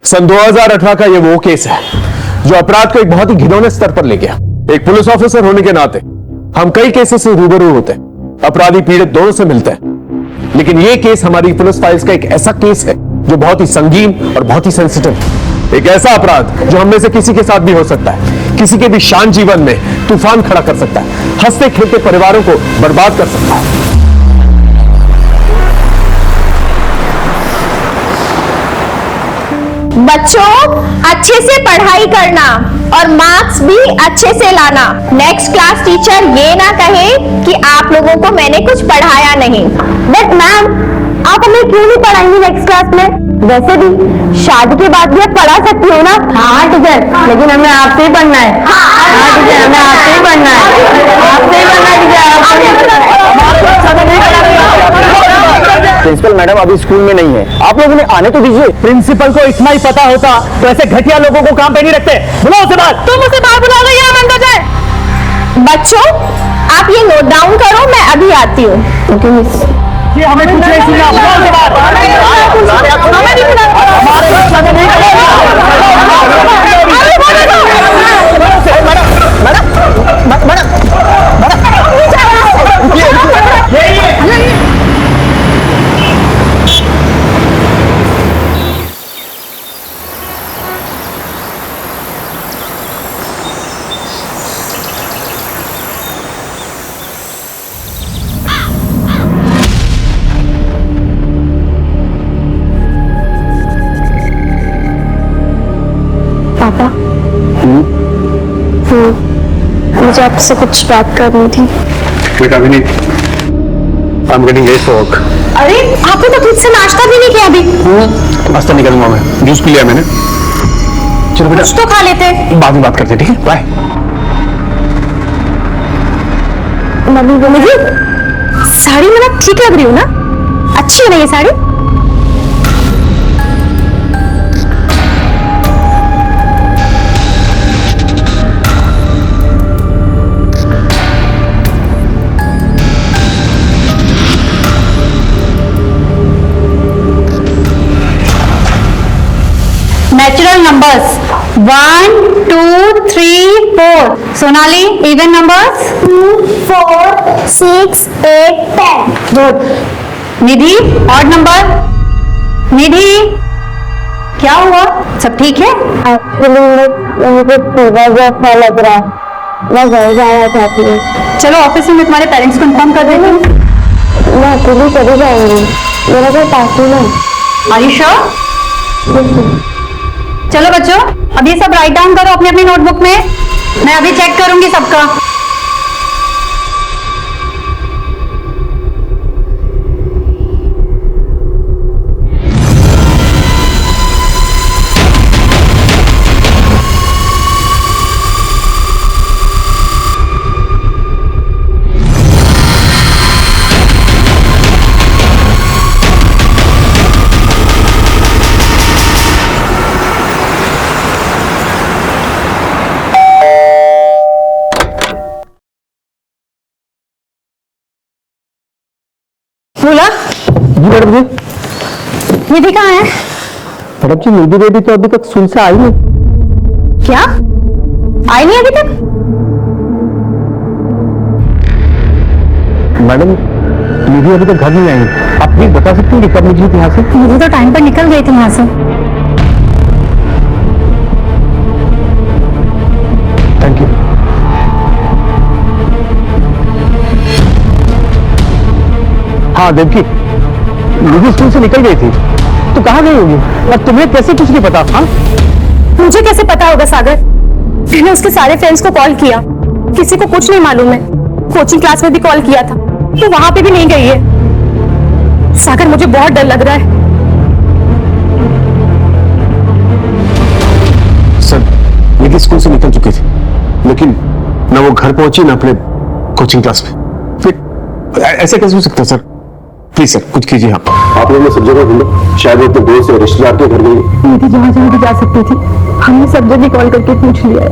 सन 2018 का ये वो केस है जो अपराध को एक बहुत ही घिनौने स्तर पर ले गया। एक पुलिस ऑफिसर होने के नाते हम कई केसेस से रूबरू होते हैं, अपराधी पीड़ित दोनों से मिलते हैं, लेकिन ये केस हमारी पुलिस फाइल्स का एक ऐसा केस है जो बहुत ही संगीन और बहुत ही सेंसिटिव है। एक ऐसा अपराध जो हम में से किसी के साथ भी हो सकता है, किसी के भी शान जीवन में तूफान खड़ा कर सकता है, हंसते खेलते परिवारों को बर्बाद कर सकता है। बच्चों, अच्छे से पढ़ाई करना और मार्क्स भी अच्छे से लाना। नेक्स्ट क्लास टीचर ये ना कहे कि आप लोगों को मैंने कुछ पढ़ाया नहीं। बट मैम, आप हमें क्यों नहीं पढ़ाएंगी नेक्स्ट क्लास में? वैसे भी शादी के बाद भी आप पढ़ा सकती हो ना। हाँ टीचर, लेकिन हमें आपसे ही पढ़ना है। हाँ टीचर, हमें आपसे ही पढ़ना है। आपसे ही पढ़ना है प्रिंसिपल मैडम अभी स्कूल में नहीं है, आप लोग उन्हें आने तो दीजिए। प्रिंसिपल को इतना ही पता होता तो ऐसे घटिया लोगों को काम पे नहीं रखते। बुलाओ उसे बाहर। तुम उसे बाहर बुला दो या अंदर जाए। बच्चों, आप ये नोट डाउन करो, मैं अभी आती हूँ। Okay miss. ये हमें कुछ नहीं सुना। बुलाओ उसे पापा, मुझे आपसे कुछ बात करनी थी। बेटा Vineet, I am getting late for work. अरे, आपने तो खुद से नाश्ता भी नहीं किया अभी। नाश्ता नहीं करूंगा मैं, जूस पी लिया मैंने। चलो बेटा, कुछ तो खा लेते। बाद में बात करते हैं, ठीक है? बाय। मम्मी, साड़ी में मैं ठीक लग रही हूँ ना? अच्छी है ना ये sari? Natural numbers 1, 2, 3, 4. Sonali, even numbers 2, 4, 6, 8, 10. Good. निधि, odd number. निधि, क्या हुआ? सब ठीक है? मुझे फीवर जैसा लग रहा है, मैं घर जाना चाहती हूँ। चलो ऑफिस में मैं तुम्हारे पेरेंट्स को इन्फॉर्म कर देती हूँ। मैं अकेली चली जाऊंगी, मेरा कोई पास ही नहीं। Are you sure? चलो बच्चों, अब ये सब राइट डाउन करो अपनी अपनी नोटबुक में। मैं अभी चेक करूंगी सबका। बोला जी मैडम जी। निधि कहाँ है? मैडम जी, निधि बेबी तो अभी तक स्कूल से आई नहीं। क्या आई नहीं अभी तक? मैडम, निधि अभी तक घर नहीं आई। आप प्लीज बता सकती हैं कि कब निकली थी यहाँ से? निधि तो टाइम पर निकल गई थी वहां से। Thank you. हाँ देवकी, निधि स्कूल से निकल गई थी तो कहाँ गई होगी? और तुम्हें कैसे कुछ नहीं पता? हाँ, मुझे कैसे पता होगा सागर? मैंने उसके सारे फ्रेंड्स को कॉल किया, किसी को कुछ नहीं मालूम है। कोचिंग क्लास में भी कॉल किया था तो वहां पे भी नहीं गई है। सागर, मुझे बहुत डर लग रहा है। सर, निधि स्कूल से निकल चुकी थी, लेकिन ना वो घर पहुंची ना अपने कोचिंग क्लास में। फिर ऐसे कैसे हो सकता है सर? प्लीज सर, कुछ कीजिए। आप लोगों ने सब जगह ढूंढा, शायद वो अपने दोस्त या रिश्तेदार के घर गई। निधि जहाँ जहाँ भी जा सकती थी, हमने सब जगह कॉल करके पूछ लिया है,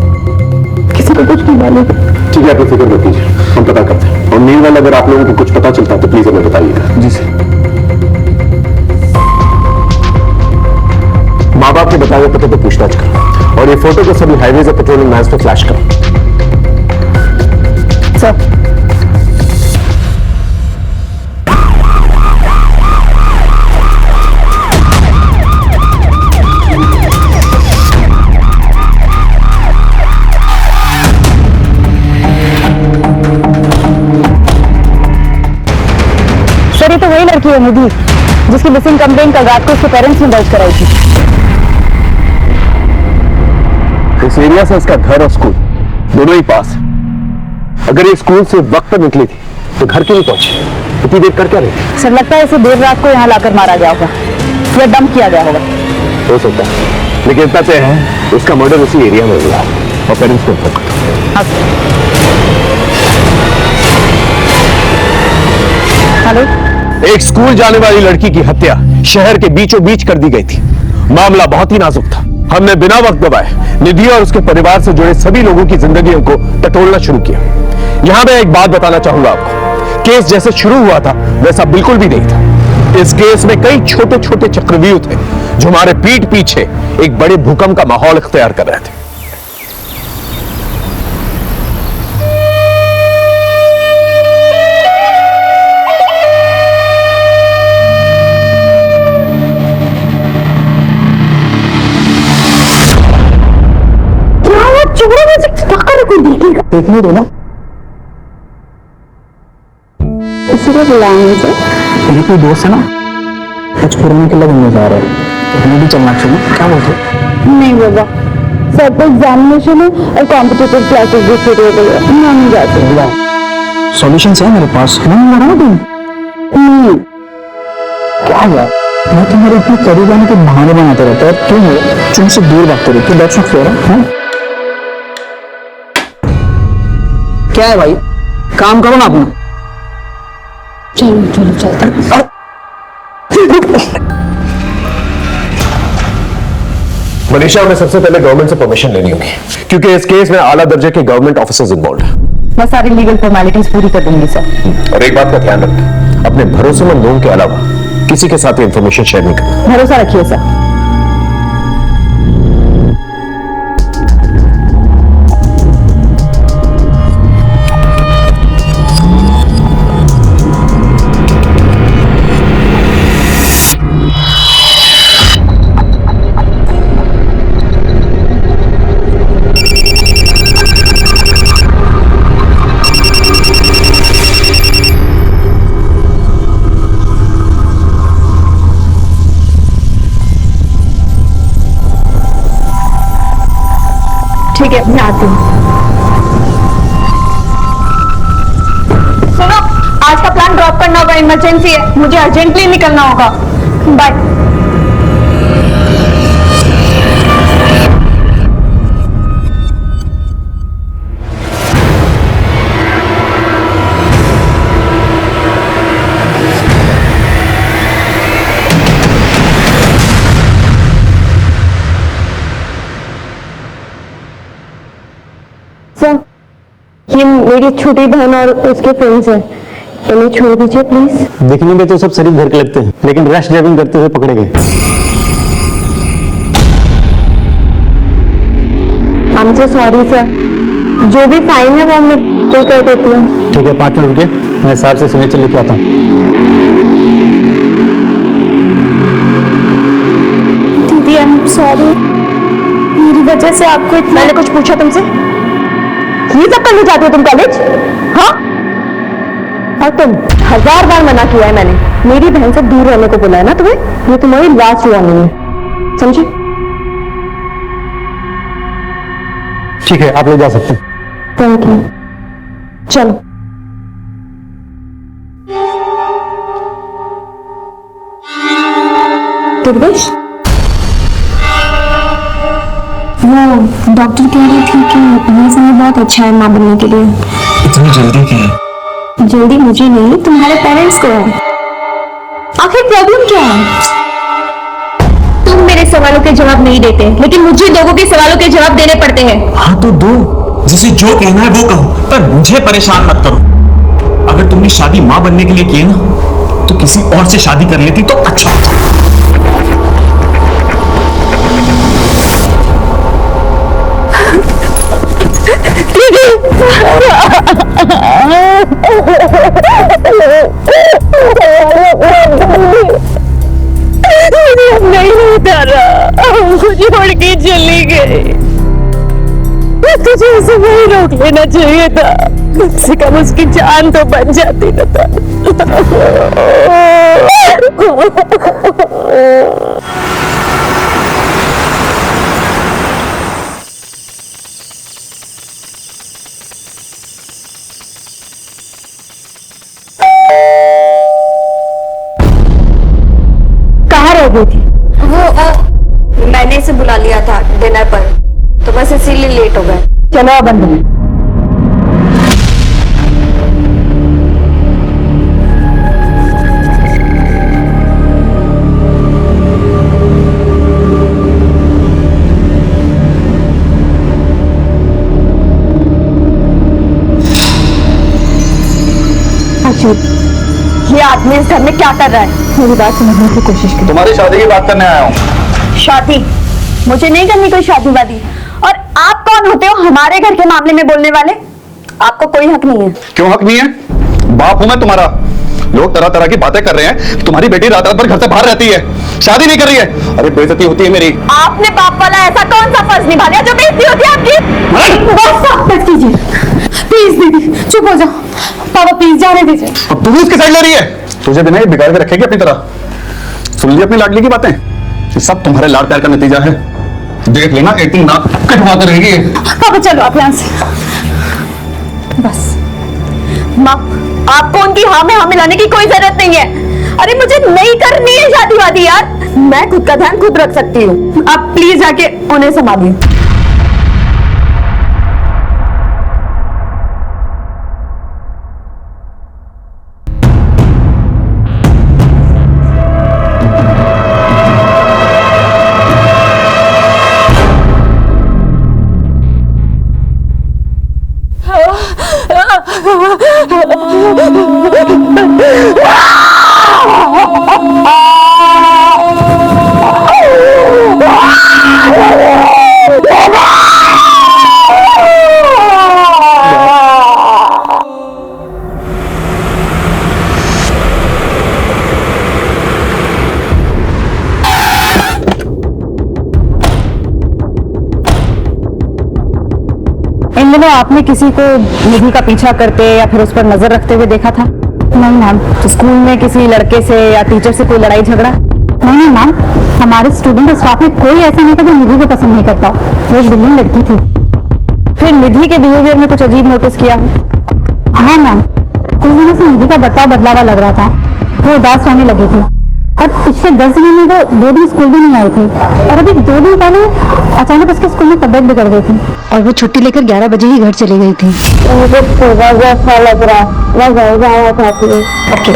किसी को कुछ नहीं मालूम। ठीक है, आप फिक्र मत कीजिए, हम पता करते हैं। और मीनवाइल अगर आप लोगों को कुछ पता चलता है तो प्लीज हमें बताइएगा। जी सर। माँ बाप के बताए पते पे पूछताछ कर और ये फोटो को सभी हाईवेज और पेट्रोलिंग वैन्स पे फ्लैश कर। सर सर ये तो वही लड़की है निधि जिसकी मिसिंग कंप्लेंट कल रात को उसके पेरेंट्स ने दर्ज कराई थी। इस एरिया से इसका घर और स्कूल दोनों ही पास है। अगर ये स्कूल से वक्त पर निकली थी तो घर क्यों नहीं पहुंची? इतनी देर कर क्या रही? सर लगता है इसे देर रात को यहाँ लाकर मारा गया होगा या डंप किया गया होगा। हो सकता है, लेकिन इतना तय है उसका मर्डर उसी एरिया में हुआ और पेरेंट्स को हेलो, एक स्कूल जाने वाली लड़की की हत्या शहर के बीचों बीच कर दी गई थी। मामला बहुत ही नाजुक था। हमने बिना वक्त गवाए निधि और उसके परिवार से जुड़े सभी लोगों की जिंदगियों को टटोलना शुरू किया। यहां मैं एक बात बताना चाहूंगा आपको, केस जैसे शुरू हुआ था वैसा बिल्कुल भी नहीं था। इस केस में कई छोटे छोटे चक्रव्यूह थे जो हमारे पीठ पीछे एक बड़े भूकंप का माहौल इख्तियार कर रहे थे। देखने दो ना, इसलिए बुलाएंगे मुझे। मेरी कोई दोस्त है ना, कुछ पुराने के लगने जा रहा है तो हमें भी चलना चाहिए। क्या बोलते हो? नहीं बाबा, सब एग्जामिनेशन है और कॉम्पिटिटिव क्लासेस भी शुरू हो गई है, मैं नहीं जाती। सॉल्यूशन है मेरे पास, नहीं लगा तुम? क्या यार, मैं तुम्हारे इतनी करीब आने के बहाने बनाते रहता है, क्यों हो तुमसे दूर भागते रहते? That's not fair. क्या है भाई, काम करो ना अपना। चलो चलो चलते। मनीषा, हमें सबसे पहले गवर्नमेंट से परमिशन लेनी होगी क्योंकि इस केस में आला दर्जे के गवर्नमेंट ऑफिसर्स इन्वॉल्व हैं। मैं सारी लीगल फॉर्मेलिटीज पूरी कर दूंगी सर। और एक बात का ध्यान रखें, अपने भरोसेमंद लोगों के अलावा किसी के साथ इंफॉर्मेशन शेयर नहीं करना। भरोसा रखिए सर। ठीक है, मैं आती हूँ। सुनो, आज का प्लान ड्रॉप करना होगा, इमरजेंसी है, मुझे अर्जेंटली निकलना होगा। बाय। ये मेरी छोटी बहन और उसके फ्रेंड्स हैं, इन्हें छोड़ दीजिए प्लीज। दिखने में तो सब शरीफ घर के लगते हैं, लेकिन रैश ड्राइविंग करते हुए पकड़े गए। I am so sorry sir, जो भी फाइन है वो मैं पे कर देती हूँ। ठीक है, 5 मिनट रुके, मैं साहब से सिग्नेचर लेके आता हूँ। दीदी आई एम सॉरी, मेरी वजह से आपको इतना। मैंने कुछ पूछा तुमसे? ये सब करने जाती हो तुम कॉलेज? हाँ, और तुम 1000 बार मना किया है मैंने, मेरी बहन से दूर रहने को बोला है ना तुम्हें। ये तुम्हारी लास्ट वार्निंग है, समझी? ठीक है, आप ले जा सकते हैं। Thank you. चलो। दुर्गेश, वो डॉक्टर कह रही थी कि ये समय बहुत अच्छा है माँ बनने के लिए। इतनी जल्दी क्या है? जल्दी मुझे नहीं, तुम्हारे पेरेंट्स को है। आखिर प्रॉब्लम क्या है? तुम मेरे सवालों के जवाब नहीं देते, लेकिन मुझे लोगों के सवालों के जवाब देने पड़ते हैं। हाँ तो दो, जिसे जो कहना है वो कहो, पर मुझे परेशान मत करो। अगर तुमने शादी माँ बनने के लिए की ना, तो किसी और से शादी कर लेती तो अच्छा होता। तारा मुझे छोड़ के चली गई। तुझे उसे वही रोक लेना चाहिए था, कम से कम उसकी जान तो बच जाती न था। कहाँ रह गई थी? वो मैंने इसे बुला लिया था डिनर पर, तो बस इसीलिए लेट हो गए। चलो अब अंदर। ये आदमी इस घर में क्या कर रहा है? मेरी बात समझने की कोशिश करो। तुम्हारी शादी की बात करने आया हूँ। शादी? मुझे नहीं करनी कोई शादी वादी। और आप कौन होते हो हमारे घर के मामले में बोलने वाले? आपको कोई हक नहीं है। क्यों हक नहीं है? बाप हूं मैं तुम्हारा। लोग तरह तरह की बातें कर रहे हैं कि तुम्हारी बेटी रात रात भर घर से बाहर रहती है, शादी नहीं कर रही है। अरे बेइज्जती होती है मेरी। आपने बाप वाला ऐसा कौन सा फर्ज निभा लिया जो बेइज्जती होती है आपकी? बस कीजिए प्लीज दीदी, चुप हो जाओ। पापा प्लीज जाने दीजिए। अब तू इसकी साइड ले रही है? तुझे भी नहीं बिगाड़ के रखेगी अपनी तरह। सुन ली अपनी लाडली की बातें? ये सब तुम्हारे लाड प्यार का नतीजा है। देख लेना एक दिन नाक कटवाते रहेगी। पापा चलो आप यहाँ से। बस माँ, आपको उनकी हाँ में हाँ मिलाने की कोई जरूरत नहीं है। अरे मुझे नहीं करनी है शादी वादी यार, मैं खुद का ध्यान खुद रख सकती हूँ। आप प्लीज जाके उन्हें संभालिए। इन दिनों आपने किसी को निधि का पीछा करते या फिर उस पर नजर रखते हुए देखा था? नहीं मैम। तो स्कूल में किसी लड़के से या टीचर से कोई लड़ाई झगड़ा? नहीं मैम, हमारे स्टूडेंट और स्टाफ में कोई ऐसा नहीं था जो निधि को पसंद नहीं करता। वो एक बिल्कुल लड़की थी। फिर निधि के बिहेवियर में कुछ अजीब नोटिस किया? हाँ मैम, कुछ दिनों से निधि का बर्ताव बदला हुआ लग रहा था। वो उदास रहने लगी थी और पिछले 10 दिनों में वो 2 दिन स्कूल भी नहीं आई थी। और अभी 2 दिन पहले अचानक उसके स्कूल में तबियत बिगड़ गई थी और वो छुट्टी लेकर 11 बजे ही घर चली गई थी। मुझे अच्छा लग रहा है, मैं घर जाना चाहती हूँ। ओके।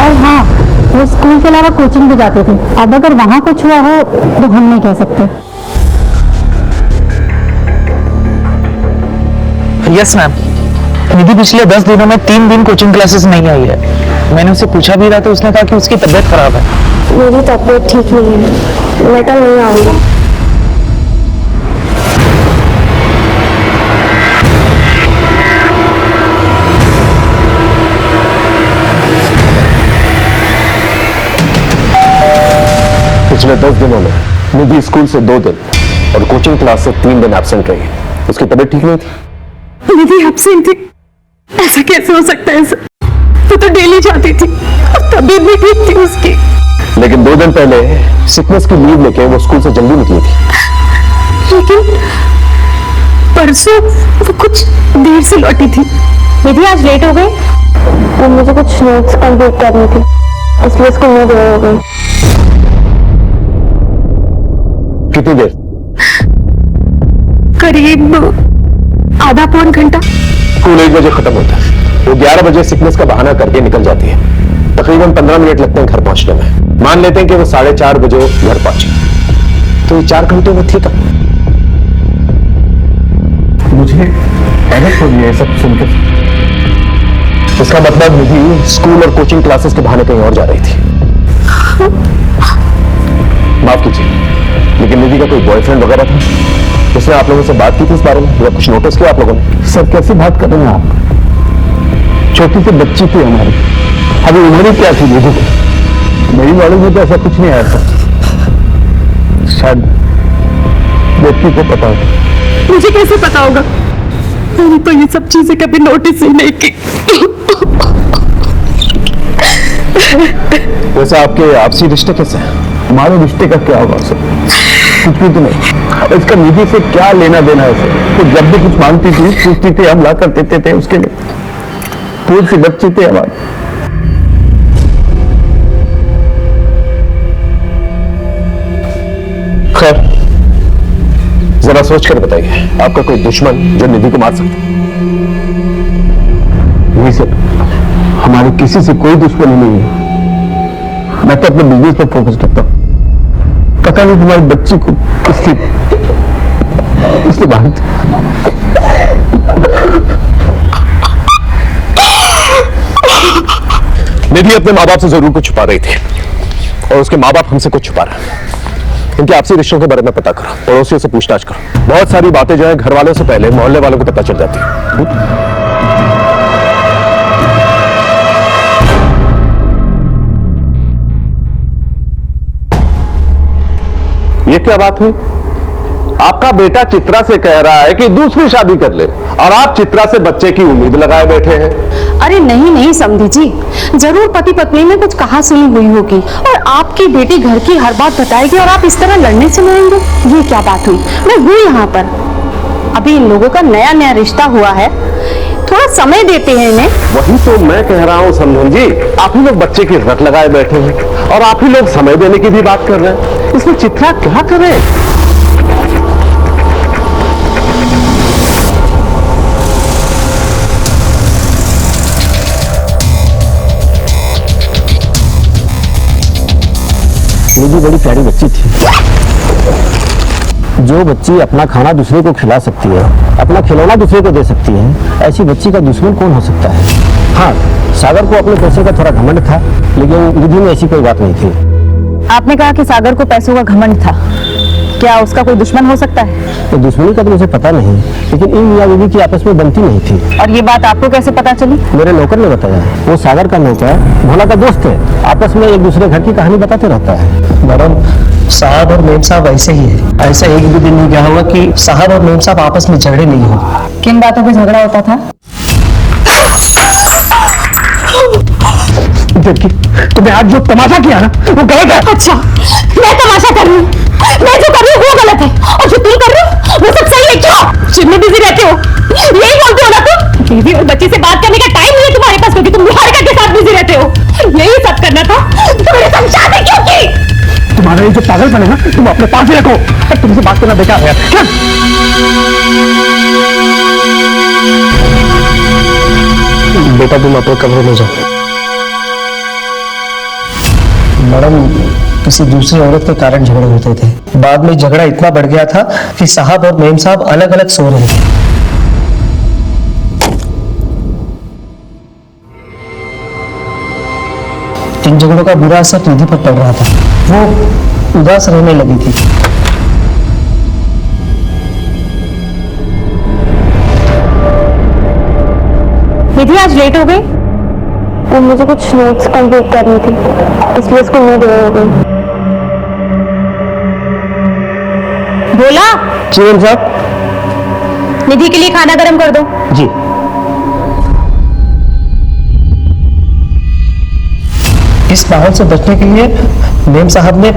और हाँ, वो स्कूल के अलावा कोचिंग भी जाती थी। अब अगर वहाँ कुछ हुआ हो तो हम नहीं कह सकते। यस मैम, निधि पिछले 10 दिनों में 3 दिन कोचिंग क्लासेस नहीं आई है। मैंने उससे पूछा भी रहा तो उसने कहा कि उसकी तबीयत खराब है। मेरी तबीयत ठीक नहीं है, मैं कल नहीं आऊंगी। पिछले 10 दिनों में निधि स्कूल से 2 दिन और कोचिंग क्लास से 3 दिन एब्सेंट रही। उसकी तबीयत ठीक नहीं थी। निधि एब्सेंट थी? ऐसा कैसे हो सकता है सर? वो तो डेली जाती थी और तबीयत भी ठीक थी उसकी। लेकिन 2 दिन पहले सिकनेस की लीव लेके वो स्कूल से जल्दी निकली थी। लेकिन परसों वो कुछ देर से लौटी थी। निधि आज लेट हो गई? और मुझे कुछ नोट्स कंप्लीट करनी थी, इसलिए स्कूल में देर हो गई। कितनी देर? करीब आधा पौन घंटा। स्कूल 1 बजे खत्म होता है। वो 11 बजे सिकनेस का बहाना करके निकल जाती है। तकरीबन 15 मिनट लगते हैं घर पहुंचने में। मान लेते हैं कि वो 4:30 बजे घर पहुंची, तो ये 4 घंटे वो थी कब? मुझे हैरत हो गई है सब सुनकर। इसका मतलब निधि स्कूल और कोचिंग क्लासेस के बहाने कहीं और जा रही थी। माफ कीजिए, लेकिन निधि का कोई बॉयफ्रेंड वगैरह था? उसने आप लोगों से बात की थी इस बारे में या कुछ नोटिस किया आप लोगों ने? सर कैसी बात कर रहे हैं आप? छोटी सी बच्ची थी हमारी, अभी उम्र ही क्या थी निधि को? मेरी नॉलेज में तो ऐसा कुछ नहीं आया था। शायद व्यक्ति को पता हो। मुझे कैसे पता होगा? मैंने तो ये सब चीजें कभी नोटिस ही नहीं की। वैसे आपके आपसी रिश्ते कैसे हैं? हमारे रिश्ते का क्या होगा सर? कुछ भी तो नहीं। इसका निधि से क्या लेना देना है सर? तो जब भी कुछ मांगती थी, पूछती थी, हम ला कर देते थे उसके लिए। फूल से बच्चे थे हमारे। खैर, जरा सोच कर बताइए, आपका कोई दुश्मन जो निधि को मार सकता? नहीं सर, हमारे किसी से कोई दुश्मनी नहीं है। मैं तो अपने बिजनेस पर फोकस करता हूँ। पता नहीं तुम्हारी बच्ची को इसलिए बाहर निधि अपने माँ बाप से जरूर कुछ छुपा रही थी और उसके माँ बाप हमसे कुछ छुपा रहे हैं। इनके आपसी रिश्तों के बारे में पता करो, पड़ोसियों से पूछताछ करो। बहुत सारी बातें जो है घर वालों से पहले मोहल्ले वालों को पता चल जाती है। ये क्या बात हुई? आपका बेटा चित्रा से कह रहा है कि दूसरी शादी कर ले और आप चित्रा से बच्चे की उम्मीद लगाए बैठे हैं। अरे नहीं नहीं समधी जी, जरूर पति पत्नी में कुछ कहा सुनी हुई होगी और आपकी बेटी घर की हर बात बताएगी और आप इस तरह लड़ने से लड़ेंगे। ये क्या बात हुई? मैं हूँ यहाँ पर, अभी इन लोगों का नया नया रिश्ता हुआ है, थोड़ा समय देते हैं इन्हें। वही तो मैं कह रहा हूँ समधन जी, आप ही लोग बच्चे की रट लगाए बैठे हैं और आप ही लोग समय देने की भी बात कर रहे हैं। इसमें चित्रा क्या करे? निधि बड़ी प्यारी बच्ची थी। जो बच्ची अपना खाना दूसरे को खिला सकती है, अपना खिलौना दूसरे को दे सकती है, ऐसी बच्ची का दुश्मन कौन हो सकता है? हाँ, सागर को अपने पैसे का थोड़ा घमंड था, लेकिन निधि में ऐसी कोई बात नहीं थी। आपने कहा कि सागर को पैसों का घमंड था, क्या उसका कोई दुश्मन हो सकता है? तो दुश्मनी का तो मुझे पता नहीं, लेकिन इन मियां बीवी की आपस में बनती नहीं थी। और ये बात आपको कैसे पता चली? मेरे नौकर ने बताया। वो सागर का नौकर भोला का दोस्त है, आपस में एक दूसरे घर की कहानी बताते रहता है। मैडम, साहब और मेम साहब ऐसे ही है। ऐसा एक भी दिन नहीं गया होगा कि साहब और मेम साहब आपस में झगड़े नहीं हो। किन बातों पे झगड़ा होता था? देखिए, तुमने आज जो तमाशा किया ना, वो गलत है। अच्छा, मैं तमाशा कर रही हूँ, मैं जो कर रही हूँ वो गलत है और जो तुम कर रहे हो वो सब सही है। क्यों जिम में बिजी रहते हो? यही बोलते हो ना तुम? बीवी और बच्ची से बात करने का टाइम नहीं है तुम्हारे पास, क्योंकि तुम निहारिका के साथ बिजी रहते हो। यही सब करना था तो मेरे साथ शादी क्यों की? तुम्हारा ये जो पागलपन है ना, तुम अपने पास ही रखो। तुमसे बात करना बेकार है। बेटा, तुम अपने कमरे में जाओ। मैडम, किसी दूसरी औरत के कारण झगड़े होते थे। बाद में झगड़ा इतना बढ़ गया था कि साहब और मेम साहब अलग अलग सो रहे थे। इन झगड़ों का बुरा असर निधि पर पड़ रहा था। वो उदास रहने लगी थी। निधि आज लेट हो गई? वो मुझे कुछ नोट्स कंप्लीट करनी थी, इसलिए इसको नहीं देर हो गई। बोला जी मेम साहब। निधि के लिए खाना गर्म कर दो। जी। इस माहौल से बचने के लिए मेम साहब ने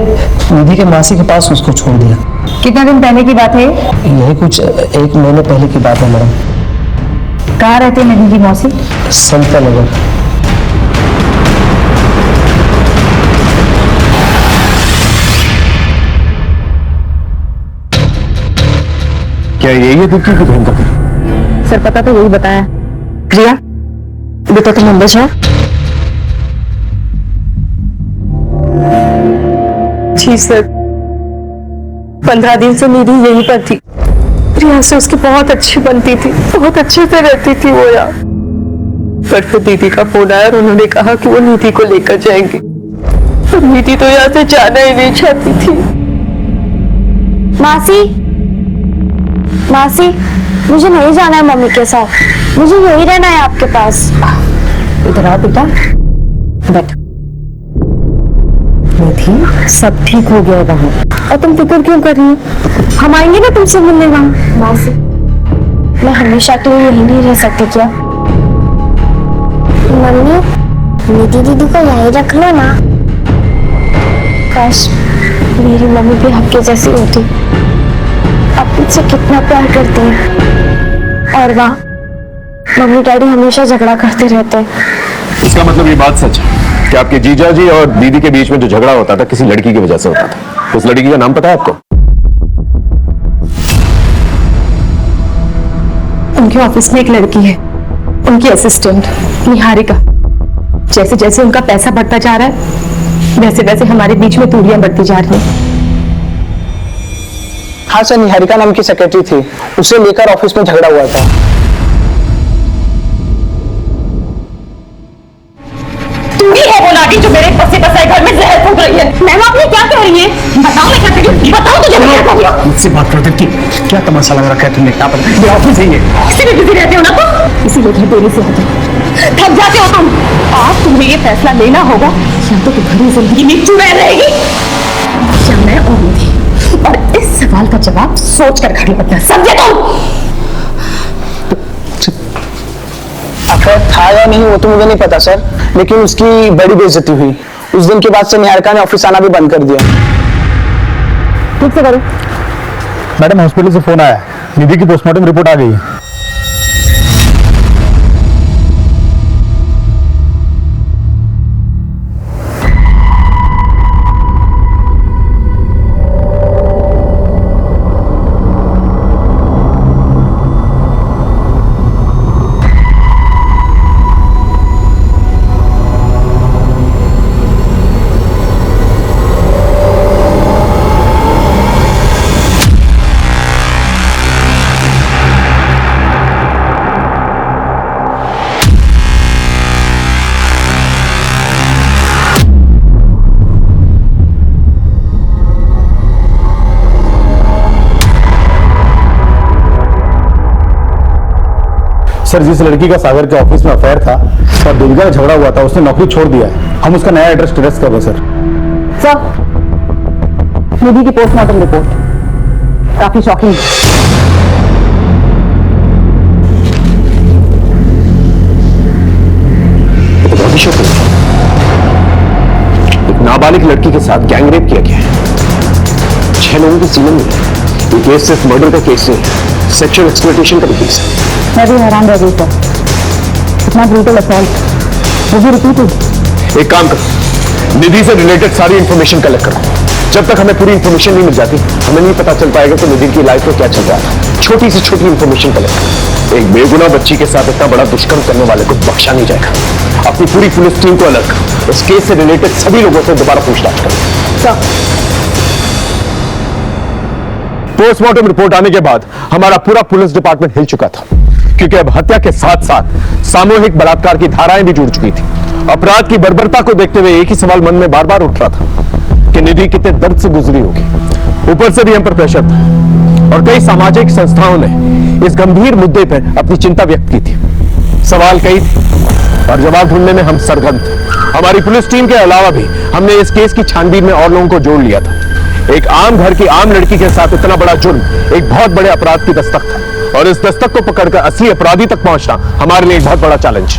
निधि के मासी के पास उसको छोड़ दिया। कितने दिन पहले की बात है? यही कुछ 1 महीने पहले की बात है मैडम। कहाँ रहते निधि की मौसी? संता नगर। क्या यही है दुखी की बहन का? सर पता तो यही बताया। प्रिया बेटा तुम अंदर जाओ। जी सर, 15 दिन से निधि यहीं पर थी। प्रिया से उसकी बहुत अच्छी बनती थी, बहुत अच्छे से रहती थी वो यार। पर फिर दीदी का फोन आया और उन्होंने कहा कि वो निधि को लेकर जाएंगे। और निधि तो यहाँ से जाना ही नहीं चाहती थी। मासी, मासी, मुझे नहीं जाना है मम्मी के साथ, मुझे यही रहना है आपके पास। इधर आओ बेटा, बैठ। निधि, सब ठीक हो गया वहाँ। और तुम फिक्र क्यों कर रही हो? हम आएंगे ना तुमसे मिलने वहाँ। मौसी, मैं हमेशा के लिए यहीं नहीं रह सकती क्या? मम्मी, निधि दीदी को यहीं रख लो ना। काश मेरी मम्मी भी आपके जैसी होती, आप मुझसे कितना प्यार करते हैं। और वाह, मम्मी डैडी हमेशा झगड़ा करते रहते हैं। इसका मतलब ये बात सच है कि आपके जीजा जी और दीदी के बीच में जो झगड़ा होता था किसी लड़की की वजह से होता था। उस लड़की का नाम पता है आपको? उनके ऑफिस में एक लड़की है, उनकी असिस्टेंट निहारिका। जैसे जैसे उनका पैसा बढ़ता जा रहा है, वैसे वैसे हमारे बीच में दूरियां बढ़ती जा रही हैं। हाँ सर, निहारिका नाम की सेक्रेटरी थी, उसे लेकर ऑफिस में झगड़ा हुआ था। तू ही है वो लाठी जो मेरे बसे बसाए घर में जहर फूंक रही है। मैम आपने क्या कह रही है? बताओ मैं क्या कर रही हूँ, बताओ तुझे मैं क्या कर रही हूँ? मुझसे बात करते कि क्या तमाशा लग रखा है तुमने? क्या पता, मेरा ऑफिस ही है। इसीलिए बिजी रहते हो ना तुम, इसीलिए घर देरी से आते हो, थक जाते हो तुम। आज तुम्हें ये फैसला लेना होगा, या तो तुम्हारी जिंदगी में चुड़ैल रहेगी या मैं और निधि। और इस सवाल का जवाब सोच कर खड़ी होता है, समझे तुम? अफेयर था या नहीं वो तो मुझे नहीं पता सर, लेकिन उसकी बड़ी बेइज्जती हुई। उस दिन के बाद से निहारिका ने ऑफिस आना भी बंद कर दिया। ठीक से करो। मैडम, हॉस्पिटल से फोन आया, निधि की पोस्टमार्टम रिपोर्ट आ गई है। सर, जिस लड़की का सागर के ऑफिस में अफेयर था और दुर्गा का झगड़ा हुआ था, उसने नौकरी छोड़ दिया है। हम उसका नया एड्रेस ट्रेस कर रहे हैं सर। सर, निधि की पोस्टमार्टम रिपोर्ट काफी शॉकिंग। एक नाबालिग लड़की के साथ गैंग रेप किया गया है, 6 लोगों की सीमन में। ये केस सिर्फ मर्डर का केस नहीं, सेक्सुअल एक्सप्लॉयटेशन का भी केस है। मैं भी हैरान रह गई सर, इतना ब्रूटल असॉल्ट, वो भी रिपीट हुई। एक काम करो, निधि से रिलेटेड सारी इंफॉर्मेशन कलेक्ट करो। जब तक हमें पूरी इंफॉर्मेशन नहीं मिल जाती, हमें नहीं पता चल पाएगा कि निधि की लाइफ में क्या चल रहा था। छोटी से छोटी इंफॉर्मेशन कलेक्ट करो। एक बेगुनाह बच्ची के साथ इतना बड़ा दुष्कर्म करने वाले को बख्शा नहीं जाएगा। अपनी पूरी पुलिस टीम को अलर्ट करो, इस केस से रिलेटेड सभी लोगों से दोबारा पूछताछ करो। पोस्टमार्टम रिपोर्ट आने के बाद हमारा पूरा पुलिस डिपार्टमेंट हिल चुका था, क्योंकि अब हत्या के साथ साथ सामूहिक बलात्कार की धाराएं भी जुड़ चुकी थी। अपराध की बर्बरता को देखते हुए एक ही सवाल मन में बार बार उठ रहा था कि निधि कितने दर्द से गुजरी होगी। ऊपर से भी हम पर प्रेशर था और कई सामाजिक संस्थाओं ने इस गंभीर मुद्दे पर अपनी चिंता व्यक्त की थी। सवाल कई थे और जवाब ढूंढने में हम सरगर्म थे। हमारी पुलिस टीम के अलावा भी हमने इस केस की छानबीन में और लोगों को जोड़ लिया था। एक आम घर की आम लड़की के साथ इतना बड़ा जुर्म एक बहुत बड़े अपराध की दस्तक था, और इस दस्तक को पकड़कर असली अपराधी तक पहुंचना हमारे लिए एक बहुत बड़ा चैलेंज।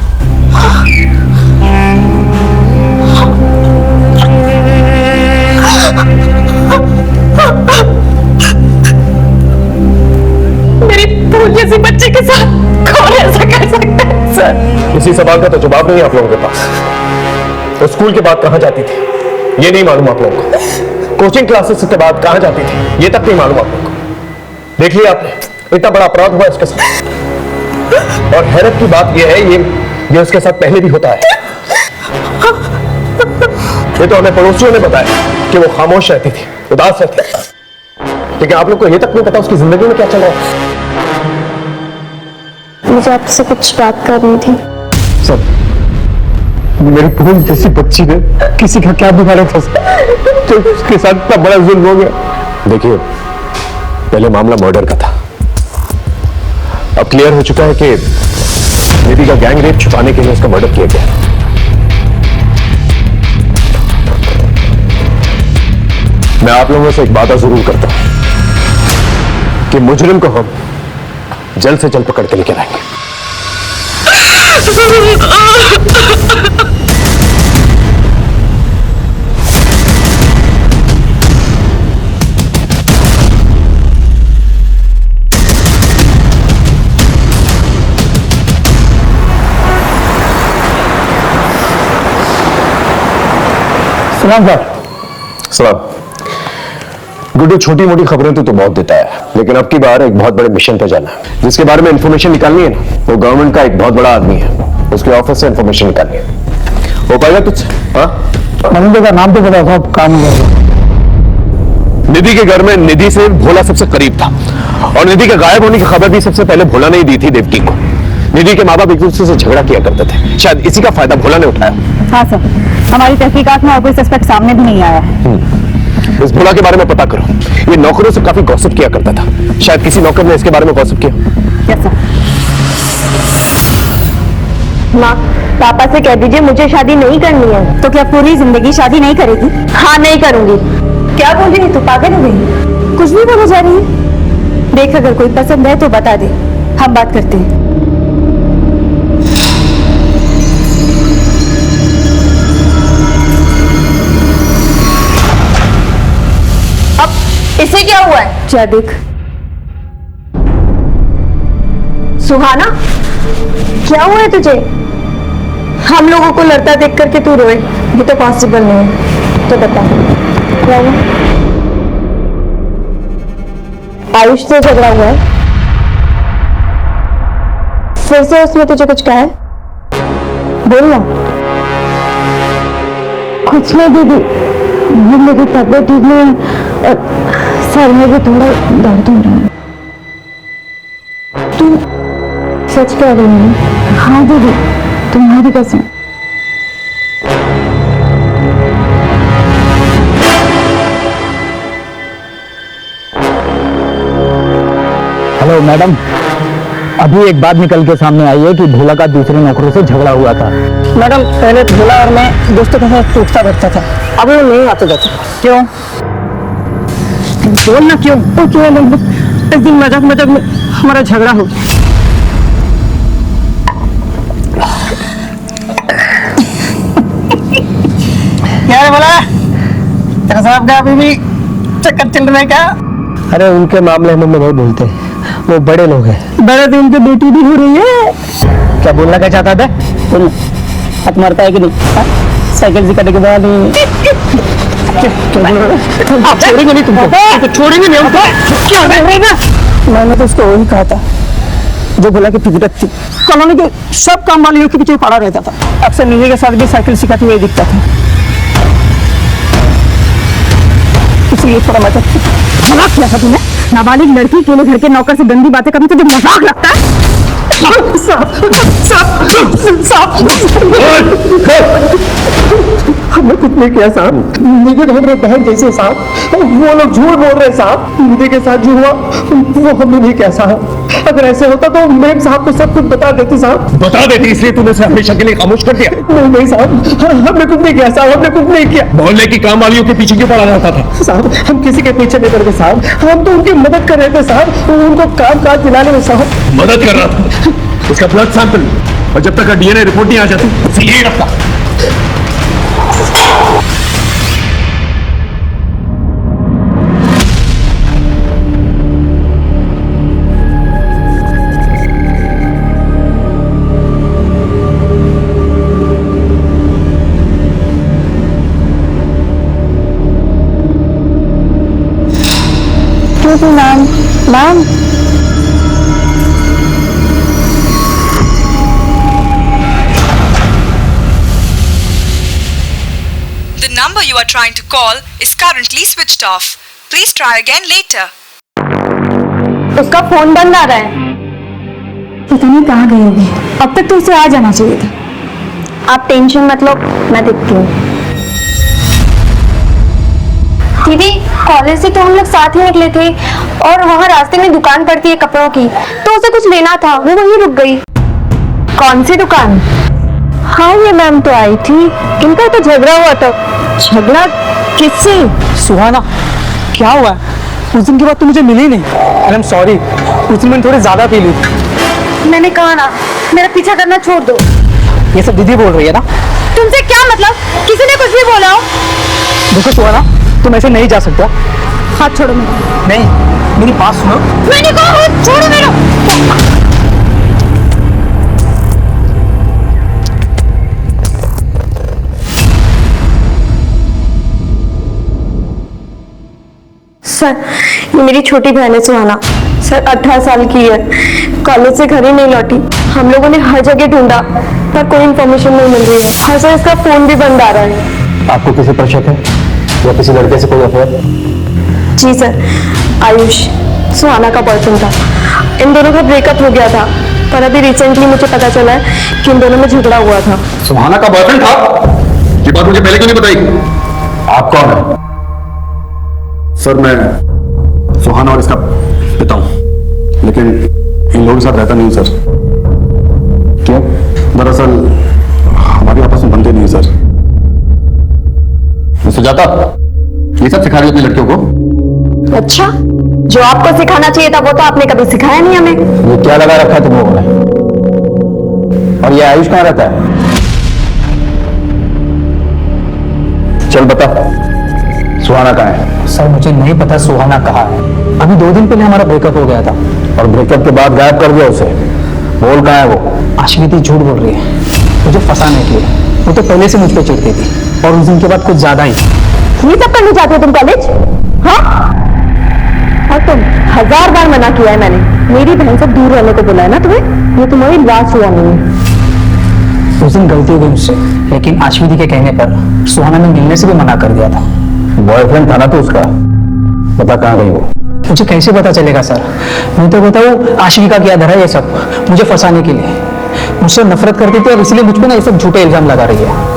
मेरी फूल जैसी बच्चे के साथ कौन ऐसा कर सकता है सर? इसी सवाल का तो जवाब नहीं आप लोगों के पास। तो स्कूल के बाद कहां जाती थी ये नहीं मालूम आप लोगों को, कोचिंग क्लासेस के बाद कहां जाती थी ये तक नहीं मालूम आप लोगों को। देख लिया आपने, इतना बड़ा अपराध हुआ इसके साथ, और हैरत की बात यह है ये उसके साथ पहले भी होता है। ये तो हमें पड़ोसियों ने बताया कि वो खामोश रहती थी, उदास रहती थी, लेकिन आप लोग को ये तक नहीं पता उसकी जिंदगी में क्या चल रहा है। मुझे आपसे कुछ बात करनी थी। सर, मेरी फूल जैसी बच्ची ने किसी का क्या बिगाड़ा था तो उसके साथ इतना बड़ा जुल्म हो गया। देखिए, पहले मामला मर्डर का था, अब क्लियर हो चुका है कि निधि का गैंग रेप छुपाने के लिए उसका मर्डर किया गया। मैं आप लोगों से एक वादा जरूर करता हूं कि मुजरिम को हम जल्द से जल्द पकड़ के लेकर आएंगे। सलाम सर। सलाम। गुड्डू, छोटी मोटी खबरें तो बहुत देता है, लेकिन अब की बार एक बहुत बड़े मिशन पर जाना है। जिसके बारे में इंफॉर्मेशन निकालनी है ना, वो गवर्नमेंट का एक बहुत बड़ा आदमी है, उसके ऑफिस से इंफॉर्मेशन निकालनी है। हो पाएगा तुझसे? हाँ, मनिंदर का नाम तो पता था, काम हो जाएगा। निधि के घर में निधि से भोला सबसे करीब था, और निधि के गायब होने की खबर भी सबसे पहले भोला ने ही दी थी देवकी को। निधि के माँ बाप एक दूसरे से झगड़ा किया करते थे, शायद इसी का फायदा भोला ने उठाया। हाँ सर, हमारी तहकीकात में और कोई सस्पेक्ट सामने भी नहीं आया है। इस भोला के बारे में पता करो, ये नौकरों से काफी गॉसिप किया करता था, शायद किसी नौकर ने इसके बारे में गॉसिप किया। Yes sir. माँ, पापा से कह दीजिए मुझे शादी नहीं करनी है। तो क्या पूरी जिंदगी शादी नहीं करेगी? हाँ, नहीं करूंगी। क्या बोल रही है तू? पागल हो गई? कुछ भी बोला जा रही है। देख, अगर कोई पसंद है तो बता दे, हम बात करते हैं। इसे क्या हुआ है? जा देख। सुहाना, क्या हुआ है तुझे? हम लोगों को लड़ता देख करके तू रोए, ये तो पॉसिबल नहीं है। तो बता, क्या हुआ? आयुष से झगड़ा हुआ है? फिर से उसने तुझे कुछ कहा है? बोल ना। कुछ नहीं दीदी, मेरी तबीयत ठीक नहीं है और सर में भी थोड़ा दर्द हो रहा है। तू सच कह रही है? हाँ दीदी, तुम्हारी कसम। हेलो मैडम, अभी एक बात निकल के सामने आई है कि भोला का दूसरे नौकरों से झगड़ा हुआ था। मैडम, पहले भोला और मैं दोस्तों के साथ टूटता बैठता था, अब वो नहीं आते जाते। क्यों? बोल ना क्यों? तो क्यों नहीं? एक दिन मजाक मजाक में हमारा झगड़ा हो गया। क्या है बोला? तेरा साहब का अभी भी चक्कर चल रहा है क्या? अरे उनके मामले में नहीं बोलते, वो बड़े लोग हैं। बड़े दिन की बेटी भी हो रही है। क्या बोलना क्या चाहता था? बोल, हाथ मारता है कि नहीं? साइकिल से कटे के बाद छोड़ेंगे नहीं तुमको, छोड़ेंगे नहीं हमको। क्या बोलेगा? मैंने तो उसको वही कहा था जो बोला कि फितरत थी। कॉलोनी के सब काम वालियों के पीछे पड़ा रहता था, अक्सर निधि के साथ भी साइकिल सिखाते हुए दिखता था, इसलिए थोड़ा मजाक किया था तुमने। नाबालिग लड़की के लिए घर के नौकर से गंदी बातें करने तुझे मजाक लगता है? हमने कुछ नहीं किया साहब, निधि तो मेरे बहन जैसे साहब, वो लोग झूठ बोल रहे साहब। निधि के साथ जो हुआ वो हमने नहीं किया साहब। अगर ऐसे होता तो मेम साहब को सब कुछ बता देती साहब। बता देती, इसलिए तूने उसे हमेशा के लिए खामोश कर दिया। नहीं साहब, हमने कुछ नहीं किया साहब, हमने कुछ नहीं किया। मोहल्ले की काम वालियों के पीछे क्यों पड़ा रहता था? साहब, हम किसी के पीछे नहीं पड़ते साहब, हम तो उनकी मदद कर रहे थे साहब, उनको काम काज दिलाने में साहब। मदद कर रहा था, उसका ब्लड सैंपल, और जब तक डीएनए रिपोर्ट नहीं आ जाती उसे यही रखता। Ma'am, The number you are trying to call is currently switched off. Please try again later. उसका फोन बंद आ रहा है। पता नहीं कहाँ गई होगी, अब तक तो उसे आ जाना चाहिए था। आप टेंशन मत लो, मैं देखती हूँ। दीदी, कॉलेज से तो हम लोग साथ ही निकले थे और वहाँ रास्ते में दुकान पड़ती है कपड़ों की, तो उसे कुछ लेना था, वो वहीं रुक गई। कौन सी दुकान? हाँ, ये मैम तो आई थी, इनका तो झगड़ा हुआ था। झगड़ा किससे? सुहाना, क्या हुआ? उस दिन के बाद तो मुझे मिली नहीं। आई एम सॉरी, उस दिन मैंने थोड़ी ज्यादा पी ली थी। मैंने कहा ना, मेरा पीछा करना छोड़ दो। ये सब दीदी बोल रही है ना। तुमसे क्या मतलब? किसी ने कुछ भी बोला हो? देखो सुहाना, तुम ऐसे नहीं जा सकता। हाथ छोड़ो मेरा। नहीं, मेरी बात सुनो। मैंने कहा छोड़ो मेरा। सर, ये मेरी छोटी बहन है सुहाना। सर 18 साल की है, कॉलेज से घर ही नहीं लौटी। हम लोगों ने हर जगह ढूंढा पर कोई इन्फॉर्मेशन नहीं मिल रही है। हाँ सर, इसका फोन भी बंद आ रहा है। आपको किसी पर शक है या किसी लड़के से कोई अफेयर? जी सर, आयुष सुहाना का बॉयफ्रेंड था। इन दोनों का ब्रेकअप हो गया था, पर अभी रिसेंटली मुझे पता चला है कि इन दोनों में झगड़ा हुआ था। सुहाना का बॉयफ्रेंड था? ये बात मुझे पहले क्यों नहीं बताई? आप कौन है? सर मैं सुहाना और इसका पिता हूं, लेकिन इन लोगों के साथ रहता नहीं हूं सर। क्यों? दरअसल हमारी आपस में बनते नहीं है सर। सुजाता, ये सब सिखा रही है अपनी लड़कियों को? अच्छा, जो आपको सिखाना चाहिए था वो तो आपने कभी सिखाया नहीं हमें। ये क्या लगा रखा है तुम लोगों ने? और ये आयुष कहाँ रहता है? चल बता, सुहाना कहाँ है? सर मुझे नहीं पता सुहाना कहाँ है। अभी 2 दिन पहले हमारा ब्रेकअप हो गया था। और ब्रेकअप के बाद गायब कर दिया उसे। बोल कहाँ है वो? आश्विति झूठ बोल रही है मुझे फंसाने के लिए। वो तो पहले से मुझ पर चिढ़ती थी और उस दिन के बाद कुछ ज्यादा ही। ये सब करने जाते हो तुम कॉलेज? हाँ, और तुम 1000 बार मना किया है मैंने, मेरी बहन से दूर रहने को बोला है ना तुम्हें। ये तुम्हारी लास्ट वार्निंग है। उस दिन गलती हो गई मुझसे, लेकिन आश्विति के कहने पर सुहाना ने मिलने से भी मना कर दिया था। बॉयफ्रेंड था ना तो उसका, बता कहाँ गई वो? मुझे कैसे पता चलेगा सर? मैं तो बताऊँ आश्विका क्या धरा ये सब मुझे फंसाने के लिए। मुझसे नफरत करती थी और इसलिए मुझ पर ना ये सब झूठे इल्जाम लगा रही है।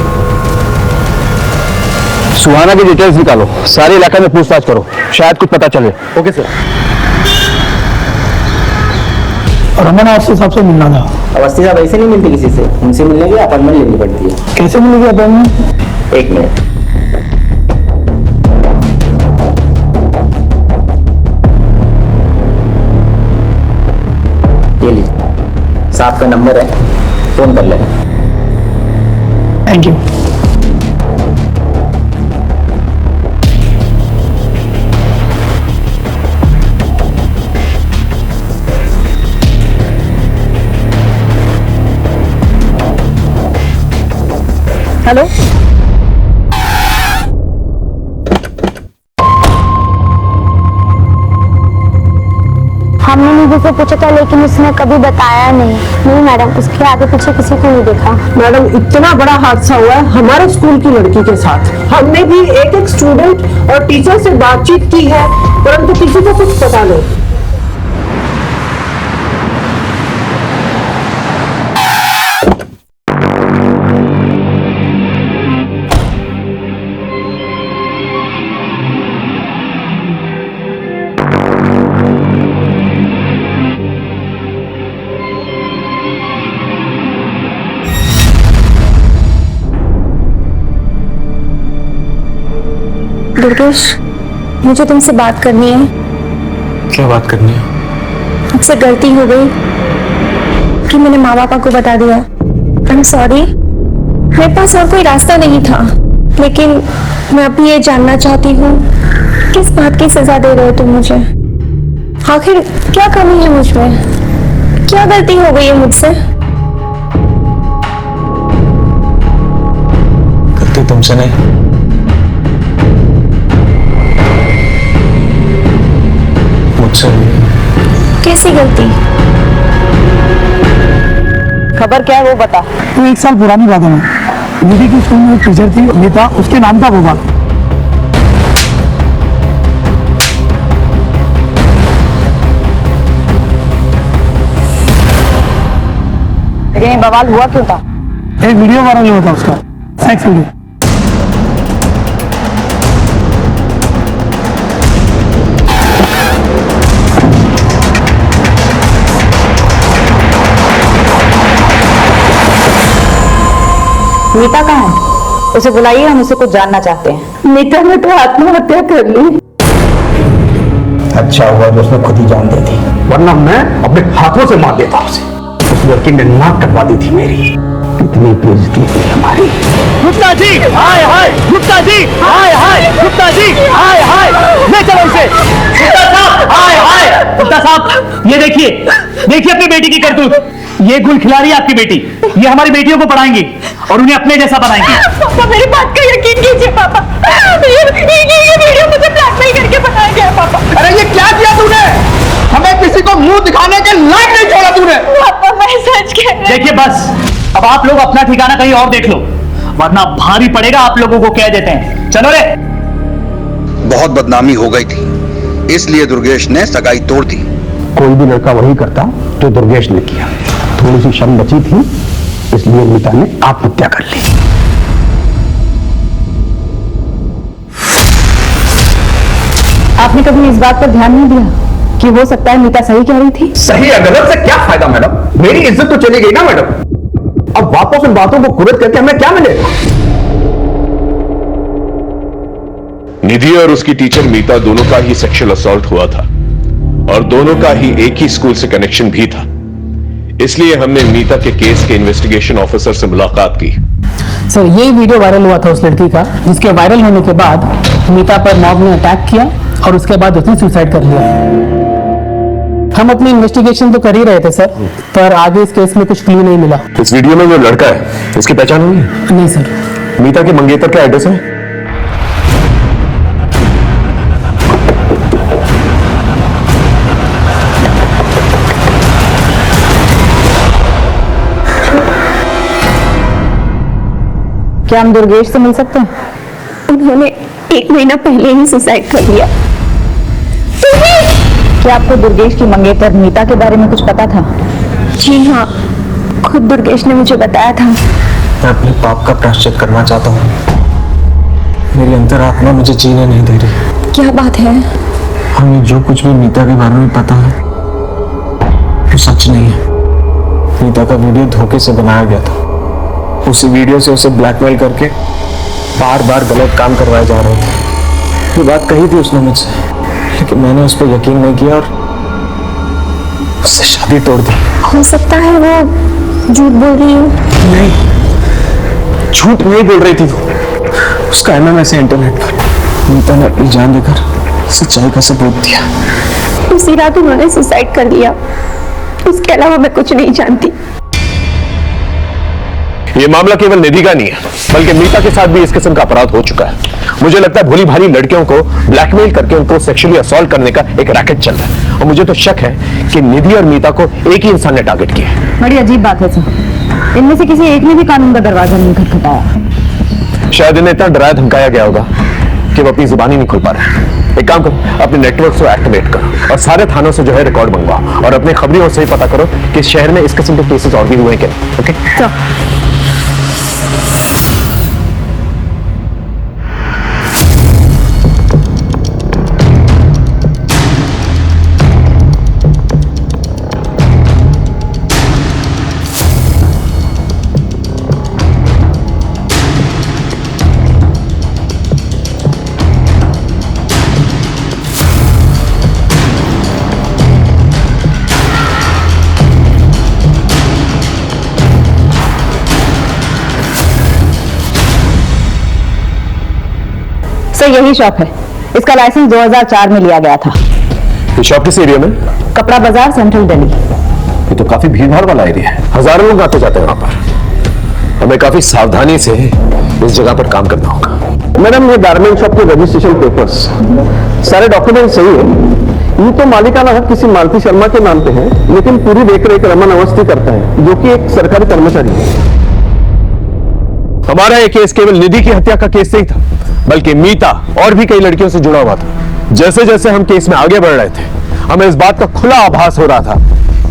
सुहाना की डिटेल्स निकालो, सारे इलाके में पूछताछ करो, शायद कुछ पता चले। Okay sir. और हमें ना अवस्थी साहब से मिलना था। अवस्थी साहब ऐसे नहीं मिलते किसी से, उनसे मिलने के लिए अपॉइंटमेंट लेनी पड़ती है। कैसे मिलेगी अपॉइंटमेंट? 1 मिनट। ये लीजिए, साहब का नंबर है, फोन कर लेना। Thank you. हेलो, हमने नीतू से पूछा था लेकिन उसने कभी बताया नहीं। नहीं मैडम, उसके आगे पीछे किसी को नहीं देखा। मैडम, इतना बड़ा हादसा हुआ है हमारे स्कूल की लड़की के साथ। हमने भी एक स्टूडेंट और टीचर से बातचीत की है, परंतु किसी को कुछ पता नहीं। दुर्गेश, मुझे तुमसे बात करनी है। क्या बात करनी है? मुझसे गलती हो गई कि मैंने माँ बापा को बता दिया। आई एम सॉरी, मेरे पास और कोई रास्ता नहीं था, लेकिन मैं अभी ये जानना चाहती हूँ किस बात की सजा दे रहे हो तुम मुझे? आखिर क्या कमी है मुझ में? क्या गलती हो गई है मुझसे? गलती तुमसे नहीं, मुझसे। कैसी गलती? खबर क्या है वो बता। तो 1 साल पुरानी बात है ना, दीदी की स्कूल में एक टीचर थी, नीता, उसके नाम था बवाल। लेकिन ये बवाल हुआ क्यों था? एक वीडियो वायरल हुआ था उसका, सेक्स वीडियो। नीता कहाँ है? उसे बुलाइए, हम उसे कुछ जानना चाहते हैं। नीता ने तो आत्महत्या कर ली। अच्छा हुआ जो उसने खुद ही जान दे दी, वरना मैं अपने हाथों से मार देता उसे। उस लड़की ने नाक कटवा दी थी मेरी। कितनी बेइज्जती हुई हमारी। गुप्ता जी हाय हाय, गुप्ता जी हाय हाय, गुप्ता जी हाय हाय, ले चलो इसे। गुप्ता साहब हाय हाय। गुप्ता साहब ये देखिए, देखिए अपनी बेटी की करतूत। ये गुल खिला रही है आपकी बेटी, ये हमारी बेटियों को पढ़ाएंगी और उन्हें अपने जैसा बनाएंगी। पापा मेरी बात का यकीन कीजिए पापा, ये वीडियो मुझे ब्लैकमेल करके बनाया गया पापा। अरे ये क्या किया तूने? हमें किसी को मुंह दिखाने के लायक नहीं छोड़ा तूने। पापा मैं सच कह रही हूँ। देखिए बस, अब आप लोग अपना ठिकाना कहीं और देख लो, वरना भारी पड़ेगा आप लोगों को। कह देते हैं चलो रे। बहुत बदनामी हो गई थी, इसलिए दुर्गेश ने सगाई तोड़ दी। कोई भी लड़का वही करता जो दुर्गेश ने किया। थोड़ी सी शर्म बची थी, इसलिए मीता ने आत्महत्या कर ली। आपने कभी इस बात पर ध्यान नहीं दिया कि हो सकता है मीता सही कह रही थी? सही या गलत से क्या फायदा मैडम, मेरी इज्जत तो चली गई ना मैडम। अब वापस उन बातों को कुरेद करके हमें क्या मिलेगा? निधि और उसकी टीचर मीता दोनों का ही सेक्सुअल असॉल्ट हुआ था और दोनों का ही एक ही स्कूल से कनेक्शन भी था। इसलिए हमने मीता के केस के इन्वेस्टिगेशन ऑफिसर से मुलाकात की। सर ये वीडियो वायरल हुआ था उस लड़की का, जिसके वायरल होने के बाद मीता पर मॉब ने अटैक किया और उसके बाद उसने सुसाइड कर लिया। हम अपनी इन्वेस्टिगेशन तो कर ही रहे थे सर, पर आगे इस केस में कुछ क्लू नहीं मिला। इस वीडियो में जो लड़का है, इसकी पहचान हुई है? नहीं सर। मीता के मंगेतर का एड्रेस है? क्या हम दुर्गेश से मिल सकते हैं? उन्होंने 1 महीना पहले ही सुसाइड कर लिया। क्या आपको दुर्गेश की मंगेतर मीता के बारे में कुछ पता था? जी हाँ, खुद दुर्गेश ने मुझे बताया था। मैं अपने पाप का प्रायश्चित करना चाहता हूँ। मेरी अंतरात्मा मुझे जीने नहीं दे रही। क्या बात है? हमें जो कुछ भी मीता के बारे में पता है वो सच नहीं है। मीता का वीडियो धोखे से बनाया गया था। उसी वीडियो से उसे ब्लैकमेल करके बार बार गलत काम करवाए जा रहे थे। ये बात कही थी उसने मुझसे, लेकिन मैंने उस पर यकीन नहीं किया और उससे शादी तोड़ दी। हो सकता है वो झूठ बोल रही हो। नहीं, झूठ नहीं बोल रही थी वो। उसका एमएमएस है इंटरनेट पर। मीता ने अपनी जान देकर सच्चाई का सबूत दिया। उसी रात उन्होंने सुसाइड कर लिया, उसके अलावा मैं कुछ नहीं जानती। ये मामला केवल निधि का नहीं है, बल्कि मीता के साथ भी इस किस्म का अपराध हो चुका है। मुझे लगता है भोली भाली लड़कियों को ब्लैकमेल करके उनको सेक्सुअली असॉल्ट करने का एक रैकेट चल रहा है, और मुझे तो शक है कि निधि और मीता को एक ही इंसान ने टारगेट किया है। बड़ी अजीब बात है सर, इनमें से किसी एक ने भी कानून का दरवाजा नहीं खटखटाया। शायद इन्हें इतना डराया धमकाया गया होगा कि वो अपनी जुबान ही नहीं खोल पा रहे। एक काम करो, अपने नेटवर्क को एक्टिवेट करो और सारे थानों से जो है रिकॉर्ड मंगवाओ और अपनी खबरों से ही पता करो कि इस शहर में इस किस्म के केसेस और भी हुए हैं क्या। ओके, सर यही शॉप है, इसका लाइसेंस 2004 में लिया गया था। ये शॉप किस एरिया में? कपड़ा बाजार, सेंट्रल दिल्ली। ये तो काफी भीड़ भाड़ वाला एरिया है, हजारों लोग आते जाते हैं वहां पर। हमें काफी सावधानी से इस जगह पर काम करना होगा। मैडम ये गारमेंट शॉप के रजिस्ट्रेशन पेपर्स सारे डॉक्यूमेंट सही है। ये तो मालिकाना हक किसी मालती शर्मा के नाम पे है, लेकिन पूरी देखरेख रमन अवस्थी करता है, जो कि एक सरकारी कर्मचारी है। हमारा ये केस केवल निधि की हत्या का केस नहीं था, बल्कि मीता और भी कई लड़कियों से जुड़ा हुआ था। जैसे जैसे हम केस में आगे बढ़ रहे थे, हमें इस बात का खुला आभास हो रहा था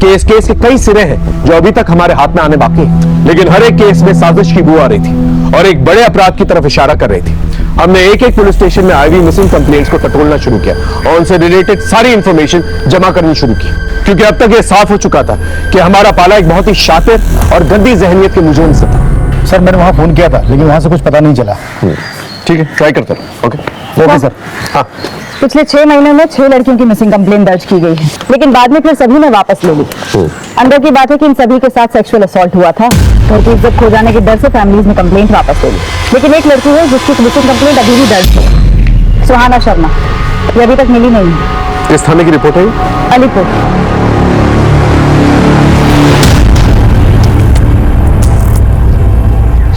कि इस केस के कई सिरे हैं जो अभी तक हमारे हाथ में आने बाकी हैं। लेकिन हर एक केस में साजिश की बू आ रही थी और एक बड़े अपराध की तरफ इशारा कर रही थी। हमने एक एक पुलिस स्टेशन में आई हुई मिसिंग कंप्लेंट्स को टटोलना शुरू किया और उनसे रिलेटेड सारी इंफॉर्मेशन जमा करनी शुरू की, क्योंकि अब तक यह साफ हो चुका था कि हमारा पाला एक बहुत ही शातिर और गंदी जहनियत के मुजरिम से था। सर मैंने वहां फोन किया था, लेकिन वहां से कुछ पता नहीं चला। ठीक है, ट्राई करते हैं। Okay sir. हाँ, पिछले 6 महीने में 6 लड़कियों की मिसिंग कंप्लेंट दर्ज की गई है, लेकिन बाद में फिर सभी ने वापस ले ली। अंदर की बात है कि इन सभी के साथ सेक्सुअल असॉल्ट हुआ था। घर की इज्जत खो जाने के डर से फैमिलीज ने कंप्लेंट वापस ले ली, लेकिन एक लड़की है जिसकी मिसिंग कंप्लेंट अभी भी दर्ज है, सुहाना शर्मा। ये अभी तक मिली नहीं है। किस थाने की रिपोर्ट है? अलीपुर।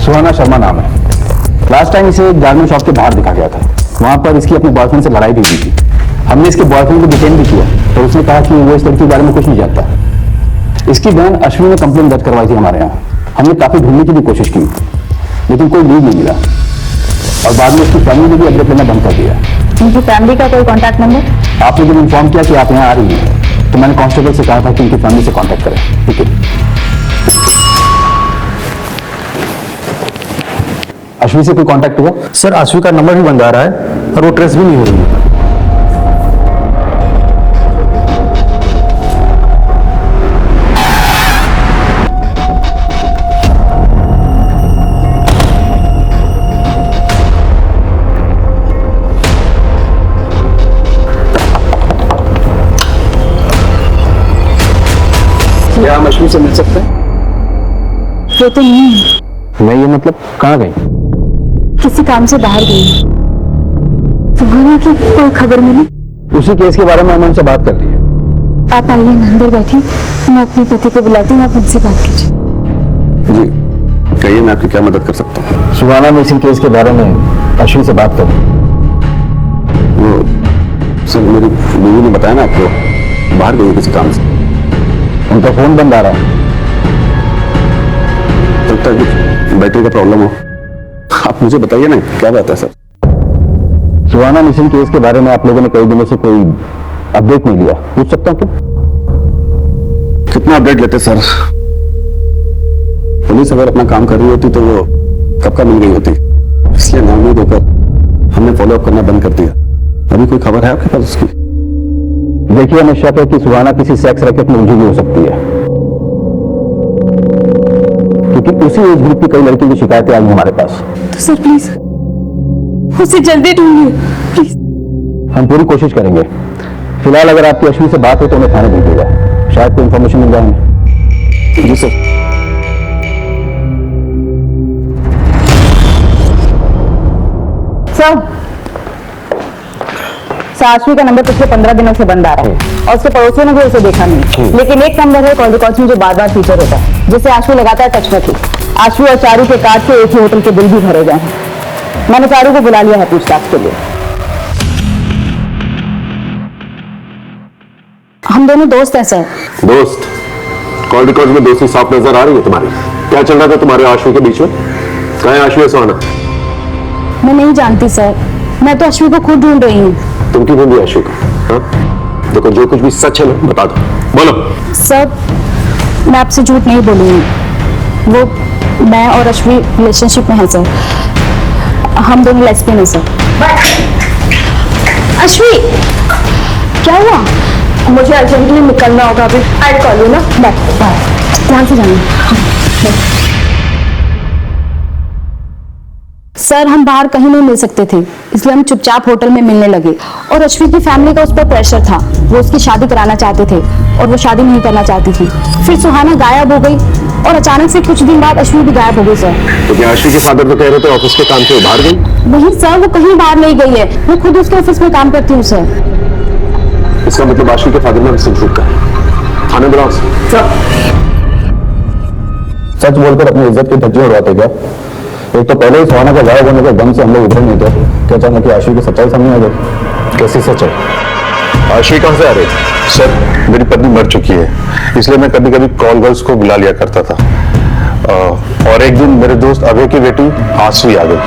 सुहाना शर्मा नाम है। लास्ट टाइम इसे एक गारमेंट शॉप के बाहर दिखा गया था। वहां पर इसकी अपने बॉयफ्रेंड से लड़ाई भी हुई थी। हमने इसके बॉयफ्रेंड को डिटेन भी किया, तो उसने कहा कि वो इस लड़की के बारे में कुछ नहीं जानता। इसकी बहन अश्विनी ने कंप्लेंट दर्ज करवाई थी हमारे यहाँ। हमने काफी ढूंढने की भी कोशिश की, लेकिन कोई लीड नहीं मिला, और बाद में उसकी फैमिली ने भी अपडेट लेना बंद कर दिया। उनकी फैमिली का कोई कॉन्टैक्ट नंबर? आपने जब इन्फॉर्म किया कि आप यहाँ आ रही हैं, तो मैंने कांस्टेबल से कहा था कि उनकी फैमिली से कांटेक्ट करें। ठीक है। अश्विनी से कोई कांटेक्ट हुआ? सर, अश्विनी का नंबर भी बंद आ रहा है और वो ट्रेस भी नहीं हो रही है। क्या हम अश्विनी से मिल सकते हैं? वो तो नहीं है। नहीं, ये मतलब कहाँ गई? किसी काम से बाहर गई। सुहाना की कोई खबर मिली? उसी केस के बारे में हमने उनसे बात कर ली है। आप आइए, अंदर बैठी, मैं अपने पति को बुलाती हूँ, आप उनसे बात कीजिए। जी कहिए, मैं आपकी क्या मदद कर सकता हूँ? सुहाना में इसी केस के बारे में अश्विनी से बात करें। वो सर, मेरी बीवी ने बताया ना आपको, बाहर गई किसी काम से। उनका फोन बंद आ रहा है। लगता है कुछ बैटरी का प्रॉब्लम हो। आप मुझे बताइए ना, क्या बात है सर? सुहाना मिसिंग केस के बारे में आप लोगों ने कई दिनों से कोई अपडेट नहीं लिया, पूछ सकता हूँ क्या? कितना अपडेट लेते सर? पुलिस अगर अपना काम कर रही होती तो वो कब का मिल गई होती। इसलिए नाम नहीं देकर हमने फॉलोअप करना बंद कर दिया। अभी कोई खबर है आपके पास उसकी? देखिए, हमें शक है कि सुहाना किसी सेक्स रैकेट में उलझी हुई हो सकती है, क्योंकि उसी एज ग्रुप की कई लड़कियों की शिकायतें आई हमारे पास। तो सर प्लीज उसे जल्दी ढूंढिए, प्लीज। हम पूरी कोशिश करेंगे। फिलहाल अगर आपकी अश्विनी से बात हो तो हमें थाने भेजिएगा, शायद कोई इंफॉर्मेशन मिल जाए। जी सर। अश्विनी का नंबर पिछले 15 दिनों से बंद आ रहा है, और उसके पड़ोसियों ने भी उसे देखा नहीं। लेकिन एक नंबर है कॉल रिकॉर्ड्स में जो बार बार फीचर होता है, जिसे अश्विनी लगातार टच में थी। अश्विनी और चारू के कार्ड से एक ही होटल के बिल भी भरे गए हैं। मैंने चारू को बुला लिया है पूछताछ के लिए। हम दोनों दोस्त हैं सर। दोस्त? कॉल रिकॉर्ड में दोस्ती साफ नजर आ रही है तुम्हारी। क्या चल रहा था तुम्हारे आशु के बीच में? कहाँ है आशु सुहाना? मैं नहीं जानती सर, मैं तो अश्विनी को खुद ढूंढ रही हूँ। तुम क्यों ढूंढी आशु को? हाँ? देखो, जो कुछ भी सच है ना, बता दो। बोलो। सर, मैं आपसे झूठ नहीं बोलूंगी। वो मैं और अश्विनी रिलेशनशिप में है सर। हम दोनों लेस्बियन हैं सर। अश्विनी, क्या हुआ? मुझे अर्जेंटली निकलना होगा अभी। आई कॉल यू ना। Bye bye. ध्यान से जाना। सर, हम बाहर कहीं नहीं मिल सकते थे, इसलिए हम चुपचाप होटल में मिलने लगे। और अश्विनी की फैमिली का उस पर प्रेशर था, वो उसकी शादी कराना चाहते थे और वो शादी नहीं करना चाहती थी। फिर सुहाना गायब हो गई और अचानक से कुछ दिन बाद अश्विनी भी गायब हो गई सर। तो क्या आशु के फादर तो कह रहे थे ऑफिस के काम से बाहर गई? नहीं सर, वो कहीं बाहर नहीं गई है, वो खुद उसके ऑफिस में काम करती हूँ सर। इसका मतलब आशु के फादर ने हमसे झूठ कहा। थाने बुलाओ। सच बोलकर अपनी इज्जत की धज्जियां उड़ाते क्या? एक तो पहले ही सुहाना का गायब होने के दम से हम लोग उधर नहीं थे, क्या अचानक कि आशु की सच्चाई सामने आ गई? कैसी सच्चाई? आशु कहाँ से आ रही? सर, मेरी पत्नी मर चुकी है, इसलिए मैं कभी कभी कॉल गर्ल्स को बुला लिया करता था। और एक दिन मेरे दोस्त अभय की बेटी आंसू आ गई।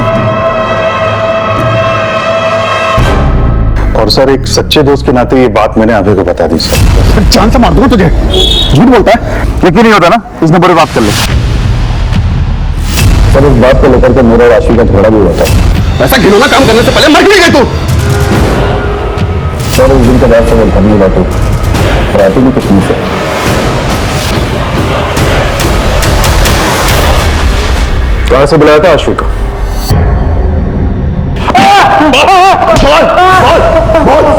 और सर, एक सच्चे दोस्त के नाते ये बात मैंने अभय को बता दी। सर, जान से मार दूंगा तुझे। झूठ बोलता है, यकीन नहीं होता ना? इस नंबर पर बात कर ले। सर, इस बात को लेकर के मेरा और आशु का झगड़ा भी हुआ था। ऐसा घिनौना काम करने से पहले मर क्यों नहीं गई तू? सर, उस दिन के बाद से वो घर नहीं बैठे और आती भी कुछ नहीं से। कहाँ से बुलाया था आशु को?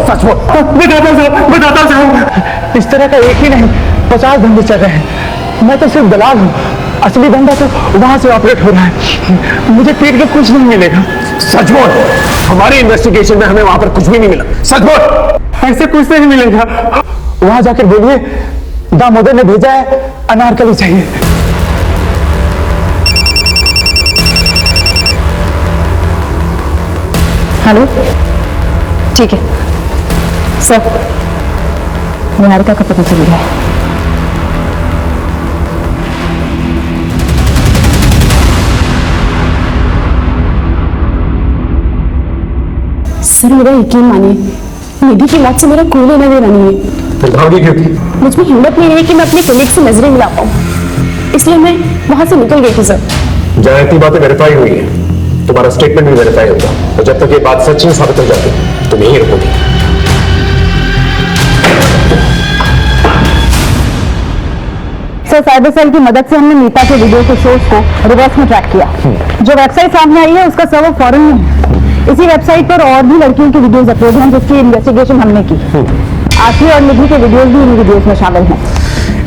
सच बोल। बताता साहब, इस तरह का एक ही नहीं 50 धंधे चल रहे हैं। मैं तो सिर्फ दलाल हूँ, असली धंधा तो वहां से ऑपरेट हो रहा है। मुझे पेट के कुछ नहीं मिलेगा। सच बोल, हमारी इन्वेस्टिगेशन में हमें वहां पर कुछ भी नहीं मिला। सच बोल। ऐसे कुछ नहीं मिलेगा। वहां जाकर बोलिए दामोदर ने भेजा है, अनारकली चाहिए। हेलो, ठीक है सर, निहारिका का पता चल गया है। सर मेरा यकीन मानिए, निधि की मौत से मेरा कोई लेना देना नहीं है। फिर भागी क्यों थी? मुझ में हिम्मत नहीं है कि मैं अपने कलीग से नजरें मिला पाऊँ, इसलिए मैं वहां से निकल गई थी सर। जहाँ इतनी बातें वेरीफाई हुई है, तुम्हारा स्टेटमेंट भी वेरीफाई होगा, और जब तक ये बात सच नहीं साबित हो जाती तुम यहीं रहोगी। सर साइबर सेल की मदद से हमने नीता के वीडियो के सोर्स को रिवर्स में ट्रैक किया। जो वेबसाइट सामने आई है उसका सर्वर फॉरेन में है। इसी वेबसाइट पर और भी लड़कियों की वीडियोस अपलोड हैं जिसकी इन्वेस्टिगेशन हमने की। आशी और निधि के वीडियोस भी इन वीडियोस में शामिल हैं।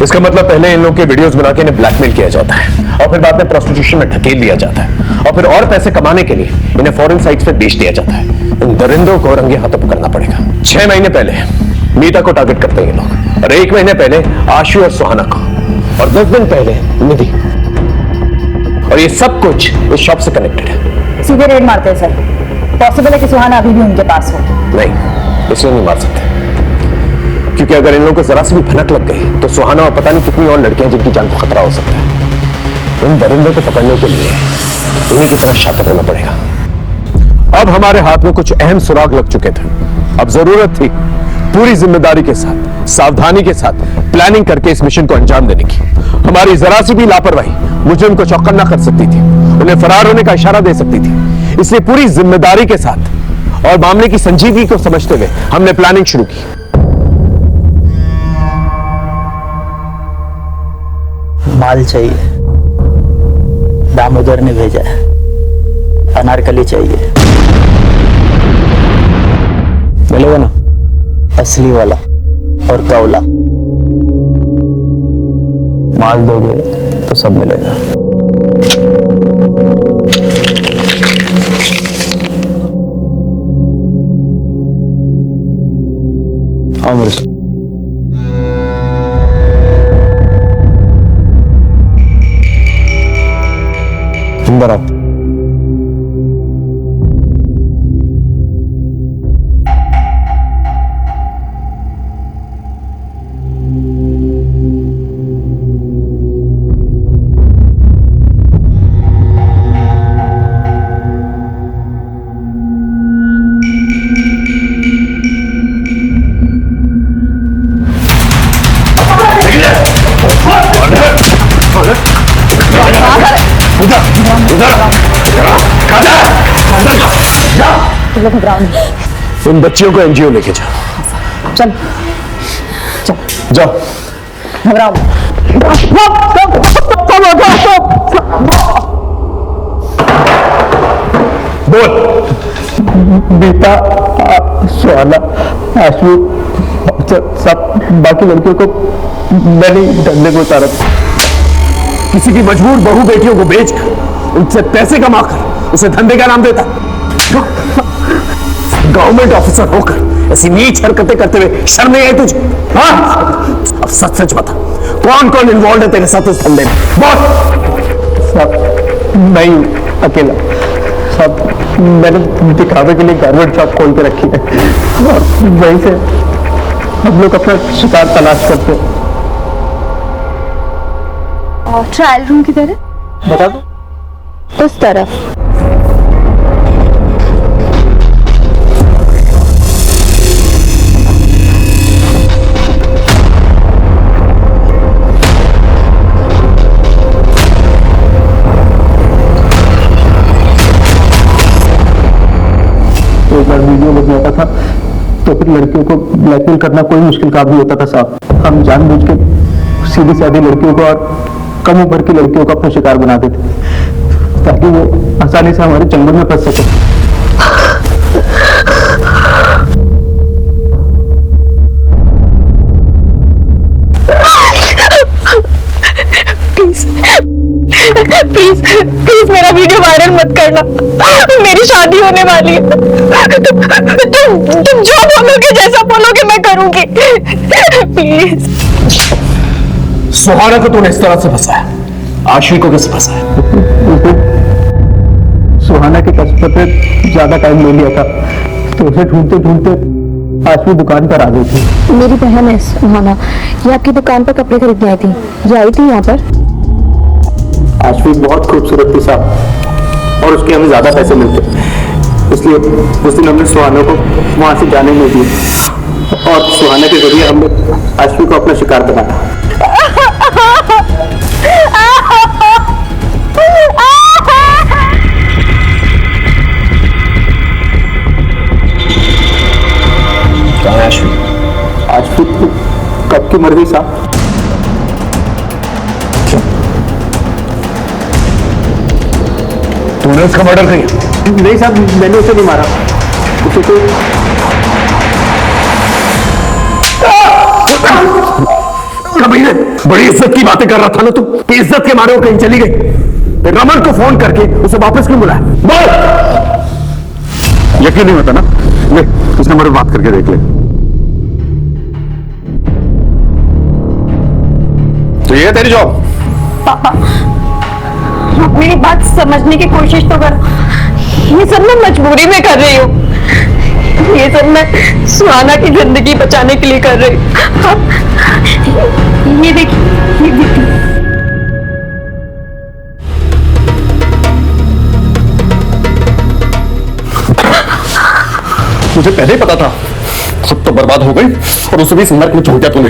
इसका मतलब पहले इन लोगों के वीडियोस बना के इन्हें ब्लैकमेल किया जाता है और फिर बाद में प्रोस्टिट्यूशन में ढकेल दिया जाता है और फिर और पैसे कमाने के लिए इन्हें फॉरेन साइट्स पे बेच दिया जाता है। इन दरिंदों को रंगे हाथों पकड़ना पड़ेगा। 6 महीने पहले नीता को टारगेट करते हैं ये लोग, और 1 महीने पहले आशु और सुहाना को, और 10 दिन पहले निधि। और ये सब कुछ इस शॉप से कनेक्टेड है। सीधे रेड मारते हैं सर। पॉसिबल है कि सुहाना अभी भी उनके पास हो। नहीं, इसलिए नहीं मार सकते, क्योंकि अगर इन लोगों को जरा सी भी भनक लग गई तो सुहाना और पता नहीं कितनी और लड़कियां जिनकी जान को खतरा हो सकता है। इन दरिंदों को पकड़ने के लिए इन्हीं की तरह शातिर होना पड़ेगा। अब हमारे हाथ में कुछ अहम सुराग लग चुके थे। अब जरूरत थी पूरी जिम्मेदारी के साथ, सावधानी के साथ प्लानिंग करके इस मिशन को अंजाम देने की। हमारी जरा सी भी लापरवाही मुझे को चौकन्ना कर सकती थी, उन्हें फरार होने का इशारा दे सकती थी। इसलिए पूरी जिम्मेदारी के साथ और मामले की संजीदगी को समझते हुए हमने प्लानिंग शुरू की। माल चाहिए, दामोदर ने भेजा है। अनारकली चाहिए, मिलेगा ना? असली वाला और कौला। माल दोगे तो सब मिलेगा। आओ मेरे साथ। अंदर आओ। इन बच्चियों को एनजीओ लेके जाओ। चल चल जाओ। घबराओ। बोल। नीता, सुहाना, आशु, सब बाकी लड़कियों को मैंने धंधे को उतारा। किसी की मजबूर बहू बेटियों को बेचकर उनसे पैसे कमाकर उसे धंधे का नाम देता। गवर्नमेंट ऑफिसर होकर ऐसी नीच हरकतें करते हुए शर्म नहीं आई तुझे? हाँ? अब सच सच बता, कौन कौन इन्वॉल्व है तेरे साथ इस धंधे में? बोल। सब नहीं अकेला, सब मैंने दिखावे के लिए गारमेंट शॉप खोल के रखी है और वहीं से हम लोग अपना शिकार तलाश करते हैं। और ट्रायल रूम की तरह बता दो। उस तरफ। एक बार वीडियो बन जाता था तो फिर लड़कियों को ब्लैकमेल करना कोई मुश्किल काम नहीं होता था साहब। हम जानबूझ के सीधी सादी लड़कियों को और कम उम्र की लड़कियों को अपना शिकार बना देते ताकि वो आसानी से हमारे चंगुल में फंस सके। वायरल मत करना, मेरी शादी होने वाली है। तुम जो बोलोगे, जैसा बोलोगे मैं करूंगी, प्लीज। सुहाना को तूने इस तरह से फंसाया, आशी को कैसे फंसाया? सुहाना के कस्टमर पे ज्यादा टाइम ले लिया था, तो उसे ढूंढते ढूंढते आशवी दुकान पर आ गई थी। मेरी बहन है सुहाना, ये आपकी दुकान पर कपड़े खरीदने आई थी। ये आई थी यहाँ पर। आशवी बहुत खूबसूरत थी साहब, और उसके हमें ज्यादा पैसे मिलते, इसलिए उस दिन हमने सुहाना को वहां से जाने नहीं दिए, और सुहाना के जरिए हमने आशवी को अपना शिकार बनाया। आशवी कब की मर गई साहब? तूने उसका मर्डर किया? नहीं साहब, मैंने उसे नहीं मारा, उसे तो बड़ी इज्जत की बातें कर रहा था ना तू, कि इज्जत के मारे वो कहीं चली गई। फिर रमन को फोन करके उसे वापस क्यों बुलाया? बोल। यकीन नहीं होता ना? ले इस नंबर पे बात करके देख ले। तो ये है तेरी जॉब? पापा, आप मेरी बात समझने की कोशिश तो करो। ये सब मैं मजबूरी में कर रही हूँ, ये सब मैं सुहाना की जिंदगी बचाने के लिए कर रही हूँ। ये देखिए, ये देखिए। मुझे पहले ही पता था, खुद तो बर्बाद हो गई और उसे भी नर्क में छोड़ दिया तूने।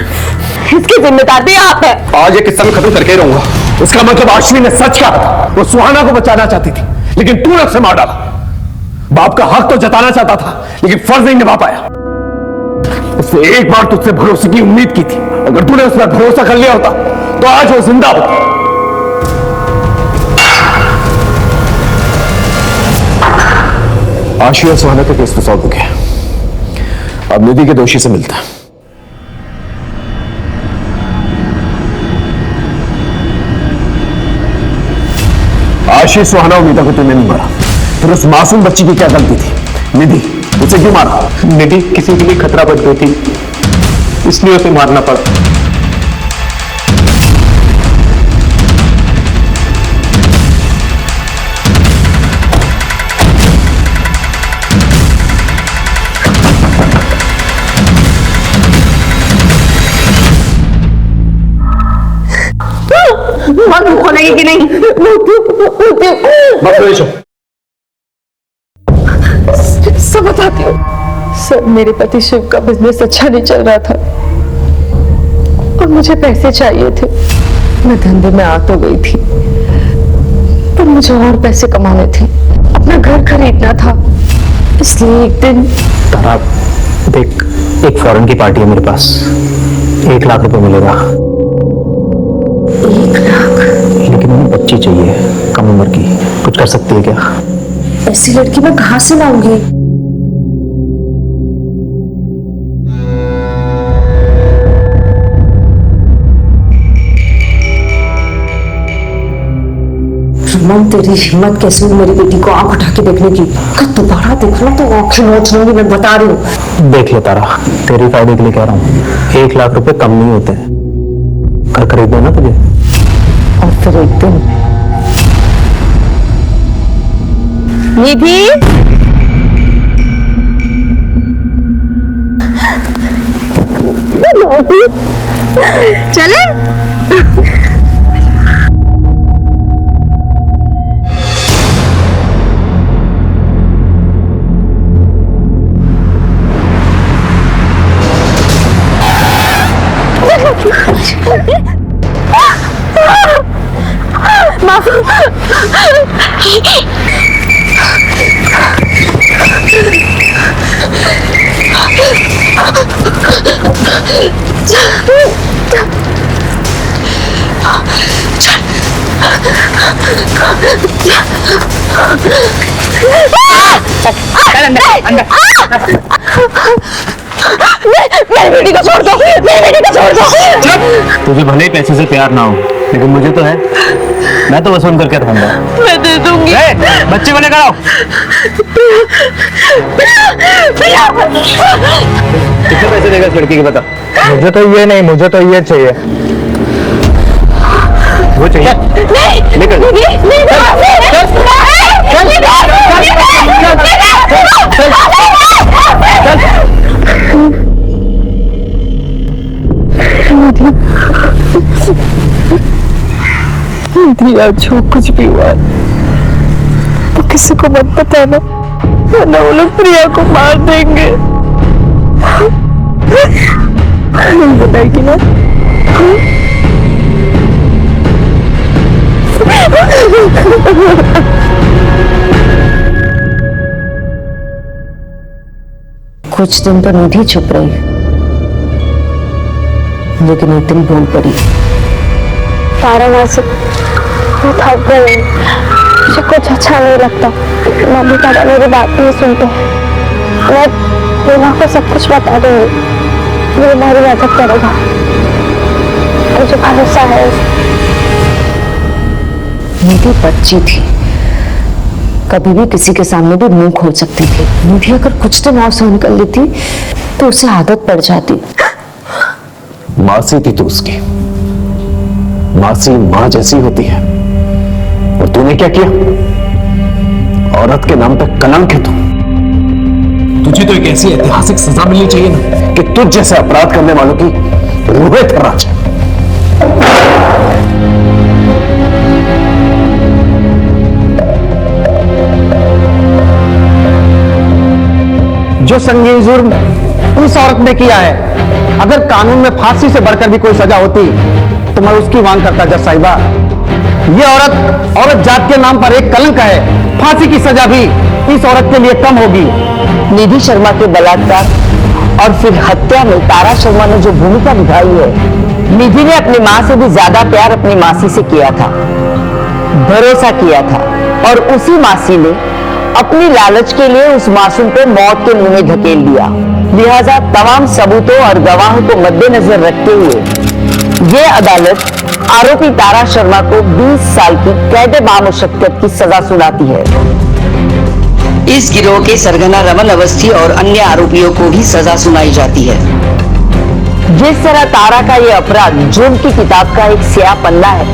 इसकी जिम्मेदार भी आप है। आज ये किस्सा मैं खत्म करके ही रहूंगा। इसका मतलब आशवी ने सच कहा था, वो सुहाना को बचाना चाहती थी, लेकिन तूने उसे मार डाला। बाप का हक तो जताना चाहता था, लेकिन फर्ज नहीं निभा पाया। उसने एक बार तुझसे भरोसे की उम्मीद की थी, अगर तूने उस पर भरोसा कर लिया होता तो आज वो जिंदा होता। आशवी और सुहाना का केस तो सॉल्व हो गया, अब निधि के दोषी से मिलता है। आशी, सुहाना और मीता को तूने नहीं मारा, फिर उस मासूम बच्ची की क्या गलती थी? निधि, उसे क्यों मारा? निधि किसी के लिए खतरा बन गई थी, इसलिए उसे मारना पड़ा। बहुत भूख लगी कि नहीं? सब बताती हूँ सर, मेरे पति शिव का बिजनेस अच्छा नहीं चल रहा था और मुझे पैसे चाहिए थे। मैं धंधे में आ तो गई थी, पर मुझे और पैसे कमाने थे, अपना घर खरीदना था। इसलिए एक दिन तारा देख, एक फॉरेन की पार्टी है मेरे पास, 1 लाख रुपए मिलेगा। 1 लाख? लेकिन उन्हें बच्ची चाहिए, कम उम्र की, कुछ कर सकती है क्या? ऐसी लड़की मैं कहां से लाऊंगी? रमन, तेरी हिम्मत कैसे हुई मेरी बेटी को आंख उठा के देखने की? दोबारा देखना तो आंखें नोच लूंगी, मैं बता रही हूँ। देख ले तारा, तेरे फायदे के लिए कह रहा हूँ, 1 लाख रुपए कम नहीं होते। घर खरीदना ना तुझे। और फिर एक दिन निधि, चले? मेरी बेटी को छोड़ दो, मेरी बेटी को छोड़ दो। तुझे भले ही पैसे से प्यार ना हो, लेकिन मुझे तो है। मैं तो वसूल करके रहूंगा। मैं दे दूंगी। बच्चे को लेकर आओ। कितने पैसे देगा इस लड़की के बता? मुझे तो ये नहीं, मुझे तो ये चाहिए। वो चाहिए? नहीं, लेकर दिया जो कुछ भी हुआ तो किसी को मत बताना, वरना वो लोग प्रिया को मार देंगे। नहीं बताएगी ना? कुछ दिन तो निधि चुप रही, लेकिन एक दिन बोल पड़ी। तारा मासी, मैं थक गई, मुझे कुछ अच्छा नहीं लगता। मम्मी पापा मेरी बात नहीं सुनते। मैं प्रेमा को सब कुछ बता दूंगी, वो हमारी मदद करेगा, मुझे भरोसा है। निधि बच्ची थी, कभी भी किसी के सामने भी मुंह खोल सकती थी। निधि अगर कुछ दिन और सहन कर लेती तो उसे आदत पड़ जाती। मासी थी तू उसकी, मासी मां जैसी होती है, और तूने क्या किया? औरत के नाम पे कलंक है तू। तुझे तो एक ऐसी ऐतिहासिक सजा मिलनी चाहिए ना कि तुझ जैसे अपराध करने वालों की रूहें थर्रा जाए। जो संगीन जुर्म उस औरत ने किया है, अगर कानून में फांसी से बढ़कर भी कोई सजा होती तो मैं उसकी मांग करता जज साहिबा। ये औरत जात के नाम पर एक कलंक है, फांसी की सजा भी इस औरत के लिए कम होगी। निधि शर्मा के बलात्कार और फिर हत्या में तारा शर्मा ने जो भूमिका निभाई है, निधि ने अपनी मां से भी ज्यादा प्यार अपनी मासी से किया था, भरोसा किया था, और उसी मासी ने अपनी लालच के लिए उस मासूम को मौत के मुंह में धकेल दिया। लिहाजा तमाम सबूतों और गवाहों को मद्देनजर रखते हुए ये अदालत आरोपी तारा शर्मा को 20 साल की कैद बामुशक्कत की सजा सुनाती है। इस गिरोह के सरगना रमन अवस्थी और अन्य आरोपियों को भी सजा सुनाई जाती है। जिस तरह तारा का ये अपराध जुर्म की किताब का एक स्याह पन्ना है,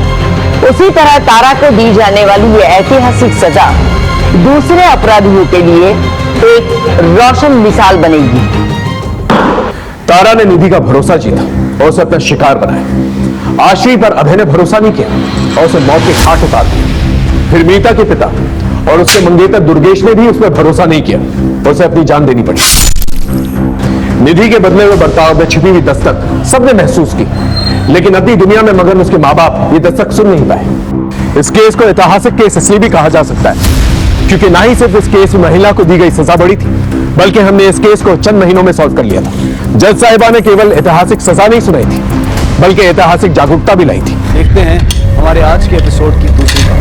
उसी तरह तारा को दी जाने वाली ये ऐतिहासिक सजा दूसरे अपराधियों के लिए एक रोशन मिसाल बनेगी। तारा ने निधि का भरोसा जीता और उसे अपना शिकार बनाया। आशी पर अभय ने भरोसा नहीं किया और उसे मौत के घाट उतार दिया। फिर मीता के पिता और उसके मंगेतर दुर्गेश ने भी उस पर भरोसा नहीं किया और उसे अपनी जान देनी पड़ी। निधि के बदले हुए बर्ताव में छिपी हुई दस्तक सबने महसूस की, लेकिन अपनी दुनिया में मगर उसके माँ बाप ये दस्तक सुन नहीं पाए। इस केस को ऐतिहासिक केस इसलिए भी कहा जा सकता है क्योंकि ना ही सिर्फ इस केस में महिला को दी गई सजा बड़ी थी, बल्कि हमने इस केस को चंद महीनों में सॉल्व कर लिया था। जज साहिबा ने केवल ऐतिहासिक सजा नहीं सुनाई थी, बल्कि ऐतिहासिक जागरूकता भी लाई थी। देखते हैं हमारे आज के एपिसोड की दूसरी बात।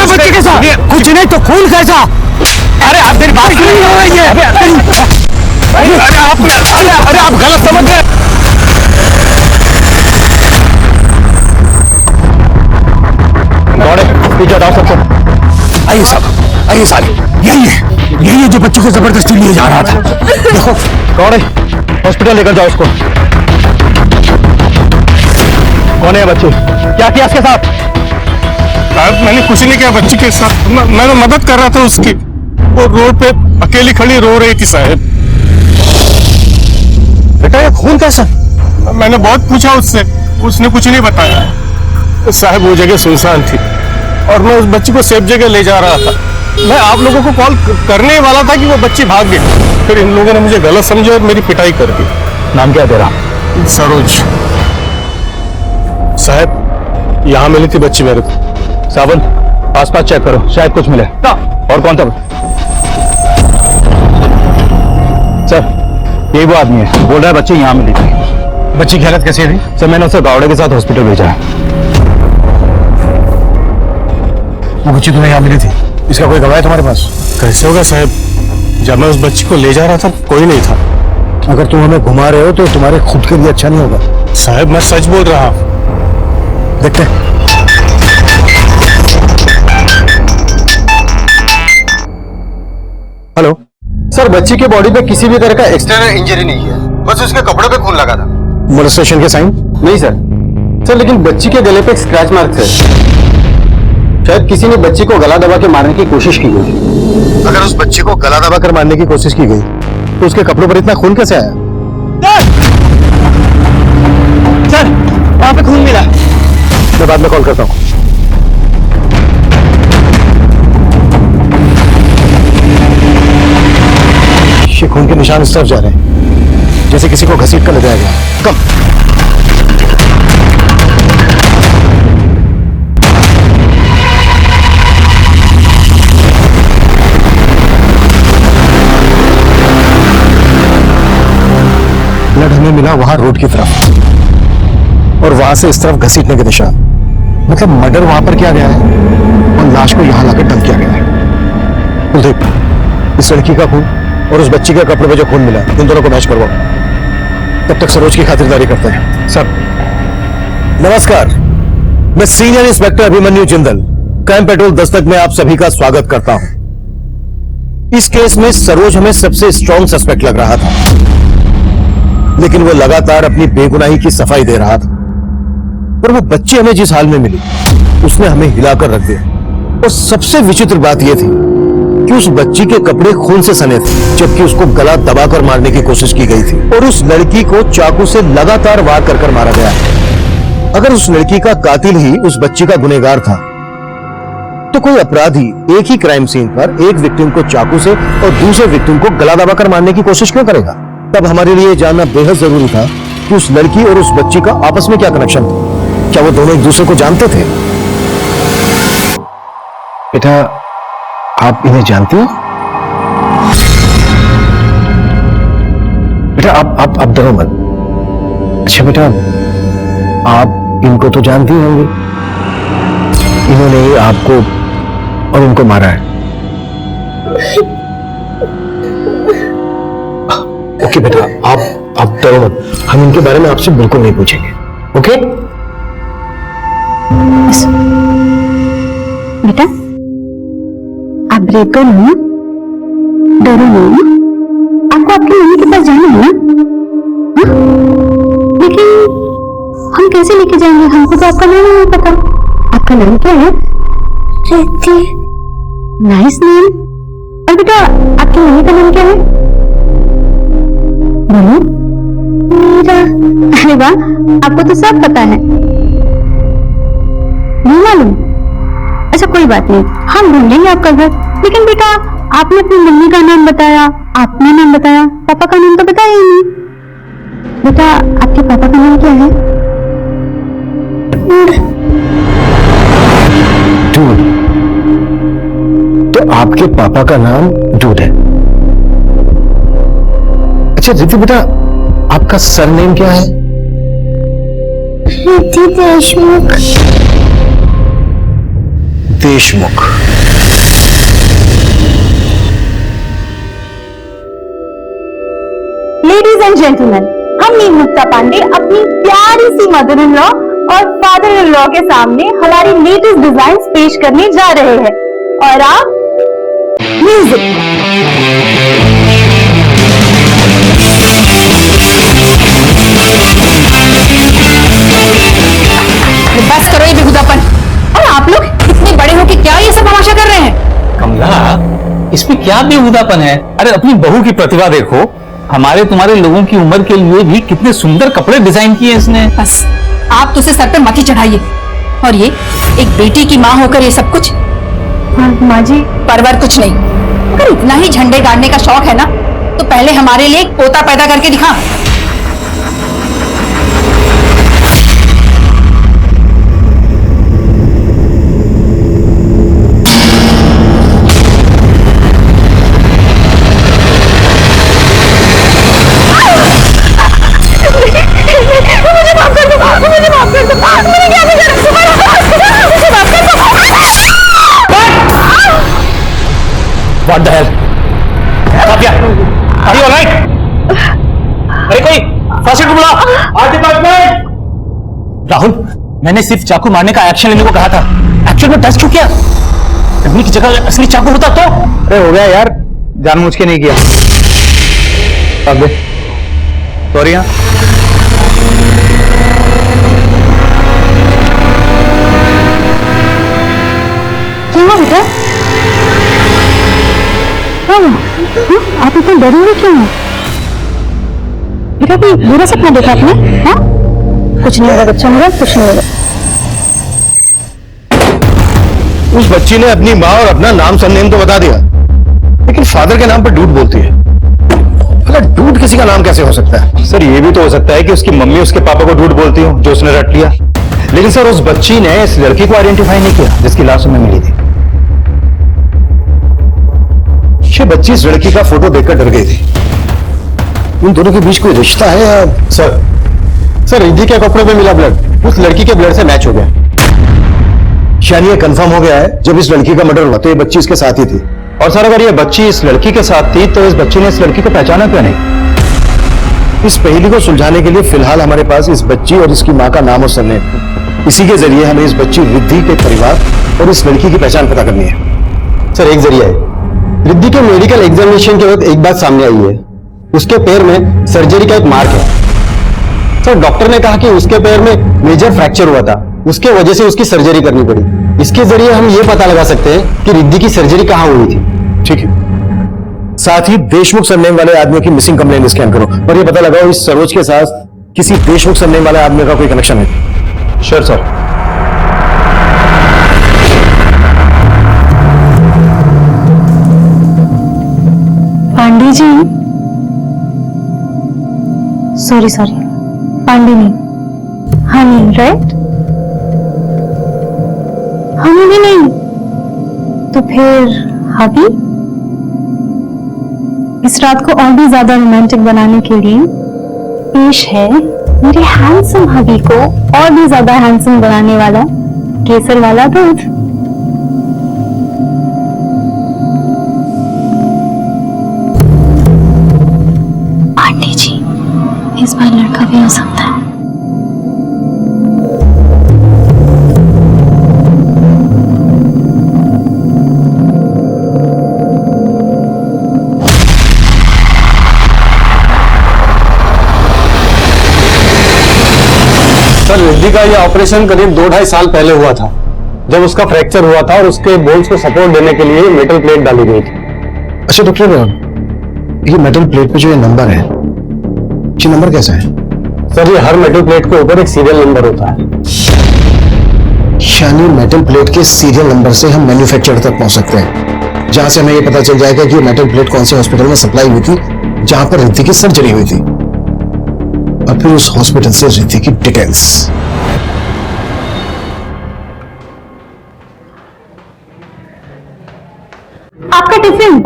बच्चे के साथ कुछ नहीं तो खून कैसा? अरे आप मेरी बात नहीं हो रही है। अरे आप गलत समझ रहे। दौड़े पीछे हटाओ सबको। आइए साहब, आइए साहब, यही है जो बच्चों को जबरदस्ती लिए जा रहा था। देखो दौड़े हॉस्पिटल लेकर जाओ उसको। कौन है बच्चे? क्या किया इसके साथ? मैंने कुछ नहीं किया बच्ची के साथ, मैं तो मदद कर रहा था उसकी। वो रोड पे अकेली खड़ी रो रही थी साहब। बेटा ये खून कैसा? मैंने बहुत पूछा उससे, उसने कुछ नहीं बताया साहब। वो जगह सुनसान थी और मैं उस बच्ची को सेफ जगह ले जा रहा था। मैं आप लोगों को कॉल करने ही वाला था कि वो बच्ची भाग गई। फिर इन लोगों ने मुझे गलत समझा और मेरी पिटाई कर दी। नाम क्या तेरा? सरोज। साहब यहाँ मिली थी बच्ची मेरे को। सावन आसपास चेक करो, शायद कुछ मिले। और कौन था? सर यही वो आदमी है, बोल रहा है बच्ची यहाँ मिली थी। बच्ची की हालत कैसी है? सर मैंने उसे गावड़े के साथ हॉस्पिटल भेजा है। वो बच्ची तुम्हें यहाँ मिली थी, इसका कोई गवाह है तुम्हारे पास? कैसे होगा साहब, जब मैं उस बच्ची को ले जा रहा था कोई नहीं था। अगर तुम हमें घुमा रहे हो तो तुम्हारे खुद के लिए अच्छा नहीं होगा। साहब मैं सच बोल रहा हूँ। देखते हैं। हेलो सर, बच्ची के बॉडी पे किसी भी तरह का एक्सटर्नल इंजरी नहीं है, बस उसके कपड़े पे खून लगा था। मोलेस्टेशन के साइन? नहीं सर लेकिन बच्ची के गले पे एक स्क्रैच मार्क है। शायद किसी ने बच्ची को गला दबा के मारने की कोशिश की गई। अगर उस बच्ची को गला दबा कर मारने की कोशिश की गई तो उसके कपड़ों पर इतना खून कैसे आया? सर वहां पे खून मिला। मैं बाद में कॉल करता हूँ। ये खून के निशान इस तरफ जा रहे हैं, जैसे किसी को घसीट कर ले जाया गया। कम। ब्लड हमें मिला वहां रोड की तरफ, और वहां से इस तरफ घसीटने के निशान। मतलब मर्डर वहां पर किया गया है और लाश को यहां लाकर डंप किया गया है। कुलदीप, इस लड़की का खून और उस बच्ची के कपड़े पे जो खून मिला, इन दोनों को मैच करवाओ। तब तक सरोज की खातिरदारी करते हैं। सर नमस्कार, मैं senior inspector Abhimanyu Jindal, crime petrol Dastak में आप सभी का स्वागत करता हूं। इस केस में सरोज हमें सबसे स्ट्रॉन्ग सस्पेक्ट लग रहा था, लेकिन वो लगातार अपनी बेगुनाही की सफाई दे रहा था। पर वो बच्ची हमें जिस हाल में मिली, उसने हमें हिलाकर रख दिया। और सबसे विचित्र बात यह थी कि उस बच्ची के कपड़े खून से सने थे, जबकि उसको गला दबाकर मारने की कोशिश की गई थी और उस लड़की को चाकू से लगातार वार कर मारा गया। अगर उस लड़की का कातिल ही उस बच्ची का गुनहगार था, तो कोई अपराधी एक ही क्राइम सीन पर एक विक्टिम को चाकू से और दूसरे विक्टिम को गला दबाकर मारने की कोशिश क्यों करेगा? तब हमारे लिए जानना बेहद जरूरी था कि उस लड़की और उस बच्ची का आपस में क्या कनेक्शन था। क्या वो दोनों एक दूसरे को जानते थे? बेटा, आप इन्हें जानती हो? बेटा आप डरो मत। अच्छा बेटा, आप इनको तो जानती होंगे, इन्होंने ही आपको और उनको मारा है। ओके बेटा, आप डरो मत, हम इनके बारे में आपसे बिल्कुल नहीं पूछेंगे। ओके बेटा, आप ब्रेक करो ना, डरो नहीं। आपको आपकी मम्मी के पास जाना है ना? हाँ? लेकिन हम कैसे लेके जाएंगे? हमको तो आपका नाम नहीं पता। आपका नाम क्या है? रिद्धि। Nice name. और बेटा, आपकी मम्मी का नाम क्या है? बोलो। मीरा। अरे वाह, आपको तो सब पता है। नहीं मालूम? अच्छा कोई बात नहीं, हम ढूंढ लेंगे आपका घर। लेकिन बेटा, आपने अपनी मम्मी का नाम बताया, आपने नाम बताया, पापा का नाम तो बताया ही नहीं। बेटा, आपके पापा का नाम क्या है? डूड। तो आपके पापा का नाम डूड है। अच्छा रिद्धि बेटा, आपका सरनेम क्या है? Riddhi Deshmukh. Deshmukh. Ladies and gentleman, हम नीम मुक्ता पांडे अपनी प्यारी सी मदर इन लॉ और फादर इन लॉ के सामने हमारी लेटेस्ट डिजाइन पेश करने जा रहे हैं। और आप म्यूजिक। बस करो ये बेहुदापन। और आप लोग इतने बड़े हो कि क्या ये सब तमाशा कर रहे हैं? कमला, इसमें क्या बेहुदापन है? अरे अपनी बहू की प्रतिभा देखो, हमारे तुम्हारे लोगों की उम्र के लिए भी कितने सुंदर कपड़े डिजाइन किए इसने। बस आप तो उसे सर पे मत ही चढ़ाइए। और ये एक बेटी की माँ होकर ये सब कुछ? माँ जी, परवर कुछ नहीं। अगर इतना ही झंडे गाड़ने का शौक है ना, तो पहले हमारे लिए एक पोता पैदा करके दिखा। What the hell? Kavya, are you alright? अरे कोई फर्स्ट एड बुलाओ। राहुल, मैंने सिर्फ चाकू मारने का एक्शन लेने को कहा था। एक्चुअल में टच क्यों किया? डब्बी की जगह असली चाकू होता तो? अरे हो गया यार, जानबूझ के नहीं किया। अब सॉरी। क्या हुआ बेटा? आप इतने डरे हुए क्यों हैं? बेटा कोई बुरा सपना देखा आपने? हाँ? कुछ नहीं होगा बच्चा मेरा, कुछ नहीं होगा। उस बच्ची ने अपनी माँ और अपना नाम सरनेम तो बता दिया, लेकिन फादर के नाम पर डूड बोलती है। अगर डूड किसी का नाम कैसे हो सकता है? सर ये भी तो हो सकता है कि उसकी मम्मी उसके पापा को डूड बोलती हो, जो उसने रट लिया। लेकिन सर उस बच्ची ने इस लड़की को आइडेंटिफाई नहीं किया जिसकी लाश हमें मिली थी। ये बच्ची इस लड़की का फोटो देखकर डर गई थी। इन दोनों के बीच कोई रिश्ता है या? सर रिद्धि के कपड़े में मिला ब्लड उस लड़की के ब्लड से मैच हो गया। यानी ये कंफर्म हो गया है जब इस लड़की का मर्डर हुआ तो ये बच्ची इसके साथ ही थी। और सर अगर ये बच्ची इस लड़की के साथ थी तो इस बच्ची ने इस लड़की को पहचाना क्यों नहीं? इस पहेली को सुलझाने के लिए फिलहाल हमारे पास इस बच्ची और इसकी माँ का नाम और सरनेम। इसी के जरिए हमें इस बच्ची रिद्धि के परिवार और इस लड़की की पहचान पता करनी है। सर एक जरिया है। रिद्धि के मेडिकल एग्जामिनेशन के वक्त एक बात सामने आई है, उसके पैर में सर्जरी का एक मार्क है। सर डॉक्टर ने कहा कि उसके पैर में मेजर फ्रैक्चर हुआ था, उसके वजह से उसकी सर्जरी करनी पड़ी। इसके जरिए हम ये पता लगा सकते हैं कि रिद्धि की सर्जरी कहाँ हुई थी। ठीक है। साथ ही देशमुख सरनेम वाले आदमियों की मिसिंग कंप्लेंट स्कैन करो और ये पता लगाओ इस सरोज के साथ किसी देशमुख सरनेम वाले आदमी का कोई कनेक्शन है। Sure sir. Pandey ji, sorry Pandey नहीं, हनी, राइट? हनी भी नहीं तो फिर हबी? इस रात को और भी ज्यादा रोमांटिक बनाने के लिए पेश है मेरे हैंडसम हबी को और भी ज्यादा हैंडसम बनाने वाला केसर वाला दूध। पांडे जी, इस बार लड़का भी हो सकता है। सर रिद्धि का यह ऑपरेशन करीब 2-2.5 साल पहले हुआ था, जब उसका फ्रैक्चर हुआ था और उसके बोन्स को सपोर्ट देने के लिए मेटल प्लेट डाली गई थी। अच्छा डॉक्टर, ये मेटल प्लेट पे जो ये नंबर है, ये नंबर कैसा है? सर ये हर मेटल प्लेट के ऊपर एक सीरियल नंबर होता है। यानी मेटल प्लेट के सीरियल नंबर से हम मैन्युफैक्चरर तक पहुंच सकते हैं, जहां से हमें ये पता चल जाएगा कि ये मेटल प्लेट कौन से हॉस्पिटल में सप्लाई हुई थी जहां पर रिद्धि की सर्जरी हुई थी, और फिर उस हॉस्पिटल से रिद्धि की डिटेल्स। आपका टिफिन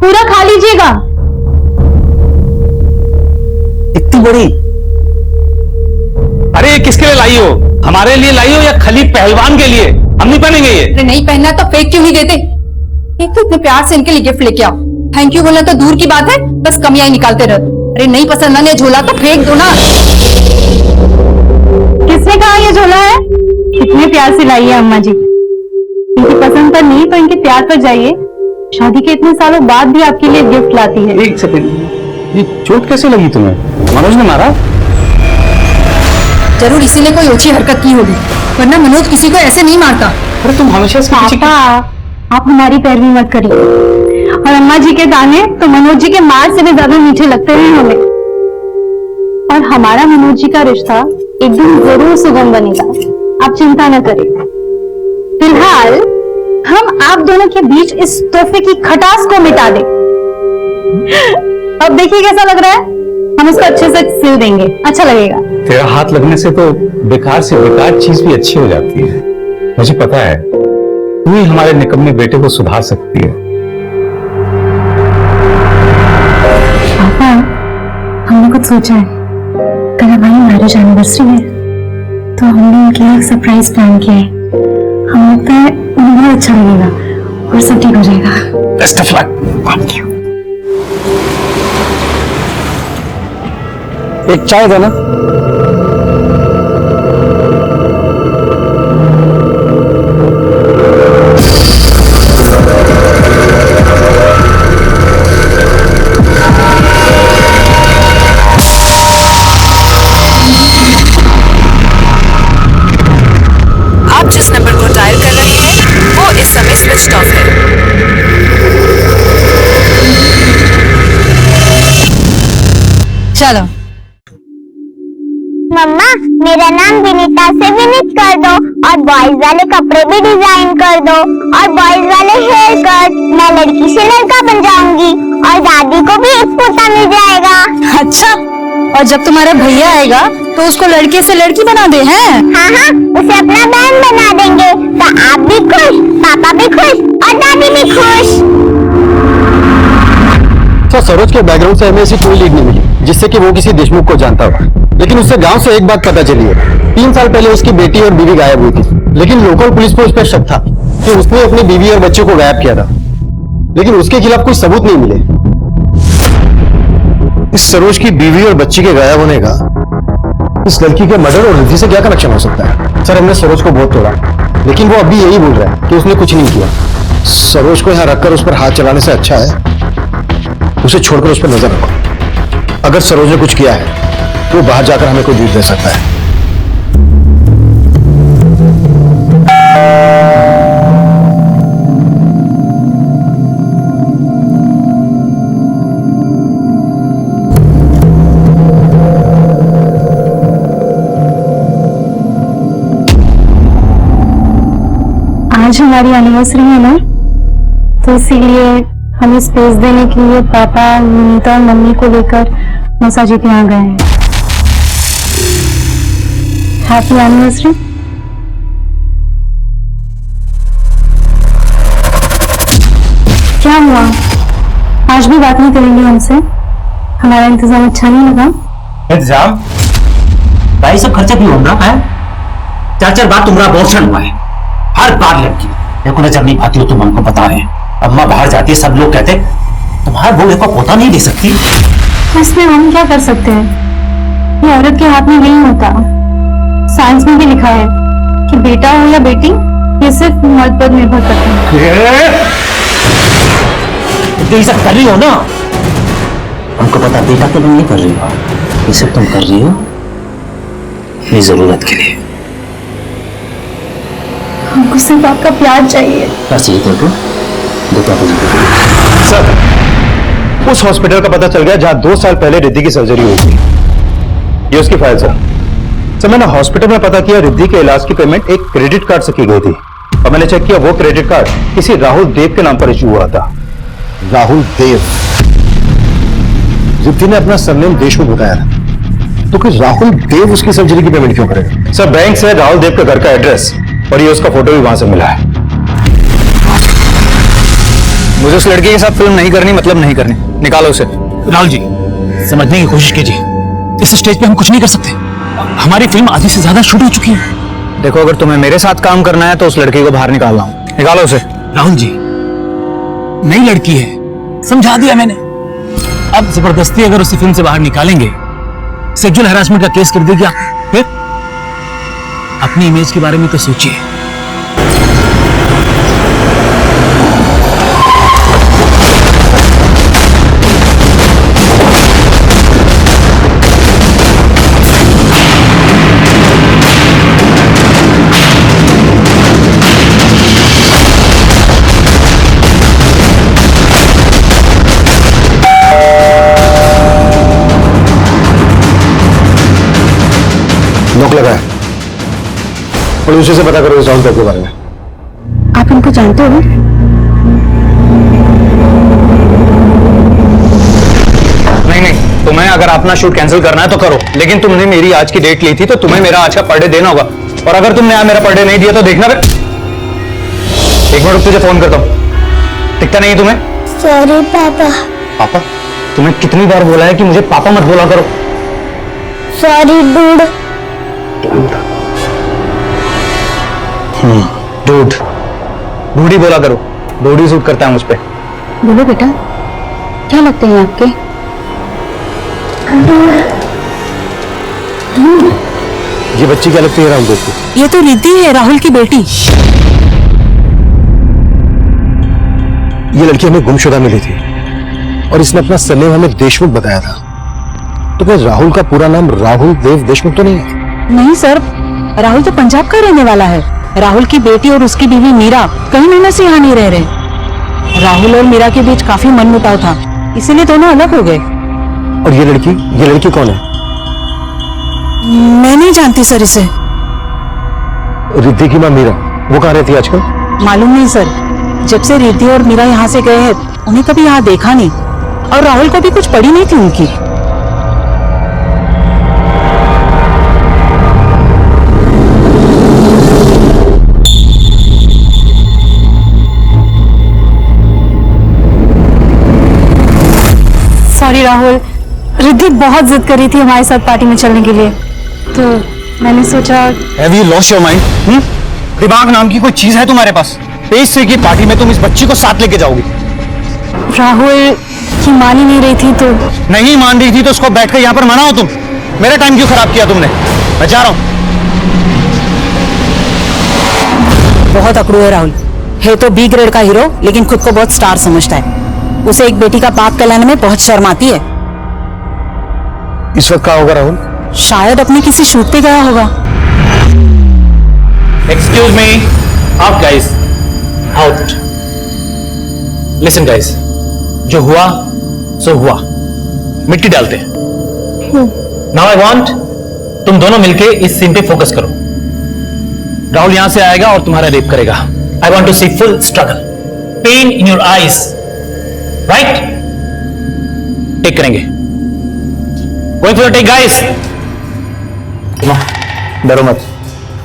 पूरा खा लीजिएगा। इतनी बड़ी? अरे ये किसके लिए लाई हो? हमारे लिए लाई हो या खाली पहलवान के लिए? हम नहीं पहनेंगे ये। अरे नहीं पहनना तो फेंक क्यों नहीं देते? एक तो इतने प्यार से इनके लिए गिफ्ट लेके आओ, थैंक यू बोलना तो दूर की बात है, बस कमियां ही निकालते रहो। अरे नहीं पसंद आने झोला तो फेंक दो ना। किसने कहा ये झोला है? कितने प्यार से लाई है अम्मा जी। इनकी पसंद पर नहीं तो इनके प्यार पर जाइए। शादी के इतने सालों बाद भी आपके लिए गिफ्ट लाती है। एक सेकंड, ये चोट कैसे लगी तुम्हें? मनोज ने मारा? जरूर इसी ने कोई ओछी हरकत की होगी, वरना मनोज किसी को ऐसे नहीं मारता। अरे तुम हमेशा इसके पीछे आप हमारी पैरवी मत करिए। और अम्मा जी के गाने तो मनोज जी के मार से भी ज्यादा मीठे लगते हैं हमें। और हमारा मनोज जी का रिश्ता एक दिन जरूर सुगम बनेगा, आप चिंता न करें। फिलहाल हम आप दोनों के बीच इस तोहफे की खटास को मिटा दें। अब देखिए कैसा लग रहा है, हम इसको अच्छे से सिल देंगे, अच्छा लगेगा। तेरा हाथ लगने से तो बेकार से बेकार चीज भी अच्छी हो जाती है। मुझे पता है तू ही हमारे निकम्मे बेटे को सुधार सकती है। पापा, हमने कुछ सोचा है। कल हमारी मैरिज एनिवर्सरी है, तो हमने उनके लिए एक सरप्राइज प्लान किया है। हम लगता है बहुत अच्छा लगेगा और सब ठीक हो जाएगा। Best of luck. Thank you. एक चाय देना। आप जिस नंबर को डायल कर रहे हैं वो इस समय स्विच ऑफ है। चलो। मम्मा मेरा नाम विनीता से विनीत कर दो और बॉयज वाले कपड़े भी डिजाइन कर दो और बॉयज वाले हेयर कट। मैं लड़की से लड़का बन जाऊंगी और दादी को भी एक पोता मिल जाएगा। अच्छा, और जब तुम्हारा भैया आएगा तो उसको लड़के से लड़की बना दे हैं? हाँ हाँ, उसे अपना बहन बना देंगे तो आप भी खुश, पापा भी खुश और दादी भी खुश। तो सरोज के बैकग्राउंड से हमें ऐसी कोई लीड नहीं मिली जिससे कि वो किसी देशमुख को जानता हो, लेकिन उससे गांव से एक बात पता चली है। 3 साल पहले उसकी बेटी और बीवी गायब हुई थी, लेकिन लोकल पुलिस को उस पर शक था कि उसने अपनी बीवी और बच्चे को गायब किया था, लेकिन उसके खिलाफ कोई सबूत नहीं मिले। इस सरोज की बीवी और बच्ची के गायब होने का इस लड़की के मर्डर और रिद्धि से क्या कनेक्शन हो सकता है? सर, हमने सरोज को बहुत तोड़ा, लेकिन वो अभी यही बोल रहा है कि उसने कुछ नहीं किया। सरोज को यहाँ रखकर उस पर हाथ चलाने से अच्छा है उसे छोड़कर उस पर नजर रखो। अगर सरोज ने कुछ किया है तो बाहर जाकर हमें कोई लीड दे सकता है। आज हमारी एनिवर्सरी है ना, तो इसीलिए हमें स्पेस देने के लिए पापा, विनीता और मम्मी को लेकर मौसा जी के यहाँ गए हैं। Happy anniversary. क्या हुआ, आज भी बात नहीं करेंगे हमसे? हमारा इंतजाम अच्छा नहीं लगा? इंतजाम? भाई सब खर्चा क्यों होगा है? 4 बार तुम्हारा अबॉर्शन हुआ है, हर बार लड़की। देखो नजर नहीं पाती हो तुम, हमको पता है। अम्मा बाहर जाती है, सब लोग कहते तुम्हारा बहू को पोता नहीं दे सकती। इसमें हम क्या कर सकते हैं? ये औरत के हाथ में नहीं होता। साइंस में भी लिखा है कि बेटा हो या बेटी, ये सिर्फ मर्द पर निर्भर करता है। ये सब कर रही हो ना, हमको पता बेटा के लिए नहीं कर रही हो, ये सब तुम कर रही हो अपनी जरूरत के लिए। हमको सिर्फ आपका प्यार चाहिए। क्या चाहिए तेरे? सर, उस हॉस्पिटल का पता चल गया जहां 2 साल पहले रिद्धि की सर्जरी हुई थी। ये उसकी फाइल सर, मैंने हॉस्पिटल में पता किया रिद्धि के इलाज की पेमेंट एक क्रेडिट कार्ड से की गई थी और मैंने चेक किया वो क्रेडिट कार्ड किसी राहुल देव के नाम पर इश्यू हुआ था। राहुल देव? रिद्धि ने अपना सरनेम देशमुख बताया था, तो कि राहुल देव उसकी सर्जरी की पेमेंट क्यों करेगा? सर, बैंक से राहुल देव के घर का एड्रेस और ये उसका फोटो भी वहां से मिला है। मुझे उस लड़के के साथ फिल्म नहीं करनी, मतलब नहीं करनी। निकालो उसे। राहुल जी, समझने की कोशिश कीजिए, इस स्टेज पे हम कुछ नहीं कर सकते। हमारी फिल्म आधी से ज्यादा शूट हो चुकी है। देखो, अगर तुम्हें मेरे साथ काम करना है तो उस लड़की को बाहर निकालना हूं। निकालो उसे। राहुल जी, नई लड़की है, समझा दिया मैंने। अब जबरदस्ती अगर उसे फिल्म से बाहर निकालेंगे, सेक्सुअल हैरासमेंट का केस कर देगा, फिर अपनी इमेज के बारे में तो सोचिए। नोक लगा है, पुलिस से पता करो इस राहुल देव के बारे में। आप इनको जानते हो? नहीं, तुम्हें अगर अपना शूट कैंसिल करना है तो करो, लेकिन तुमने मेरी आज की डेट ली थी तो तुम्हें मेरा आज का पर डे देना होगा, और अगर तुमने आज मेरा पर डे नहीं दिया तो देखना फिर। 1 मिनट, तुझे फोन करता हूं। दिखता नहीं है तुम्हें? सॉरी पापा। पापा? तुम्हें कितनी बार बोला है कि मुझे पापा मत बोला करो। Sorry dude. Dude, dude he बोला करो, डूड ही सूट करता है मुझ पे। बोलो बेटा, क्या लगते हैं आपके? ये बच्ची क्या लगती है राहुल को? ये तो रिद्धि है, राहुल की बेटी। ये लड़की हमें गुमशुदा मिली थी और इसने अपना सरनेम हमें देशमुख बताया था। तो क्या राहुल का पूरा नाम राहुल देव देशमुख तो नहीं है? नहीं सर, राहुल तो पंजाब का रहने वाला है। राहुल की बेटी और उसकी बीवी मीरा कई महीनों से यहाँ नहीं रह रहे। राहुल और मीरा के बीच काफी मनमुटाव था, इसीलिए दोनों अलग हो गए। और ये लड़की कौन है? मैं नहीं जानती सर इसे। रिद्धि की मां मीरा, वो कहाँ रहती है आजकल? मालूम नहीं सर, जब से रिद्धि और मीरा यहाँ से गए हैं उन्हें कभी यहाँ देखा नहीं, और राहुल को भी कुछ पड़ी नहीं थी उनकी। सॉरी राहुल, रिद्धि बहुत जिद कर रही थी हमारे साथ पार्टी में चलने के लिए, तो मैंने सोचा। Have you lost your mind? दिमाग नाम की कोई चीज है तुम्हारे पास? 23 की पार्टी में तुम इस बच्ची को साथ लेके जाओगी? राहुल की मान ही नहीं रही थी, तो नहीं मान रही थी तो उसको बैठकर यहाँ पर मनाओ तुम। मेरा टाइम क्यों खराब किया तुमने? मैं जा रहा हूँ। बहुत अकड़ू है राहुल, है तो बी ग्रेड का हीरो, लेकिन खुद को बहुत स्टार समझता है। उसे एक बेटी का बाप कहलाने में बहुत शर्म आती है। इस वक्त कहाँ होगा राहुल? शायद अपने किसी शूट पे गया होगा। Excuse me, out guys, out. Listen guys, जो हुआ सो हुआ, मिट्टी डालते हैं। नाउ आई वांट तुम दोनों मिलके इस सीन पे फोकस करो। राहुल यहां से आएगा और तुम्हारा रेप करेगा। I want to see full struggle, pain in your eyes, right? Take करेंगे। Going for take guys. डरो मत,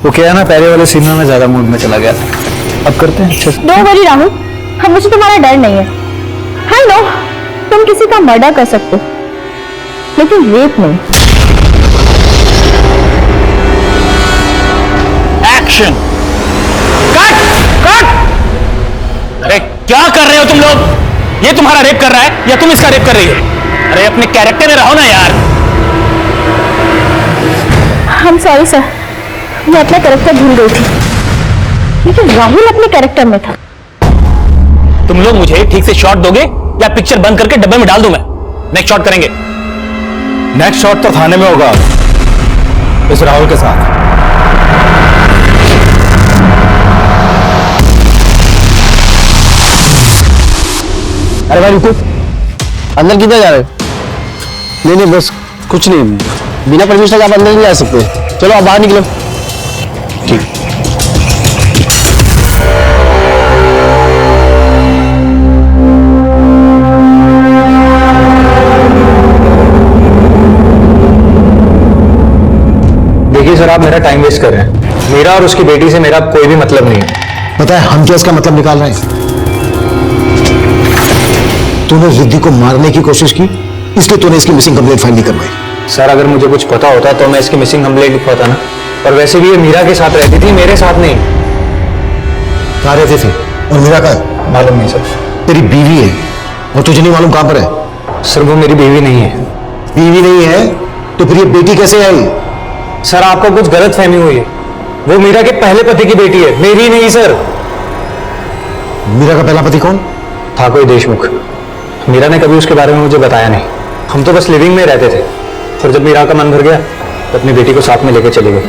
वो क्या है ना, पहले वाले सीन में मैं ज्यादा मूड में चला गया था। अब करते हैं अच्छे से। डोंट वरी राहुल, हम मुझे तुम्हारा डर नहीं है। हाँ नो, तुम किसी का मर्डर कर सकते हो, लेकिन रेप नहीं। Action, cut cut. अरे क्या कर रहे हो तुम लोग? ये तुम्हारा रेप कर रहा है या तुम इसका रेप कर रही हो? अरे अपने कैरेक्टर में रहो ना यार। हम सॉरी सर, मैं अपना कैरेक्टर भूल गई थी, लेकिन राहुल अपने कैरेक्टर में था। तुम लोग मुझे ठीक से शॉट दोगे या पिक्चर बंद करके डब्बे में डाल दूं मैं? नेक्स्ट शॉट करेंगे। नेक्स्ट शॉट तो थाने में होगा, इस राहुल के साथ। अरे भाई रुको, अंदर किधर जा रहे हो? नहीं बस कुछ नहीं, बिना परमिशन के आप अंदर नहीं जा सकते। चलो आप बाहर निकलो। ठीक। देखिए सर, आप मेरा टाइम वेस्ट कर रहे हैं। मेरा और उसकी बेटी से मेरा कोई भी मतलब नहीं है। पता है हम क्या इसका मतलब निकाल रहे हैं? तूने रिद्धि को मारने की कोशिश की, इसलिए तूने इसकी मिसिंग कंप्लेंट फाइल नहीं करवाई। सर अगर मुझे कुछ पता होता तो मैं इसकी मिसिंग कंप्लेंट लिखवाता ना। और वैसे भी ये मीरा के साथ रहती थी, मेरे साथ नहीं। कहाँ रहती थी? और मीरा का मालूम नहीं सर। तेरी बीवी है और तुझे नहीं मालूम कहाँ पर है? सर वो मेरी बीवी नहीं है। बीवी नहीं है तो फिर ये बेटी कैसे आई? सर आपको कुछ गलत फहमी हुई है। वो मीरा के पहले पति की बेटी है, मेरी नहीं सर। मीरा का पहला पति कौन था? कोई देशमुख। मीरा ने कभी उसके बारे में मुझे बताया नहीं। हम तो बस लिविंग में रहते थे, और जब मीरा का मन भर गया तो अपनी बेटी को साथ में लेकर चली गई।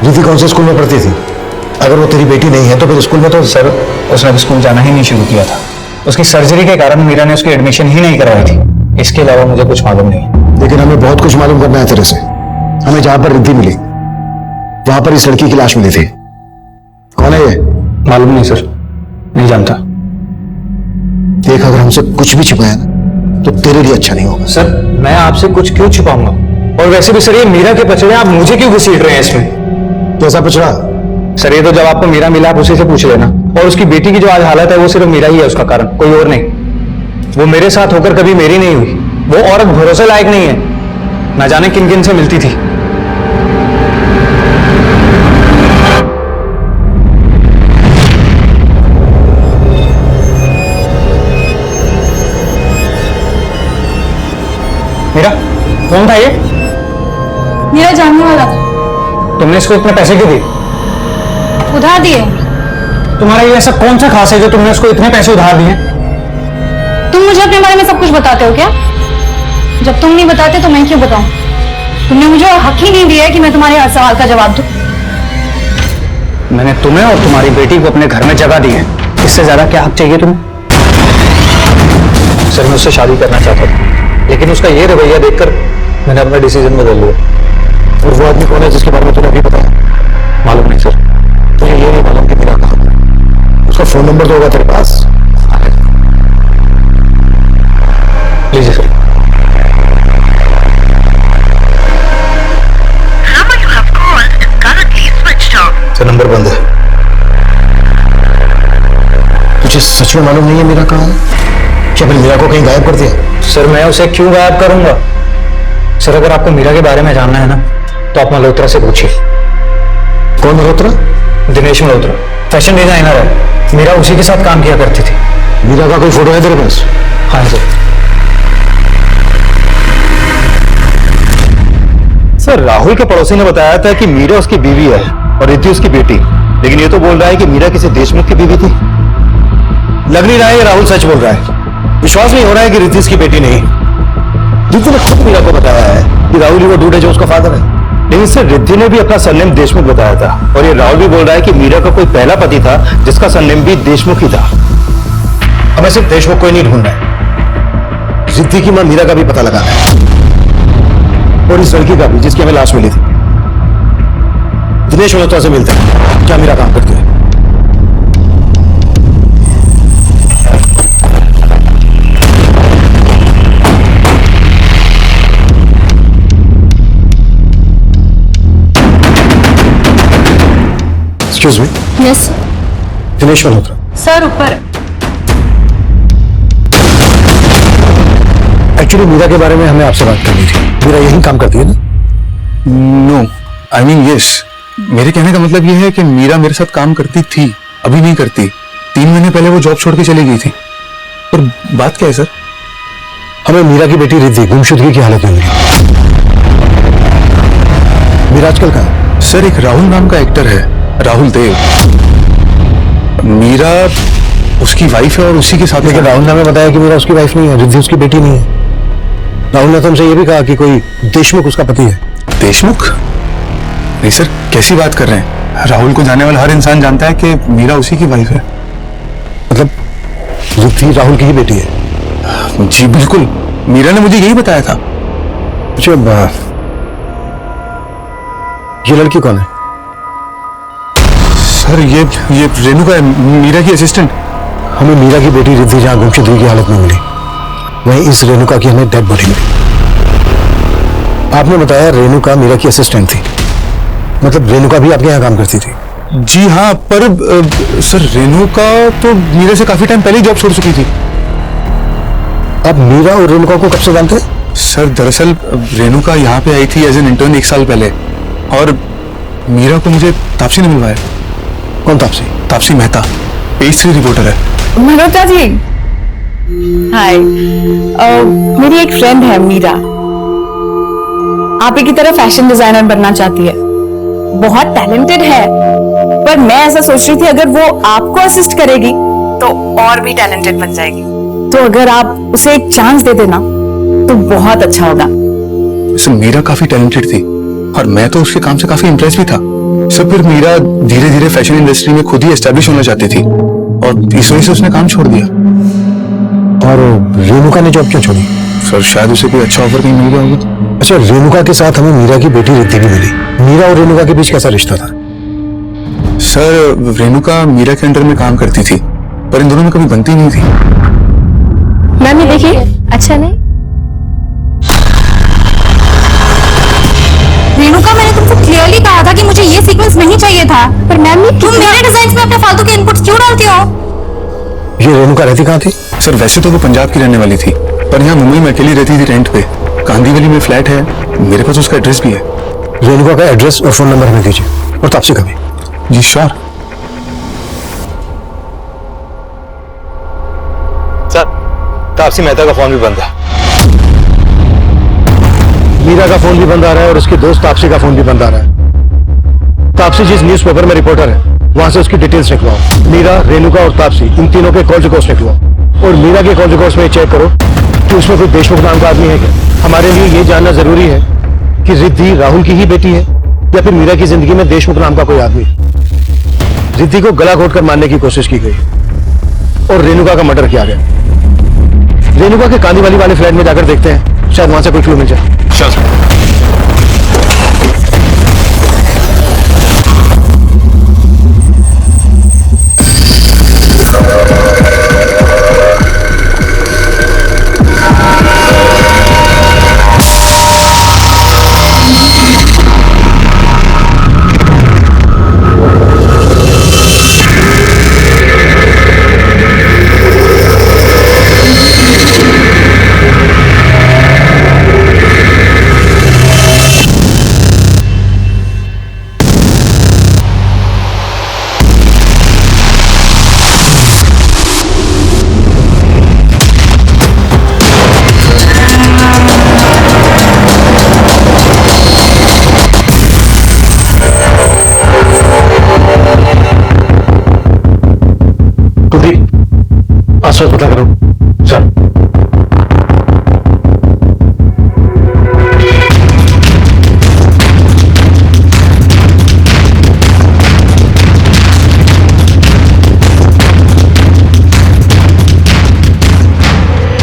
रिद्धि कौन से स्कूल में पढ़ती थी? अगर वो तेरी बेटी नहीं है तो फिर स्कूल में तो सर उसने स्कूल जाना ही नहीं शुरू किया था। उसकी सर्जरी के कारण मीरा ने उसकी एडमिशन ही नहीं करवाई थी। इसके अलावा मुझे कुछ मालूम नहीं। लेकिन हमें बहुत कुछ मालूम करना है तेरे से। हमें जहां पर रिद्धि मिली वहां पर इस लड़की की लाश मिली थी। कौन है ये? मालूम नहीं सर, नहीं जानता। देख अगर हमसे कुछ भी छिपाया ना तो तेरे लिए अच्छा नहीं होगा। सर मैं आपसे कुछ क्यों छिपाऊंगा? और वैसे भी सर ये मीरा के पचड़े आप मुझे क्यों घसीट रहे हैं इसमें? कैसा पचड़ा? सर ये तो जब आपको मीरा मिला आप उसी से पूछ लेना। और उसकी बेटी की जो आज हालत है वो सिर्फ मीरा ही है उसका कारण, कोई और नहीं। वो मेरे साथ होकर कभी मेरी नहीं हुई। वो औरत भरोसे लायक नहीं है, ना जाने किन किन से मिलती थी। कौन था ये? मेरा जानने वाला था। तुमने इसको इतने पैसे क्यों दिए? उधार दिए। तुम्हारा ये ऐसा कौन सा खास है जो तुमने उसको इतने पैसे उधार दिए? तुम मुझे अपने बारे में सब कुछ बताते हो क्या? जब तुम नहीं बताते तो मैं क्यों बताऊं? तुमने मुझे हक ही नहीं दिया है कि मैं तुम्हारे हर सवाल का जवाब दूं। मैंने तुम्हें और तुम्हारी बेटी को अपने घर में जगह दी है, इससे ज्यादा क्या हक चाहिए तुम्हें? सर मैं उससे शादी करना चाहता था, लेकिन उसका ये रवैया देखकर मैंने अपना डिसीजन बदल लिया। और वो आदमी कौन है जिसके बारे में तुम्हें अभी पता है? मालूम नहीं सर। तुझे ये नहीं मालूम कि मेरा कहाँ है? उसका फोन नंबर तो होगा तेरे पास? लीजिए सर। सर नंबर बंद है। तुझे सच में मालूम नहीं है मीरा कहाँ है? क्या मैंने मीरा को कहीं गायब कर दिया? सर मैं उसे क्यों गायब करूंगा? सर अगर आपको मीरा के बारे में जानना है ना तो आप मल्होत्रा से पूछिए। कौन मल्होत्रा? दिनेश मल्होत्रा, फैशन डिजाइनर है। मीरा उसी के साथ काम किया करती थी। मीरा का कोई फोटो है तेरे पास? हाँ सर। सर राहुल के पड़ोसी ने बताया था कि मीरा उसकी बीवी है और रिद्धि उसकी बेटी, लेकिन ये तो बोल रहा है कि मीरा किसी देशमुख की बीवी थी। लग नहीं रहा है ये राहुल सच बोल रहा है। विश्वास नहीं हो रहा है कि रिद्धि उसकी बेटी नहीं। रिद्धि ने खुद मीरा को बताया है कि राहुल ही वो डूड है जो उसका फादर है। लेकिन सर रिद्धि ने भी अपना सरनेम देशमुख बताया था, और ये राहुल भी बोल रहा है कि मीरा का कोई पहला पति था जिसका सरनेम भी देशमुख ही था। हमें सिर्फ देशमुख को ही नहीं ढूंढना है, रिद्धि की मां मीरा का भी पता लगाना है, और इस लड़की का भी जिसकी हमें लाश मिली थी। दिनेश मल्होत्रा से मिलते हैं, क्या मीरा काम करती है? Excuse me. Yes Dinesh Malhotra. Sir ऊपर। एक्चुअली मीरा के बारे में हमें आपसे बात करनी थी। मीरा यही काम करती है ना? No, I mean yes. मेरे कहने का मतलब ये है कि मीरा मेरे साथ काम करती थी, अभी नहीं करती। 3 महीने पहले वो जॉब छोड़ के चली गई थी। पर बात क्या है सर? हमें मीरा की बेटी रिद्धि गुमशुदगी की हालत में मिली। मीरा आजकल कहाँ है? सर एक राहुल नाम का एक्टर है, राहुल देव। मीरा उसकी वाइफ है और उसी के साथ। लेकिन राहुल ने हमें बताया कि मीरा उसकी वाइफ नहीं है, रिद्धि उसकी बेटी नहीं है। राहुल ने तो हमसे ये भी कहा कि कोई देशमुख उसका पति है। देशमुख? नहीं सर, कैसी बात कर रहे हैं? राहुल को जाने वाला हर इंसान जानता है कि मीरा उसी की वाइफ है। मतलब रिद्धि राहुल की ही बेटी है? जी बिल्कुल, मीरा ने मुझे यही बताया था। अच्छा, ये लड़की कौन है? सर ये रेणुका है, मीरा की असिस्टेंट। हमें मीरा की बेटी रिद्धि जहाँ गुमशुदगी की हालत में मिली, वहीं इस रेणुका की हमें डेड बॉडी मिली। आपने बताया रेणुका मीरा की असिस्टेंट थी, मतलब रेणुका भी आपके यहाँ काम करती थी? जी हाँ, पर सर रेणुका तो मीरा से काफी टाइम पहले ही जॉब छोड़ चुकी थी। आप मीरा और रेणुका को कब से जानते हैं? सर दरअसल रेणुका यहाँ पे आई थी एज एन इंटर्न 1 साल पहले, और मीरा को मुझे तापसी ने मिलवाया। कौन तापसी? तापसी मेहता, पेज 3 रिपोर्टर है। मल्होत्रा जी, हाय। मेरी एक फ्रेंड है मीरा, आप ही की तरह फैशन डिजाइनर बनना चाहती है। बहुत टैलेंटेड है, पर मैं ऐसा सोच रही थी अगर वो आपको असिस्ट करेगी तो और भी टैलेंटेड बन जाएगी। तो अगर आप उसे एक चांस दे देना तो बहुत अच्छा होगा। सर मीरा काफी टैलेंटेड थी और मैं तो उसके काम से काफी इम्प्रेस भी था। सर फिर मीरा धीरे धीरे फैशन इंडस्ट्री में खुद ही एस्टेब्लिश होना चाहती थी और इस वजह से उसने काम छोड़ दिया। और रेणुका ने जॉब क्यों छोड़ी? सर शायद उसे कोई अच्छा ऑफर कहीं मिल गया होगा। अच्छा, रेणुका के साथ हमें मीरा की बेटी रिद्धि भी मिली। मीरा और रेणुका के बीच कैसा रिश्ता था? सर रेणुका मीरा के अंडर में काम करती थी, पर इन दोनों में कभी बनती नहीं थी। मैम ये देखिए, अच्छा नहीं? रेणुका, मैंने तुमको क्लियरली कहा था कि मुझे ये सीक्वेंस नहीं चाहिए था। पर मैम तुम मेरे डिजाइन में अपने फालतू के इनपुट्स क्यों डालती हो? ये रेणुका रहती कहाँ थी? सर वैसे तो वो पंजाब की रहने वाली थी, पर यहाँ मुंबई में अकेली रहती थी रेंट पे। कांदीवली में फ्लैट है, मेरे पास उसका एड्रेस भी है। रेणुका का एड्रेस और फोन नंबर हमें दीजिए, और तापसी का भी। जी श्योर। सर तापसी मेहता का फोन भी बंद है। मीरा का फोन भी बंद आ रहा है और उसके दोस्त तापसी का फोन भी बंद आ रहा है। तापसी जिस न्यूज़पेपर में रिपोर्टर है वहां से उसकी डिटेल्स निकलवाओ। मीरा, रेणुका और तापसी इन तीनों के कॉल रिकॉर्ड्स निकलवाओ। और मीरा के कॉल रिकॉर्ड्स में चेक करो कि उसमें कोई देशमुख नाम का आदमी है क्या। हमारे लिए ये जानना जरूरी है कि रिद्धि राहुल की ही बेटी है या फिर मीरा की जिंदगी में देशमुख नाम का कोई आदमी। रिद्धि को गला घोट कर मारने की कोशिश की गई और रेणुका का मर्डर किया गया। रेणुका के कांदीवाली वाले फ्लैट में जाकर देखते हैं, शायद वहां से कोई क्लू मिल जाए। आसपास पता करो सर।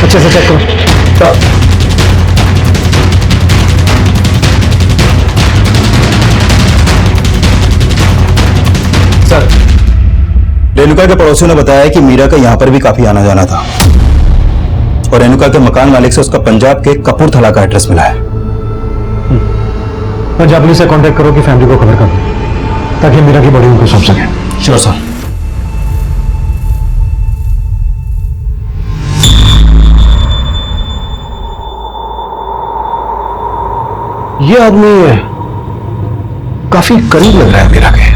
अच्छे से चेक करो। सर, रेणुका के पड़ोसियों ने बताया कि मीरा का यहां पर भी काफी आना जाना था और रेणुका के मकान मालिक से उसका पंजाब के कपूरथला का एड्रेस मिला है। पंजाब पुलिस से कांटेक्ट करो कि फैमिली को खबर कर दो ताकि मीरा की बॉडी उनको सौंप सके। Sure sir. ये आदमी काफी करीब लग रहा है मीरा के।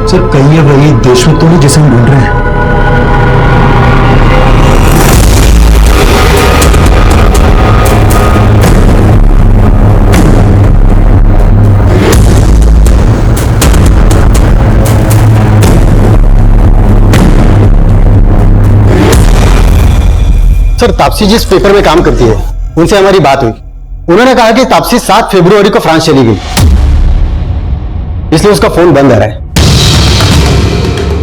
सर, कहीं ये वही देशमुख तो नहीं जिसे हम ढूंढ रहे हैं। सर, तापसी जिस पेपर में काम करती है उनसे हमारी बात हुई। उन्होंने कहा कि तापसी 7 फरवरी को फ्रांस चली गई, इसलिए उसका फोन बंद आ रहा है।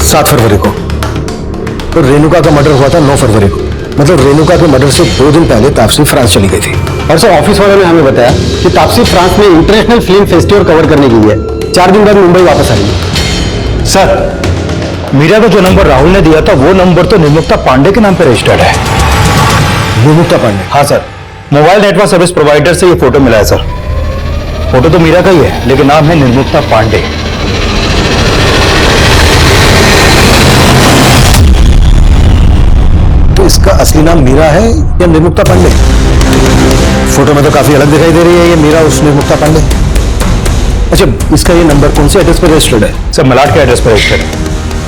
7 फरवरी को और रेणुका का मर्डर हुआ था 9 फरवरी को। मतलब रेणुका के मर्डर से 2 दिन पहले तापसी फ्रांस चली गई थी। और सर, ऑफिस वालों ने हमें बताया कि तापसी फ्रांस में इंटरनेशनल फिल्म फेस्टिवल कवर करने गई है। 4 दिन बाद मुंबई वापस आएगी। सर, मीरा का जो नंबर राहुल ने दिया था वो नंबर तो निर्मुक्ता पांडे के नाम पर रजिस्टर्ड है। निर्मुक्ता पांडे? हाँ sir, mobile network service provider से ये फोटो मिला है सर। फोटो तो मीरा का ही है लेकिन नाम है निर्मुक्ता पांडे। तो इसका असली नाम मीरा है या निर्मुक्ता पांडे? फोटो में तो काफी अलग दिखाई दे रही है ये मीरा उस निर्मुक्ता पांडे। अच्छा, इसका ये नंबर कौन से एड्रेस पर रजिस्टर्ड है? सर, मलाड के एड्रेस पर रजिस्टर्ड है।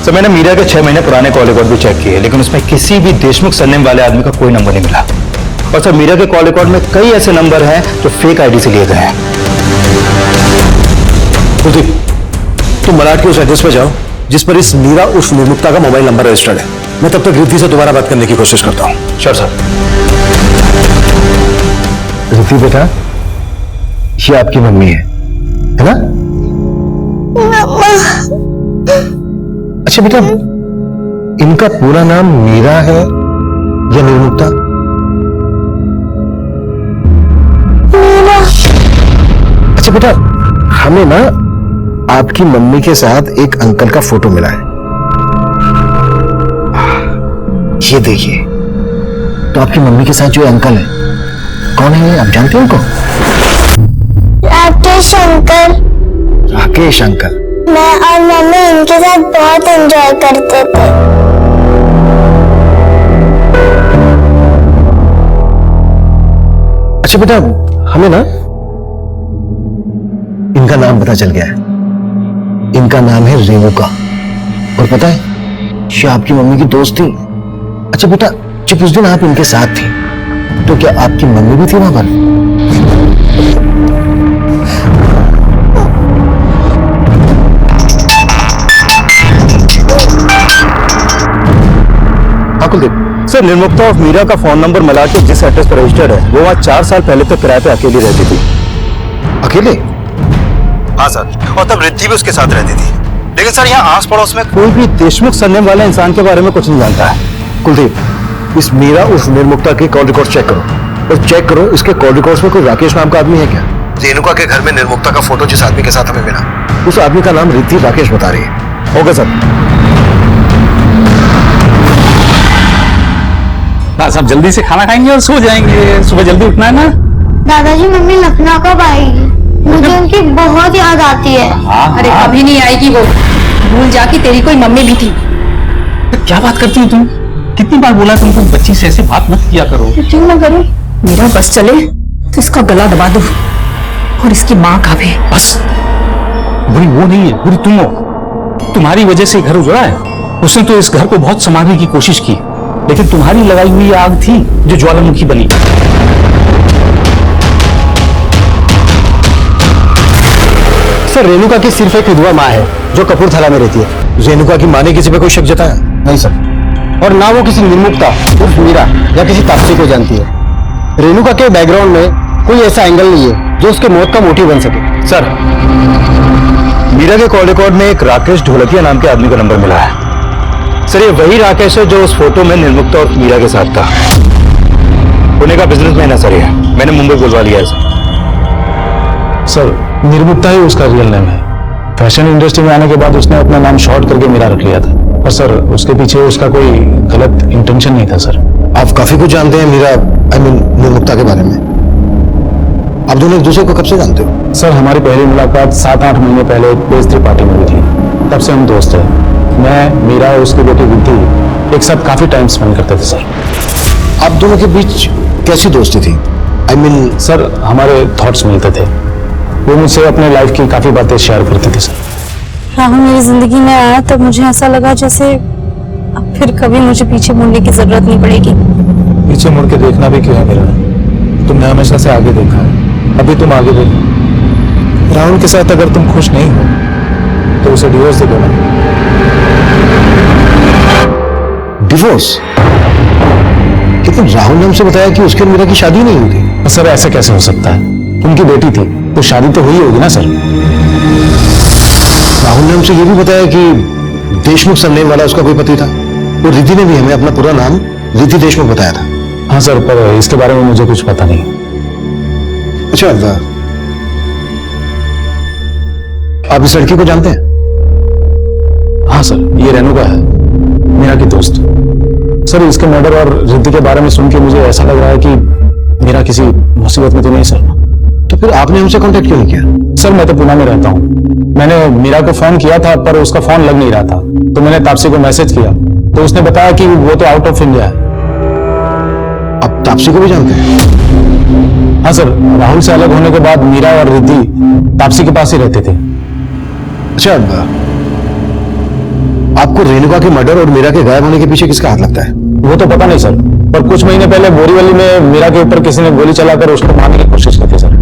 सर, मैंने मीरा के 6 महीने पुराने कॉल रिकॉर्ड भी चेक किए लेकिन उसमें किसी भी देशमुख सरनेम वाले आदमी का कोई नंबर नहीं मिला। और सर, मीरा के कॉल रिकॉर्ड में कई ऐसे नंबर हैं जो फेक आईडी से लिए गए हैं। कुलदीप, तुम मलाड के उस एड्रेस पर जाओ जिस पर इस मीरा उस निर्मुक्ता का मोबाइल नंबर रजिस्टर्ड है। मैं तब तक रिद्धि से दोबारा बात करने की कोशिश करता हूं। Sure sir. रिद्धि बेटा, ये आपकी मम्मी है ना? अच्छा बेटा, इनका पूरा नाम मीरा है या निर्मुक्ता? अच्छा बेटा, हमें ना आपकी मम्मी के साथ एक अंकल का फोटो मिला है। ये देखिए, तो आपकी मम्मी के साथ जो अंकल है कौन है ये? आप जानते हो उनको? राकेश अंकल। राकेश अंकल? मैं और मम्मी इनके साथ बहुत एंजॉय करते थे। अच्छा बेटा, हमें ना इनका नाम पता चल गया है। इनका नाम है रेणुका और पता है ये आपकी मम्मी की दोस्त थी। अच्छा बेटा, जब उस दिन आप इनके साथ थी तो क्या आपकी मम्मी भी थी वहां पर? हाँ कुलदीप सर, निर्मुक्ता ऑफ मीरा का फोन नंबर मलाड के जिस एड्रेस पर रजिस्टर्ड है वो वहां 4 साल पहले तक किराए पे अकेली रहती थी। अकेले? हाँ सर, और तब रिद्धि भी उसके साथ रहती थी। लेकिन सर यहाँ आस पड़ोस में कोई भी देशमुख सरनेम वाले इंसान के बारे में कुछ नहीं जानता है। कुलदीप, इस मीरा उस निर्मुक्ता के कॉल रिकॉर्ड चेक करो और चेक करो इसके कॉल रिकॉर्ड्स में कोई राकेश नाम का आदमी है क्या? रेणुका के घर में निर्मुक्ता का फोटो जिस आदमी के साथ हमें मिला, उस आदमी का नाम रिद्धि राकेश बता रही है। होगा सर। बस अब जल्दी से खाना खाएंगे और सो जाएंगे, सुबह जल्दी उठना है ना। दादाजी मम्मी लखनऊ कब आएगी? मुझे उनकी बहुत याद आती है। अरे कभी नहीं आएगी वो, भूल जा कि तेरी कोई मम्मी भी थी। क्या बात करती हो तुम? कितनी बार बोला तुमको बच्ची से ऐसे बात मत किया करो। क्यों ना करूं? मेरा बस चले तो इसका गला दबा दो और इसकी माँ का भी। बस, बुरी वो नहीं है, बुरी तुम हो। तुम्हारी वजह से घर उजड़ा है। उसने तो इस घर को बहुत संभालने की कोशिश की, लेकिन तुम्हारी लगाई हुई आग थी जो ज्वालामुखी बनी। सर, रेणुका की सिर्फ एक विधवा माँ है जो कपूरथला में रहती है। रेणुका की माँ ने किसी पे कोई शक जताया? नहीं सर, और ना वो किसी निर्मुक्ता उर्फ मीरा या किसी तापसी को जानती है। रेणुका के बैकग्राउंड में कोई ऐसा एंगल नहीं है जो उसके मौत का मोटिव बन सके। सर, मीरा के कॉल रिकॉर्ड में एक राकेश ढोलकिया नाम के आदमी का नंबर मिला है। सर, ये वही राकेश है जो उस फोटो में निर्मुक्ता और मीरा के साथ था। पुणे का बिजनेसमैन है सर ये। मैंने मुंबई बुलवा लिया है सर, निर्मुक्ता ही उसका रियल नेम है। फैशन इंडस्ट्री में आने के बाद उसने अपना नाम शॉर्ट करके मीरा रख लिया था। और सर, उसके पीछे उसका कोई गलत इंटेंशन नहीं था सर। आप काफी कुछ जानते हैं मीरा निर्मुक्ता के बारे में। आप दोनों एक दूसरे को कब से जानते हो? सर, हमारी पहली मुलाकात 7-8 महीने पहले एक बेइज्जती पार्टी में हुई थी। तब से हम दोस्त हैं। मैं, मीरा और उसकी बेटी रिद्धि एक साथ काफी टाइम स्पेंड करते थे सर। आप दोनों के बीच कैसी दोस्ती थी? सर, हमारे थॉट्स मिलते थे। वो मुझसे अपने लाइफ की काफी बातें शेयर करते थे सर। राहुल मेरी जिंदगी में आया तब मुझे ऐसा लगा जैसे अब फिर कभी मुझे पीछे मुड़ने की जरूरत नहीं पड़ेगी। पीछे मुड़ के देखना भी क्यों है मेरा? तुमने हमेशा से आगे देखा है, अभी तुम आगे देखो। राहुल के साथ अगर तुम खुश नहीं हो तो उसे डिवोर्स दे देना। डिवोर्स? लेकिन राहुल ने हमसे बताया कि उसके और मीरा की शादी नहीं हुई थी। सर, ऐसा कैसे हो सकता है? उनकी बेटी थी तो शादी तो हुई होगी ना सर। राहुल ने हमसे ये भी बताया कि देशमुख सरनेम वाला उसका कोई पति था। और रिद्धि ने भी हमें अपना पूरा नाम रिद्धि देशमुख बताया था। हाँ सर, पर इसके बारे में मुझे कुछ पता नहीं। अच्छा, आप इस लड़की को जानते हैं? हाँ सर, ये रेणुका है, मेरा की दोस्त। सर, इसके मर्डर और रिद्धि के बारे में सुन के मुझे ऐसा लग रहा है कि मेरा किसी मुसीबत में तो नहीं सर। तो फिर आपने हमसे कांटेक्ट क्यों नहीं किया? सर, मैं तो पुणे में रहता हूँ। मैंने मीरा को फोन किया था पर उसका फोन लग नहीं रहा था, तो मैंने तापसी को मैसेज किया तो उसने बताया कि वो तो आउट ऑफ इंडिया है। आप तापसी को भी जानते हैं? हाँ सर, राहुल से अलग होने के बाद मीरा और रिद्धि तापसी के पास ही रहते थे। अच्छा, आपको रेणुका के मर्डर और मीरा के गायब होने के पीछे किसका हाथ लगता है? वो तो पता नहीं सर, पर कुछ महीने पहले बोरीवली में मीरा के ऊपर किसी ने गोली चलाकर उसको मारने की कोशिश की थी सर।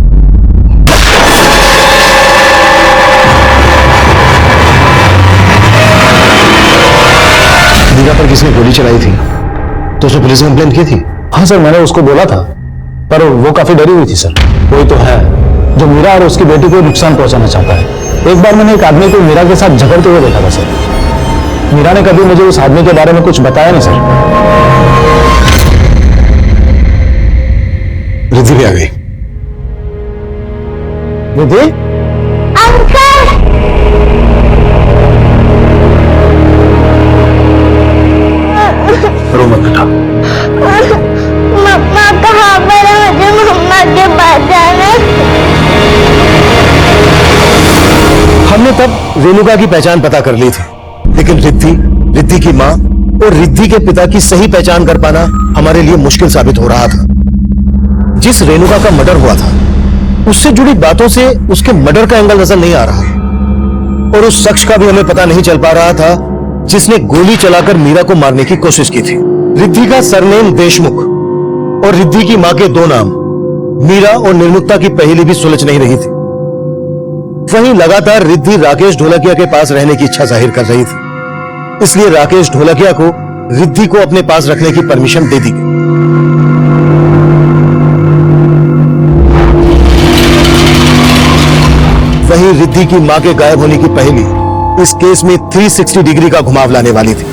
मीरा पर किसी ने गोली चलाई थी तो उसने पुलिस में कंप्लेंट की थी? हाँ सर, मैंने उसको बोला था पर वो काफी डरी हुई थी सर। कोई तो है जो मीरा और उसकी बेटी को नुकसान पहुंचाना चाहता है। एक बार मैंने एक आदमी को मीरा के साथ झगड़ते हुए देखा था सर। मीरा ने कभी मुझे उस आदमी के बारे में कुछ बताया नहीं सर। रिद्धि भी आ गई। रिद्धि? रो मत बेटा। मम्मा कहाँ पर है? मुझे मम्मा के पास जाना है। हमने तब रेणुका की पहचान पता कर ली थी, लेकिन रिद्धि की माँ और रिद्धि के पिता की सही पहचान कर पाना हमारे लिए मुश्किल साबित हो रहा था। जिस रेणुका का मर्डर हुआ था उससे जुड़ी बातों से उसके मर्डर का एंगल नजर नहीं आ रहा और उस शख्स का भी हमें पता नहीं चल पा रहा था जिसने गोली चलाकर मीरा को मारने की कोशिश की थी। रिद्धि का सरनेम देशमुख और रिद्धि की मां के 2 नाम, मीरा और निर्मुक्ता की पहेली भी सुलझ नहीं रही थी। वहीं लगातार रिद्धि राकेश ढोलकिया के पास रहने की इच्छा जाहिर कर रही थी, इसलिए राकेश ढोलकिया को रिद्धि को अपने पास रखने की परमिशन दे दी गई। वहीं रिद्धि की मां के गायब होने की पहेली इस केस में 360 डिग्री का घुमाव लाने वाली थी।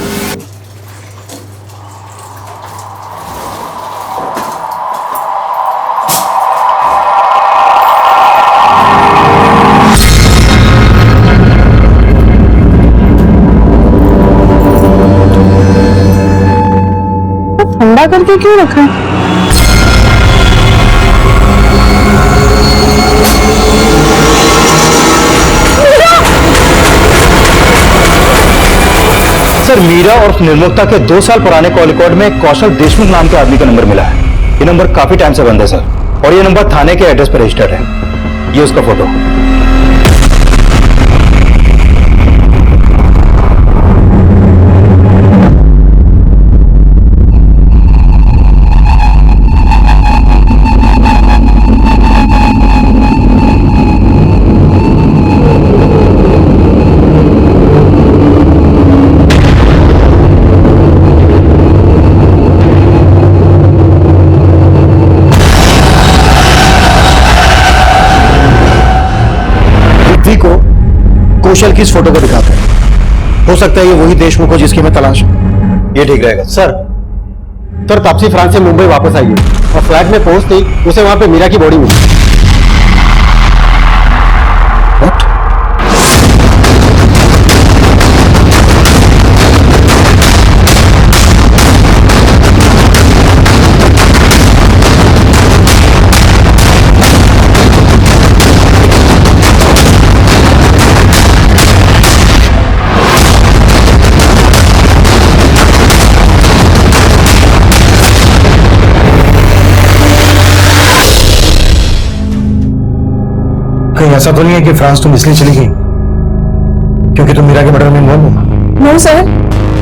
ठंडा करके क्यों रखा है? सर, मीरा और निर्मुक्ता के 2 साल पुराने कॉल रिकॉर्ड में कौशल देशमुख नाम के आदमी का नंबर मिला है। ये नंबर काफी टाइम से बंद है सर, और ये नंबर थाने के एड्रेस पर रजिस्टर्ड है। ये उसका फोटो। कौशल की इस फोटो को दिखाते हैं। हो सकता है ये वही देशमुख हो जिसकी मैं तलाश हूं। ये ठीक रहेगा सर। तापसी फ्रांस से मुंबई वापस आई है और फ्लैट में पहुंचते ही उसे वहां पे मीरा की बॉडी मिली। कहीं ऐसा तो नहीं है कि फ्रांस तुम इसलिए चली गई क्योंकि तुम मीरा के मर्डर में इन्वॉल्व हो? नो सर,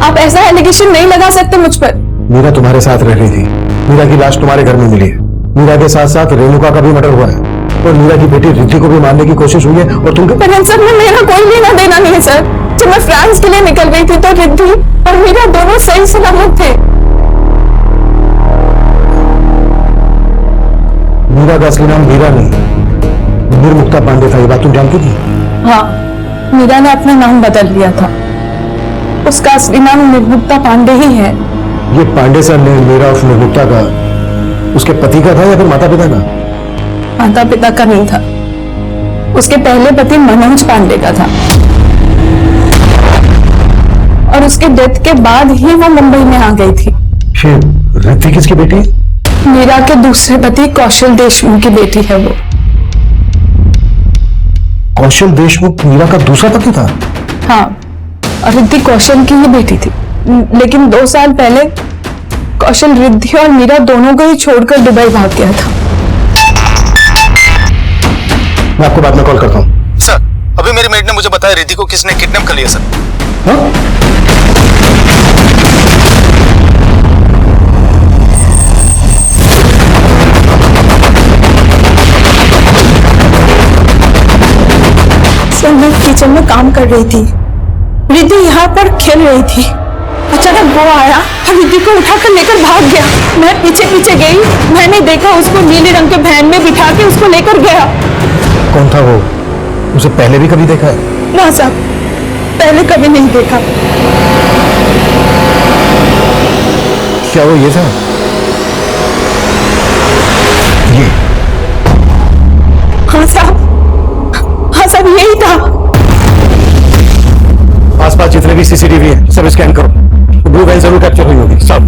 आप ऐसा एलिगेशन नहीं लगा सकते मुझ पर। मीरा तुम्हारे साथ रह रही थी। मीरा की लाश तुम्हारे घर में मिली है। मीरा के साथ साथ रेणुका का भी मर्डर हुआ है और मीरा की बेटी रिद्धि को भी मारने की कोशिश हुई है और तुम। पर इन सब में मेरा कोई लेना देना नहीं है सर। जब मैं फ्रांस के लिए निकल गई थी तो रिद्धि और मीरा दोनों सही सलामत थे। मीरा का असली नाम मीरा नहीं, निर्मुक्ता पांडे था। ये बात तुम जानती थी? हाँ, मीरा ने अपना नाम बदल लिया था। उसका असली नाम निर्मुक्ता पांडे ही है। ये पांडे सर ने मीरा और निर्मुक्ता का उसके पति का था या फिर माता पिता का? माता पिता का नहीं था, उसके पहले पति मनोज पांडे का था और उसके डेथ के बाद ही वो मुंबई में आ गई थी। रिद्धि किसकी बेटी है? मीरा के दूसरे पति कौशल देशमुख की बेटी है वो। कौशल देशमुख मीरा का दूसरा पति था? हाँ, और रिद्धि कौशल की ही बेटी थी। लेकिन 2 साल पहले कौशल रिद्धि और मीरा दोनों को ही छोड़कर दुबई भाग गया था। मैं आपको बाद में कॉल करता हूँ। सर, अभी मेरी मेड ने मुझे बताया रिद्धि को किसने किडनैप कर लिया सर। हाँ? सर, मैं किचन में काम कर रही थी। रिद्धि यहाँ पर खेल रही थी। अचानक वो आया और रिद्धि को उठाकर लेकर भाग गया। मैं पीछे पीछे गई, मैंने देखा उसको नीले रंग के वैन में बिठा के उसको लेकर गया। कौन था वो? उसे पहले भी कभी देखा है? ना साहब, पहले कभी नहीं देखा। क्या वो ये था? ये? हाँ साहब, यही था। आसपास जितने भी सीसीटीवी है सब स्कैन करो। ब्लू वैन जरूर कैप्चर हुई होगी सब।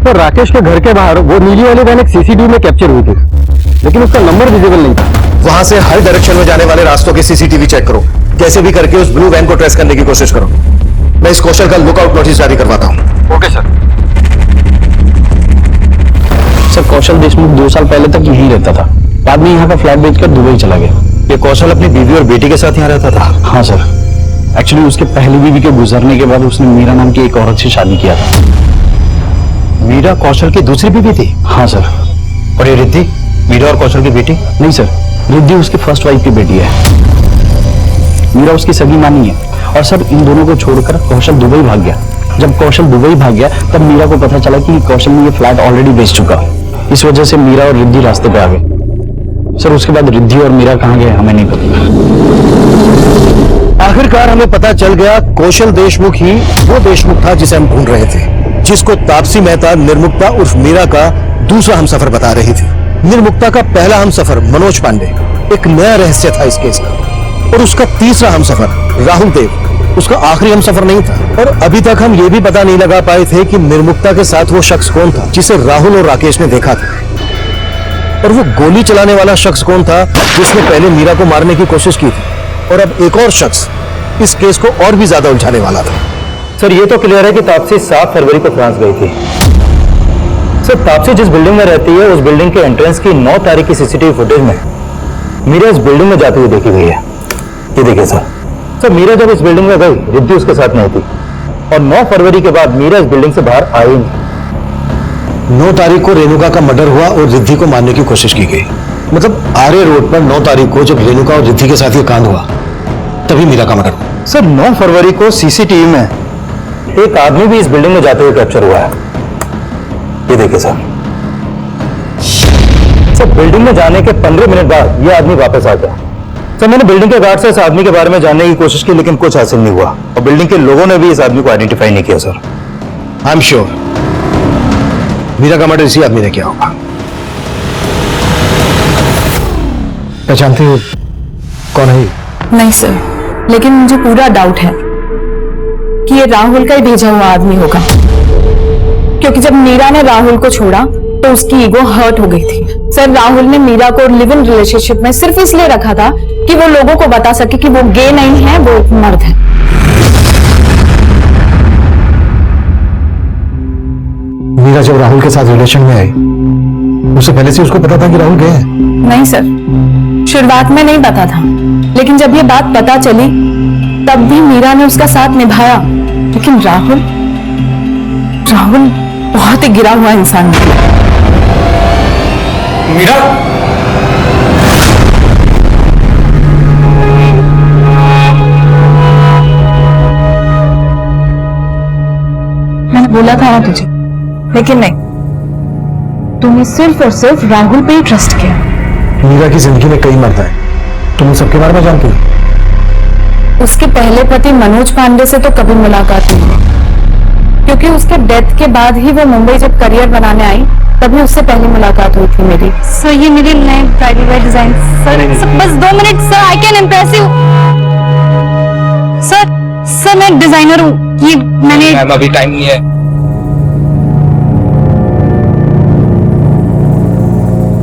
तो राकेश के घर के बाहर वो नीली वाली वैन एक सीसीटीवी में कैप्चर हुई थी, लेकिन उसका नंबर विजिबल नहीं था। वहां से हर डायरेक्शन में जाने वाले रास्तों के सीसीटीवी चेक करो। कैसे भी करके उस ब्लू वैन को ट्रेस करने की कोशिश करो। मैं इस कौशल का लुकआउट नोटिस जारी करवाता हूँ। Okay sir. सर, कौशल देशमुख 2 साल पहले तक यहीं रहता था। बाद में यहाँ का फ्लैट बेचकर दुबई चला गया। ये कौशल अपनी बीवी और बेटी के साथ यहाँ रहता था? हाँ सर। एक्चुअली उसके पहली बीवी के गुजरने के बाद उसने मीरा नाम की एक औरत से शादी किया था। मीरा कौशल की दूसरी बीवी थी? हाँ सर। और ये रिद्धि मीरा और कौशल की बेटी? नहीं सर, रिद्धि उसकी फर्स्ट वाइफ की बेटी है। मीरा उसकी सगी मां नहीं है। और सर, इन दोनों को छोड़कर कौशल दुबई भाग गया। जब कौशल दुबई भाग गया तब मीरा को पता चला कि कौशल ने ये फ्लैट ऑलरेडी बेच चुका। इस वजह से मीरा और रिद्धि रास्ते पे आ गए। सर, उसके बाद रिद्धि और मीरा कहाँ गए हमें नहीं पता। आखिरकार हमें पता चल गया कौशल देशमुख ही वो देशमुख था जिसे हम ढूंढ रहे थे, जिसको तापसी मेहता निर्मुक्ता उर्फ मीरा का दूसरा हमसफर बता रही थी। निर्मुक्ता का पहला हमसफर मनोज पांडे एक नया रहस्य था इस केस का, और उसका तीसरा हमसफर राहुल देव उसका आखिरी हमसफर नहीं था। और अभी तक हम ये भी पता नहीं लगा पाए थे कि निर्मुक्ता के साथ वो शख्स कौन था जिसे राहुल और राकेश ने देखा था, और वो गोली चलाने वाला शख्स कौन था जिसने पहले मीरा को मारने की कोशिश की थी, और अब एक और शख्स इस केस को और भी ज्यादा उलझाने वाला था। सर, ये तो क्लियर है कि तापसी 7 फरवरी को फ्रांस गई थी। सर, तापसी जिस बिल्डिंग में रहती है उस बिल्डिंग के एंट्रेंस की 9 तारीख की सीसीटीवी फुटेज में मीरा इस बिल्डिंग में जाते हुए देखी गई है। ये देखिए सर, मीरा जब इस बिल्डिंग में गई रिद्धि उसके साथ नहीं थी, और 9 फरवरी के बाद मीरा इस बिल्डिंग से बाहर आई नहीं। 9 तारीख को रेणुका का मर्डर हुआ और रिद्धि को मारने की कोशिश की गई। मतलब आर्य रोड पर 9 तारीख को जब रेणुका और रिद्धि के साथ ये कांड हुआ तभी मीरा का मर्डर हुआ। सर, 9 फरवरी को सीसीटीवी में एक आदमी भी इस बिल्डिंग में जाते हुए कैप्चर हुआ है। ये देखिए सर, बिल्डिंग में जाने के 15 मिनट बाद ये आदमी वापस आ गया। सर, मैंने बिल्डिंग के गार्ड से इस आदमी के बारे में जानने की कोशिश की, लेकिन कुछ हासिल नहीं हुआ, और बिल्डिंग के लोगों ने भी इस आदमी को आइडेंटिफाई नहीं किया। Sir, I am sure Meera का मर्डर इसी आदमी ने किया होगा। पहचानते हो कौन है? नहीं सर, लेकिन मुझे पूरा डाउट है कि ये राहुल का ही भेजा हुआ आदमी होगा, क्योंकि जब मीरा ने राहुल को छोड़ा तो उसकी ईगो हर्ट हो गई थी। सर, राहुल ने मीरा को लिव इन रिलेशनशिप में सिर्फ इसलिए रखा था कि वो लोगों को बता सके कि वो गे नहीं है, वो एक मर्द है। मीरा जब राहुल के साथ रिलेशन में आई उससे पहले से उसको पता था कि राहुल गे है? नहीं सर, शुरुआत में नहीं पता था, लेकिन जब ये बात पता चली तब भी मीरा ने उसका साथ निभाया। लेकिन राहुल बहुत ही गिरा हुआ इंसान है। मीरा, मैंने बोला था ना तुझे, लेकिन नहीं, तूने सिर्फ और सिर्फ राहुल पे ही ट्रस्ट किया। मीरा की जिंदगी में कई मर्द हैं, तुम सबके बारे में जानती हो? उसके पहले पति मनोज पांडे से तो कभी मुलाकात नहीं, क्योंकि उसके डेथ के बाद ही वो मुंबई जब करियर बनाने आई तभी उससे पहले मुलाकात हुई थी मेरी। सर, ये मेरी नए ब्राइडल वेयर डिजाइन। सर, बस 2 minute sir, I can impress you. Sir, मैं डिजाइनर हूँ। ये मैंने अभी टाइम नहीं है।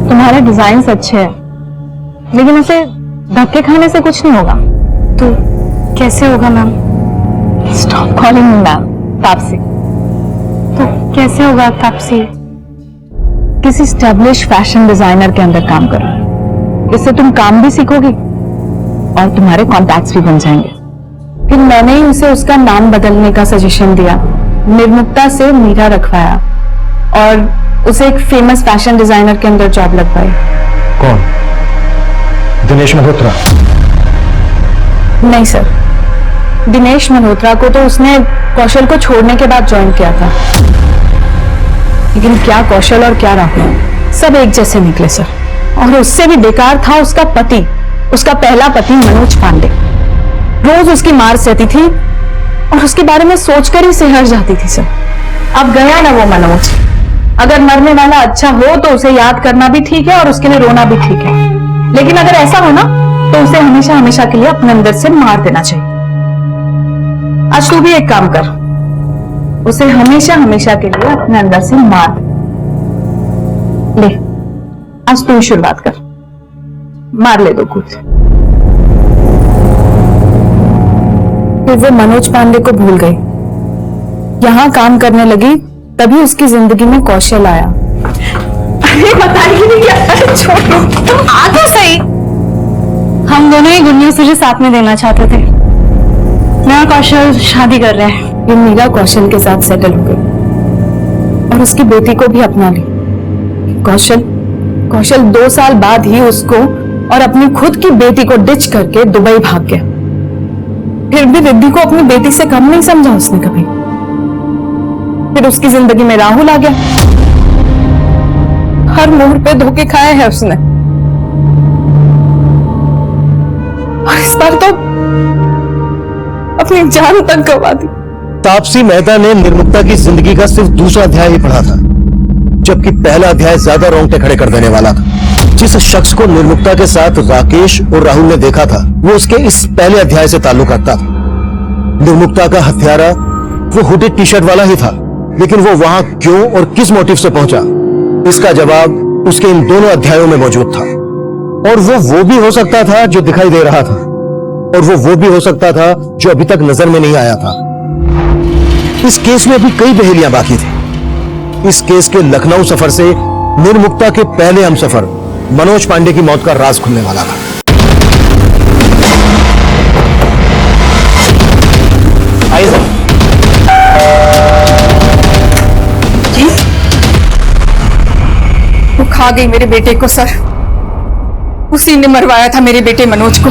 तुम्हारे डिजाइन अच्छे हैं, लेकिन उसे धक्के खाने से कुछ नहीं होगा। तो कैसे होगा ma'am? Stop calling me ma'am, Taapsee. तो कैसे होगा तापसी? किसी स्टैब्लिश फैशन डिजाइनर के अंदर काम करो, इससे तुम काम भी सीखोगी और तुम्हारे कॉन्टैक्ट्स भी बन जाएंगे। फिर मैंने ही उसे उसका नाम बदलने का सजेशन दिया, निर्मुक्ता से मीरा रखवाया और उसे एक फेमस फैशन डिजाइनर के अंदर जॉब लगवाई। कौन? दिनेश मल्होत्रा? नहीं सर, दिनेश मल्होत्रा को तो उसने कौशल को छोड़ने के बाद ज्वाइन किया था, लेकिन क्या कौशल और क्या राहुल सब एक जैसे निकले सर। और उससे भी बेकार था उसका पति, उसका पहला पति मनोज पांडे। रोज उसकी मार सहती थी और उसके बारे में सोचकर ही सिहर जाती थी सर। अब गया ना वो मनोज, अगर मरने वाला अच्छा हो तो उसे याद करना भी ठीक है और उसके लिए रोना भी ठीक है, लेकिन अगर ऐसा हो ना तो उसे हमेशा हमेशा के लिए अपने अंदर से मार देना चाहिए। आज तू भी एक काम कर, उसे हमेशा हमेशा के लिए अपने अंदर से मार ले। आज तू शुरुआत कर, मार ले दो कुछ। फिर वो मनोज पांडे को भूल गई, यहां काम करने लगी, तभी उसकी जिंदगी में कौशल आया। अरे बताइए नहीं क्या? छोड़ो, तुम आ तो सही। मुझे साथ में देना चाहते थे। मैं और कौशल शादी कर रहे हैं। ये मीरा कौशल के साथ सेटल हो गई और उसकी बेटी को भी अपना ली। कौशल 2 साल बाद ही उसको और अपनी खुद की बेटी को डिच करके दुबई भाग गया। फिर भी रिद्धि को अपनी बेटी से कम नहीं समझा उसने कभी। फिर उसकी जिंदगी में राहुल आ गया। हर मोड़ पे धोखे खाए हैं उसने, और इस बार तो अपनी जान तक गंवा दी। तापसी मेहता ने निर्मुक्ता की जिंदगी का सिर्फ दूसरा अध्याय ही पढ़ा था, जबकि पहला अध्याय ज्यादा रोंगटे खड़े कर देने वाला था। जिस शख्स को निर्मुक्ता के साथ राकेश और राहुल ने देखा था, वो उसके इस पहले अध्याय से ताल्लुक रखता था। निर्मुक्ता का हत्यारा वो हुडी टी शर्ट वाला ही था, लेकिन वो वहां क्यों और किस मोटिव से पहुंचा, इसका जवाब उसके इन दोनों अध्यायों में मौजूद था। और वो भी हो सकता था जो दिखाई दे रहा था, और वो भी हो सकता था जो अभी तक नजर में नहीं आया था। इस केस में अभी कई पहेलियां बाकी थी। इस केस के लखनऊ सफर से निर्मुक्ता के पहले हमसफर मनोज पांडे की मौत का राज खुलने वाला था। आइए सर। जी, वो खा गई मेरे बेटे को सर। उसी ने मरवाया था मेरे बेटे मनोज को।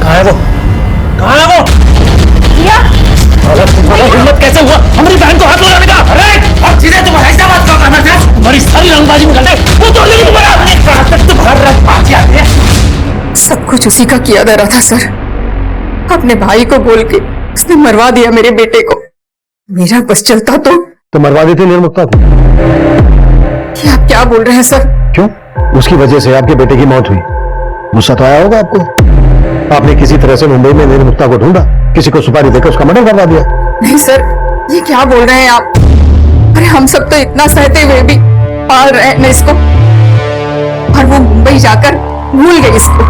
कहाँ है वो? कहाँ है वो? क्या? हिम्मत कैसे हुआ हमारी बहन को हाथ लगाने का? अरे अब चीजें तुम ऐसा बात क्यों करना था? हमारी सारी रंगबाजी निकल गई। वो तो नहीं तुम्हारा सब कुछ उसी का किया जा रहा था सर। अपने भाई को बोल के उसने मरवा दिया मेरे बेटे को। मेरा बस चलता तो मरवा देते निर्मुक्ता को। क्या आप क्या बोल रहे हैं सर? क्यों? उसकी वजह से आपके बेटे की मौत हुई। गुस्सा तो आया होगा आपको। आपने किसी तरह से मुंबई में निर्मुक्ता को ढूंढा, किसी को सुपारी देकर उसका मर्डर करवा दिया। नहीं सर, ये क्या बोल रहे हैं आप? अरे हम सब तो इतना सहते हुए भी पाल रहे हैं इसको, और वो मुंबई जाकर भूल गई इसको।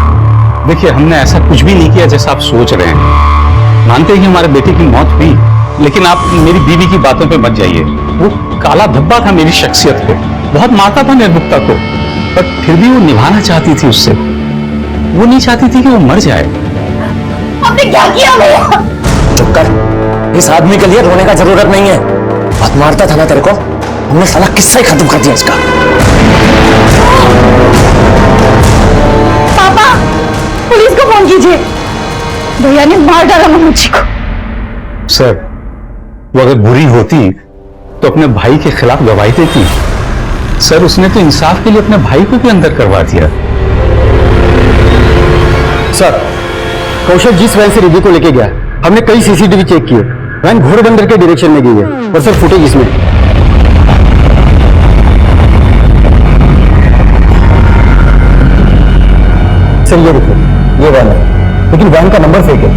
देखिए, हमने ऐसा कुछ भी नहीं किया जैसा आप सोच रहे हैं। मानते हैं कि हमारे बेटे की मौत हुई, लेकिन आप मेरी बीवी की बातों पे मत जाइए। वो काला धब्बा था मेरी शख्सियत पे, बहुत मारता था निर्मुक्ता को, पर फिर भी वो निभाना चाहती थी उससे। वो नहीं चाहती थी कि वो मर जाए। आपने क्या किया भैया? चुप कर। इस आदमी के लिए रोने का जरूरत नहीं है। बहुत मारता था ना तेरे को, हमने साला किस्सा ही खत्म कर दिया इसका। पापा, पुलिस को फोन कीजिए। भैया ने मार डाला मनोज को। सर, वो अगर बुरी होती तो अपने भाई के खिलाफ गवाही देती। सर, उसने तो इंसाफ के लिए अपने भाई को भी अंदर करवा दिया। सर, कौशल जिस वैन से रिद्धि को लेके गया, हमने कई सीसीटीवी चेक किए। वैन घोड़बंदर के डायरेक्शन में गई है, और सर फुटेज इसमें। सर ये देखो, ये वैन है, लेकिन वैन का नंबर फेक है।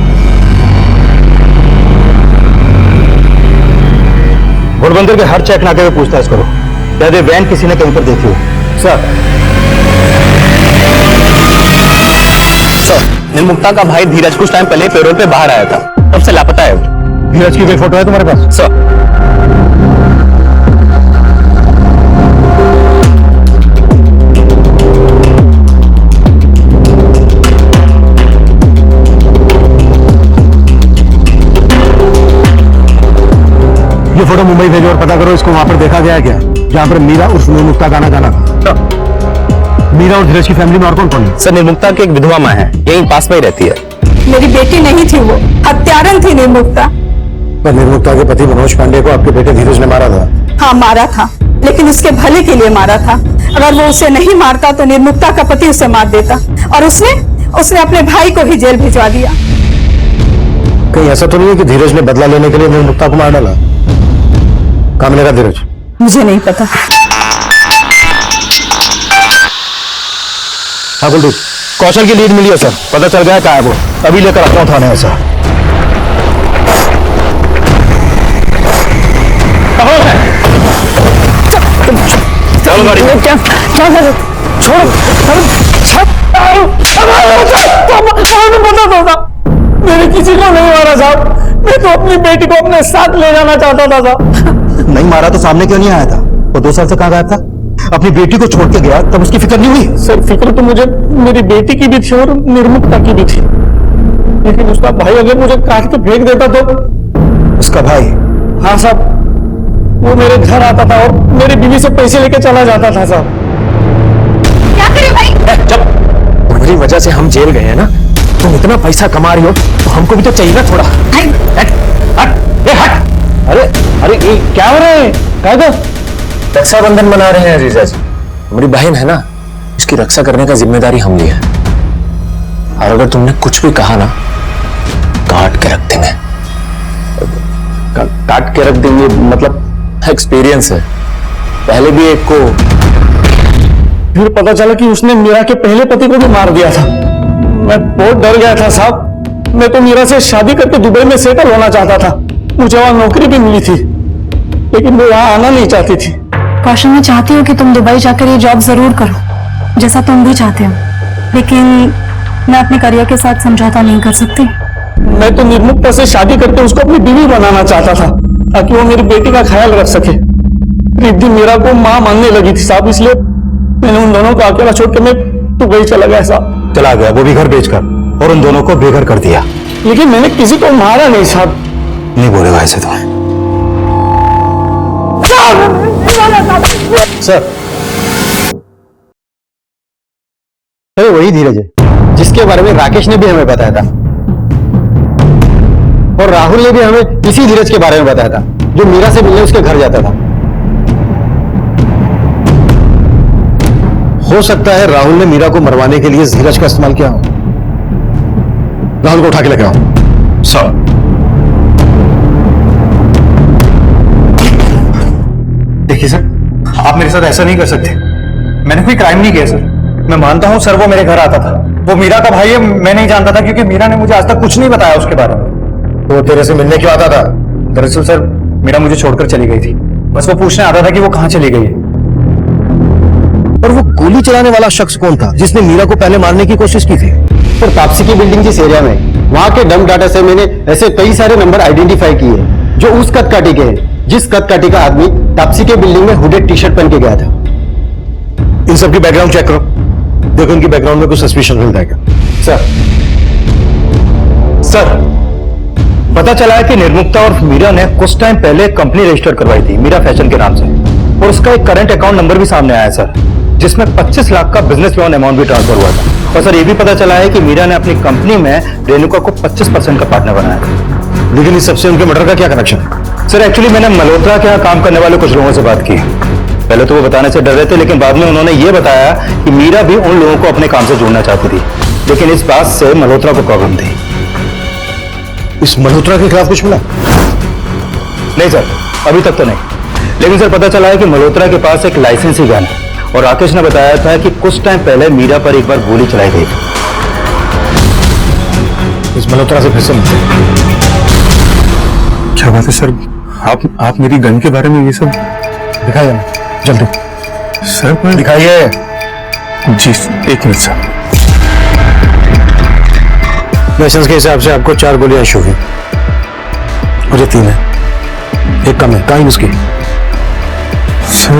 घोड़बंदर के हर चेक नाके में पूछताछ करो, शायद वैन किसी ने कहीं पर देखी हो। सर, निर्मुक्ता का भाई धीरज कुछ टाइम पहले पेरोल पे बाहर आया था, तब से लापता है वो। धीरज की कोई फोटो है तुम्हारे पास? सर, ये फोटो मुंबई भेजो और पता करो इसको वहां पर देखा गया है क्या, जहां पर मीरा उर्फ निर्मुक्ता गाना गाना था। मीरा और धीरज की फैमिली में और कौन कौन है? सर, निर्मुक्ता की एक विधवा माँ है, यहीं पास में ही रहती है। मेरी बेटी नहीं थी, वो हत्यारन थी निर्मुक्ता। पर निर्मुक्ता के पति मनोज पांडे को आपके बेटे धीरज ने मारा था। हाँ, मारा था, लेकिन उसके भले के लिए मारा था। अगर वो उसे नहीं मारता तो निर्मुक्ता का पति उसे मार देता, और उसने अपने भाई को ही जेल भिजवा दिया। कहीं ऐसा तो नहीं है कि धीरज ने बदला लेने के लिए निर्मुक्ता को मार डाला? कहाँ मिलेगा धीरज? मुझे नहीं पता। हाँ कुलदीप, कौशल की लीड मिली है सर, पता चल गया कहाँ है वो। अभी लेकर आता हूँ थाने। ऐसा चलो गाड़ी में। क्या मैंने किसी को नहीं मारा साहब, मैं तो अपनी बेटी को अपने साथ ले जाना चाहता था साहब। नहीं मारा तो सामने क्यों नहीं आया था? वो 2 साल से कहाँ गायब था? अपनी बेटी को छोड़ के गया तब उसकी फिक्र नहीं हुई? सर फिक्र तो मुझे मेरी बेटी की भी थी और निर्मुक्ता की भी थी, लेकिन उसका भाई अगर मुझे काट के फेंक देता तो। उसका भाई? हाँ साहब, वो मेरे घर आता था और मेरी बीवी से पैसे लेके चला जाता था साहब। क्या करे भाई? जब तुम्हारी वजह से हम जेल गए हैं ना, तुम इतना पैसा कमा रही हो तो हमको भी तो चाहिए ना थोड़ा। हट, हट, हट। अरे अरे ये क्या हो रहा है? क्या तो रक्षाबंधन मना रहे हैं जीजा जी। हमारी बहन है ना, उसकी रक्षा करने का जिम्मेदारी हम लिया है। और अगर तुमने कुछ भी कहा ना, काट के रख देंगे। काट के रख देंगे मतलब एक्सपीरियंस है, पहले भी एक को। फिर पता चला कि उसने मीरा के पहले पति को भी मार दिया था। मैं बहुत डर गया था साहब। मैं तो मीरा से शादी करके दुबई में सेटल होना चाहता था। मुझे वहां नौकरी भी मिली थी, लेकिन वो वहां आना नहीं चाहती थी। कौशल, मैं चाहती हूँ कि तुम दुबई जाकर ये जॉब जरूर करो, जैसा तुम भी चाहते हो, लेकिन मैं अपने करियर के साथ समझौता नहीं कर सकती। मैं तो निर्मुक्ता से शादी करके उसको अपनी बीवी बनाना चाहता था, ताकि वो मेरी बेटी का ख्याल रख सके। एक दिन मीरा को मां मानने लगी थी साहब, इसलिए मैंने उन दोनों को अकेला छोड़ के मैं दुबई चला गया साहब। चला गया, वो भी घर बेचकर, और उन दोनों को बेघर कर दिया। लेकिन मैंने किसी को मारा नहीं साहब। नहीं बोलेगा ऐसे तुम्हें। सर, अरे वही धीरज है जिसके बारे में राकेश ने भी हमें बताया था, और राहुल ने भी हमें इसी धीरज के बारे में बताया था, जो मीरा से मिलने उसके घर जाता था। हो सकता है राहुल ने मीरा को मरवाने के लिए धीरज का इस्तेमाल किया हो। राहुल को उठा के लेके आओ। सर, देखिए सर, आप मेरे साथ ऐसा नहीं कर सकते। मैंने कोई क्राइम नहीं किया सर। मैं मानता हूं सर, वो मेरे घर आता था। वो मीरा का भाई है, मैं नहीं जानता था, क्योंकि मीरा ने मुझे आज तक कुछ नहीं बताया उसके बारे में। तो तेरे से मिलने क्यों आता था? दरअसल सर, मीरा मुझे छोड़कर चली गई थी। बस वो पूछने आता था कि वो कहां चली गई है। और वो गोली चलाने वाला शख्स कौन था जिसने मीरा को पहले मारने की कोशिश की थी? और तापसी की बिल्डिंग जिस एरिया में, वहां के डम डाटा से मैंने ऐसे कई सारे नंबर आइडेंटिफाई किए जो उस कदकाठी के हैं, जिस कदकाठी का आदमी तापसी के बिल्डिंग में हुडेड टी शर्ट पहन के गया था। इन सब की बैकग्राउंड चेक करो, देखो इनकी बैकग्राउंड में कुछ सस्पिशन मिलता है क्या? सर, पता चला है कि निर्मुक्ता और मीरा ने कुछ टाइम पहले कंपनी रजिस्टर करवाई थी मीरा फैशन के नाम से, और उसका एक करंट अकाउंट नंबर भी सामने आया सर, जिसमें 25 लाख का बिजनेस लोन अमाउंट भी ट्रांसफर हुआ था। और सर, ये भी पता चला है कि मीरा ने अपनी कंपनी में रेणुका को 25% का पार्टनर बनाया था। लेकिन इस सबसे उनके मर्डर का क्या कनेक्शन है? सर, एक्चुअली मैंने मल्होत्रा के यहाँ काम करने वाले कुछ लोगों से बात की। पहले तो वो बताने से डर रहे थे, लेकिन बाद में उन्होंने ये बताया कि मीरा भी उन लोगों को अपने काम से जोड़ना चाहती थी, लेकिन इस बात से मल्होत्रा को प्रॉब्लम थी। इस मल्होत्रा के खिलाफ कुछ मिला? नहीं सर, अभी तक तो नहीं, लेकिन सर पता चला है कि मल्होत्रा के पास एक लाइसेंसी गन है, और राकेश ने बताया था कि कुछ टाइम पहले मीरा पर एक बार गोली चलाई गई थी। इस मल्होत्रा से फिर से मिलते। क्या बात है सर, आप मेरी गन के बारे में ये सब दिखाइए हमें जल्दी। सर मैं दिखाइए। जी एक मिनट सर। लाइसेंस के हिसाब से आपको 4 गोलियां इशू हुई, मुझे 3 है, एक कम है। कहीं उसकी? सर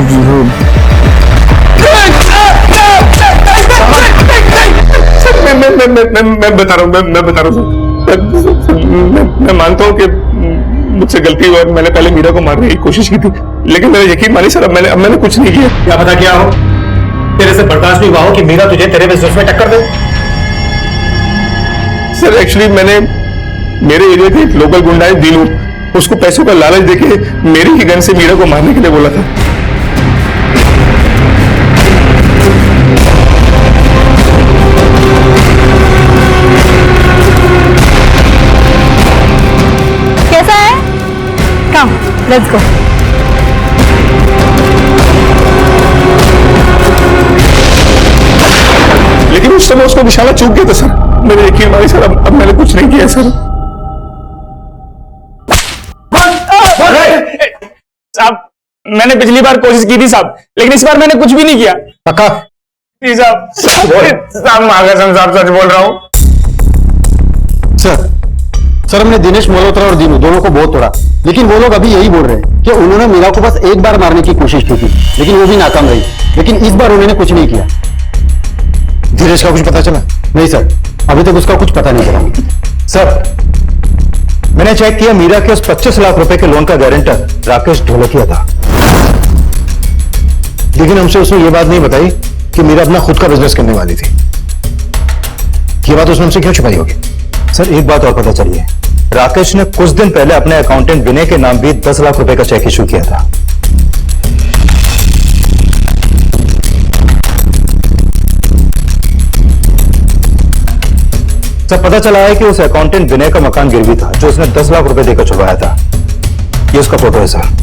मैं बता रहा हूँ, मैं बता रहा हूँ। मैं मानता हूँ कि मुझसे गलती हुई और मैंने पहले मीरा को मारने की कोशिश की थी, लेकिन मेरा यकीन मानिए सर, अब मैंने कुछ नहीं किया। क्या पता क्या हो, तेरे से बर्दाश्त भी हुआ हो कि मीरा तुझे तेरे बिजनेस में टक्कर दे। सर एक्चुअली मैंने मेरे एरिया के एक लोकल गुंडा है दीनू, उसको पैसों का लालच देके मेरी ही गन से मीरा को मारने के लिए बोला था। कैसा है? कम, लेट्स गो। लेकिन उस समय उसको निशाना चूक गया था सर, मेरे यकीन मानिए सर, अब मैंने कुछ नहीं किया सर। साहब, मैंने पिछली बार कोशिश की थी साहब, लेकिन इस बार मैंने कुछ भी नहीं किया। पक्का? जी साहब। साहब मैं कसम साहब सच बोल रहा हूँ। सर, सर हमने दिनेश मल्होत्रा और दीनू दोनों को बहुत तोड़ा, लेकिन वो लोग अभी यही बोल रहे हैं कि उन्होंने मीरा को बस एक बार मारने की कोशिश की थी, लेकिन वो भी नाकाम रही। लेकिन इस बार उन्होंने कुछ नहीं किया। धीरेश का कुछ पता चला? नहीं सर, अभी तक उसका कुछ पता नहीं चला। सर मैंने चेक किया, मीरा के उस 25 लाख रुपए के लोन का गारंटर राकेश ढोलकिया था, लेकिन हमसे उसने ये बात नहीं बताई कि मीरा अपना खुद का बिजनेस करने वाली थी। ये बात उसने हमसे क्यों छुपाई होगी? सर एक बात और पता चली है, राकेश ने कुछ दिन पहले अपने अकाउंटेंट विनय के नाम भी 10 लाख रुपए का चेक इशू किया था। सर पता चला है कि उस अकाउंटेंट विनय का मकान गिरवी था जो उसने 10 लाख रुपए देकर छुड़वाया था। ये उसका फोटो है सर।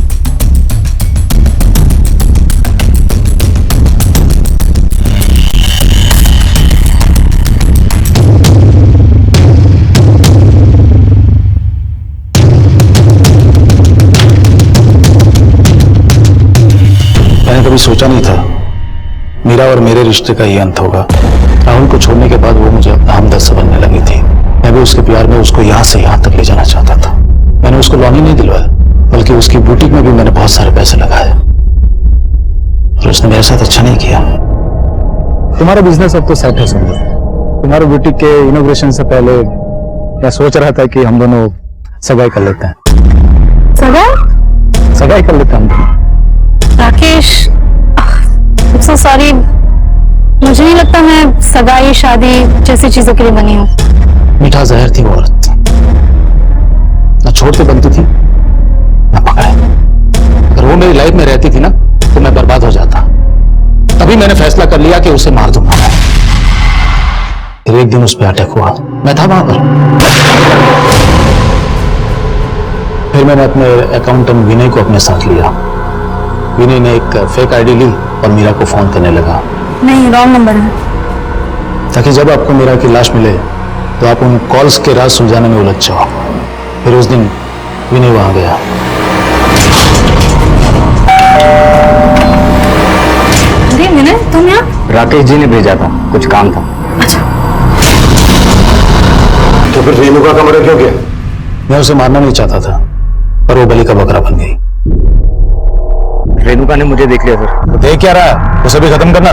मैंने कभी सोचा नहीं था मीरा और मेरे रिश्ते का ये अंत होगा। राहुल को छोड़ने के बाद वो मुझे अपना हमदर्द समझने लगी थी। मैं भी उसके प्यार में उसको यहां से यहां तक ले जाना चाहता था। मैंने उसको लॉन ही नहीं दिलवाया, बल्कि उसकी बुटीक में भी मैंने बहुत सारे पैसे लगाए, और उसने मेरे साथ अच्छा नहीं किया। तुम्हारा बिजनेस अब तो सेट है सुंदर। तुम्हारे बुटीक के इनॉग्रेशन से पहले मैं सोच रहा था कि हम दोनों सगाई कर लेते हैं। सगाई कर लेते हैं हम दोनों। राकेश, सो सॉरी, मुझे नहीं लगता मैं सगाई शादी जैसी चीजों के लिए बनी हूँ। मीठा जहर थी वो औरत, न छोड़ते बनती थी न पकाए। अगर वो मेरी लाइफ में रहती थी ना तो मैं बर्बाद हो जाता। तभी मैंने फैसला कर लिया कि उसे मार दूंगा। फिर एक दिन उस पर अटैक हुआ, मैं था वहां पर। फिर मैंने अपने अकाउंटेंट विनय को अपने साथ लिया। विनय ने एक फेक आईडी ली और मीरा को फोन करने लगा। नहीं, रॉन्ग नंबर है। ताकि जब आपको मीरा की लाश मिले तो आप उन कॉल्स के राज सुलझाने में उलझ जाओ। फिर उस दिन विनय वहां गया। विनय, तुम यहाँ? राकेश जी ने भेजा था, कुछ काम था। अच्छा। तो फिर रेणुका का मर्डर क्यों किया? मैं उसे मारना नहीं चाहता था, पर वो बलि का बकरा बन गई। रेणुका ने मुझे देख लिया सर। तो देख क्या रहा, उसे भी खत्म करना।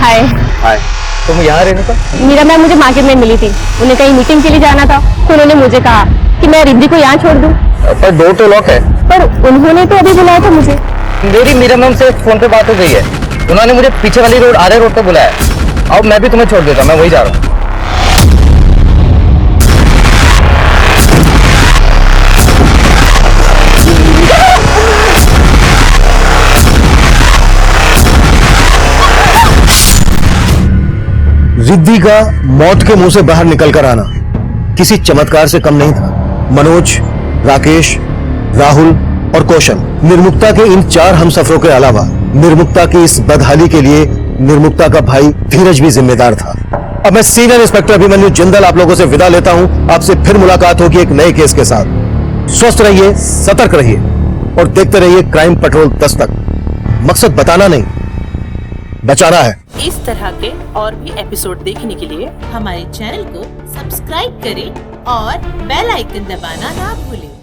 हाय। हाय, तुम यहाँ रेणुका? मीरा मैम मुझे मार्केट में मिली थी, उन्हें कहीं मीटिंग के लिए जाना था, तो उन्होंने मुझे कहा कि मैं रिद्धि को यहाँ छोड़ दूँ। पर डोर तो लॉक है। पर उन्होंने तो अभी बुलाया था मुझे। मेरी मीरा मैम से फोन पे बात हो गई है, उन्होंने मुझे पीछे वाली रोड आधे रोड पे बुलाया। अब मैं भी तुम्हें छोड़ देता हूँ, मैं वही जा रहा हूँ। रिद्धि का मौत के मुंह से बाहर निकलकर आना किसी चमत्कार से कम नहीं था। मनोज, राकेश, राहुल और कौशल, निर्मुक्ता के इन 4 हमसफरों के अलावा निर्मुक्ता की इस बदहाली के लिए निर्मुक्ता का भाई धीरज भी जिम्मेदार था। अब मैं सीनियर इंस्पेक्टर अभिमन्यु जिंदल आप लोगों से विदा लेता हूं। आपसे फिर मुलाकात होगी एक नए केस के साथ। स्वस्थ रहिए, सतर्क रहिए और देखते रहिए क्राइम पेट्रोल दस्तक। मकसद बताना नहीं, बचाना है। इस तरह के और भी एपिसोड देखने के लिए हमारे चैनल को सब्सक्राइब करें और बेल आइकन दबाना ना भूलें।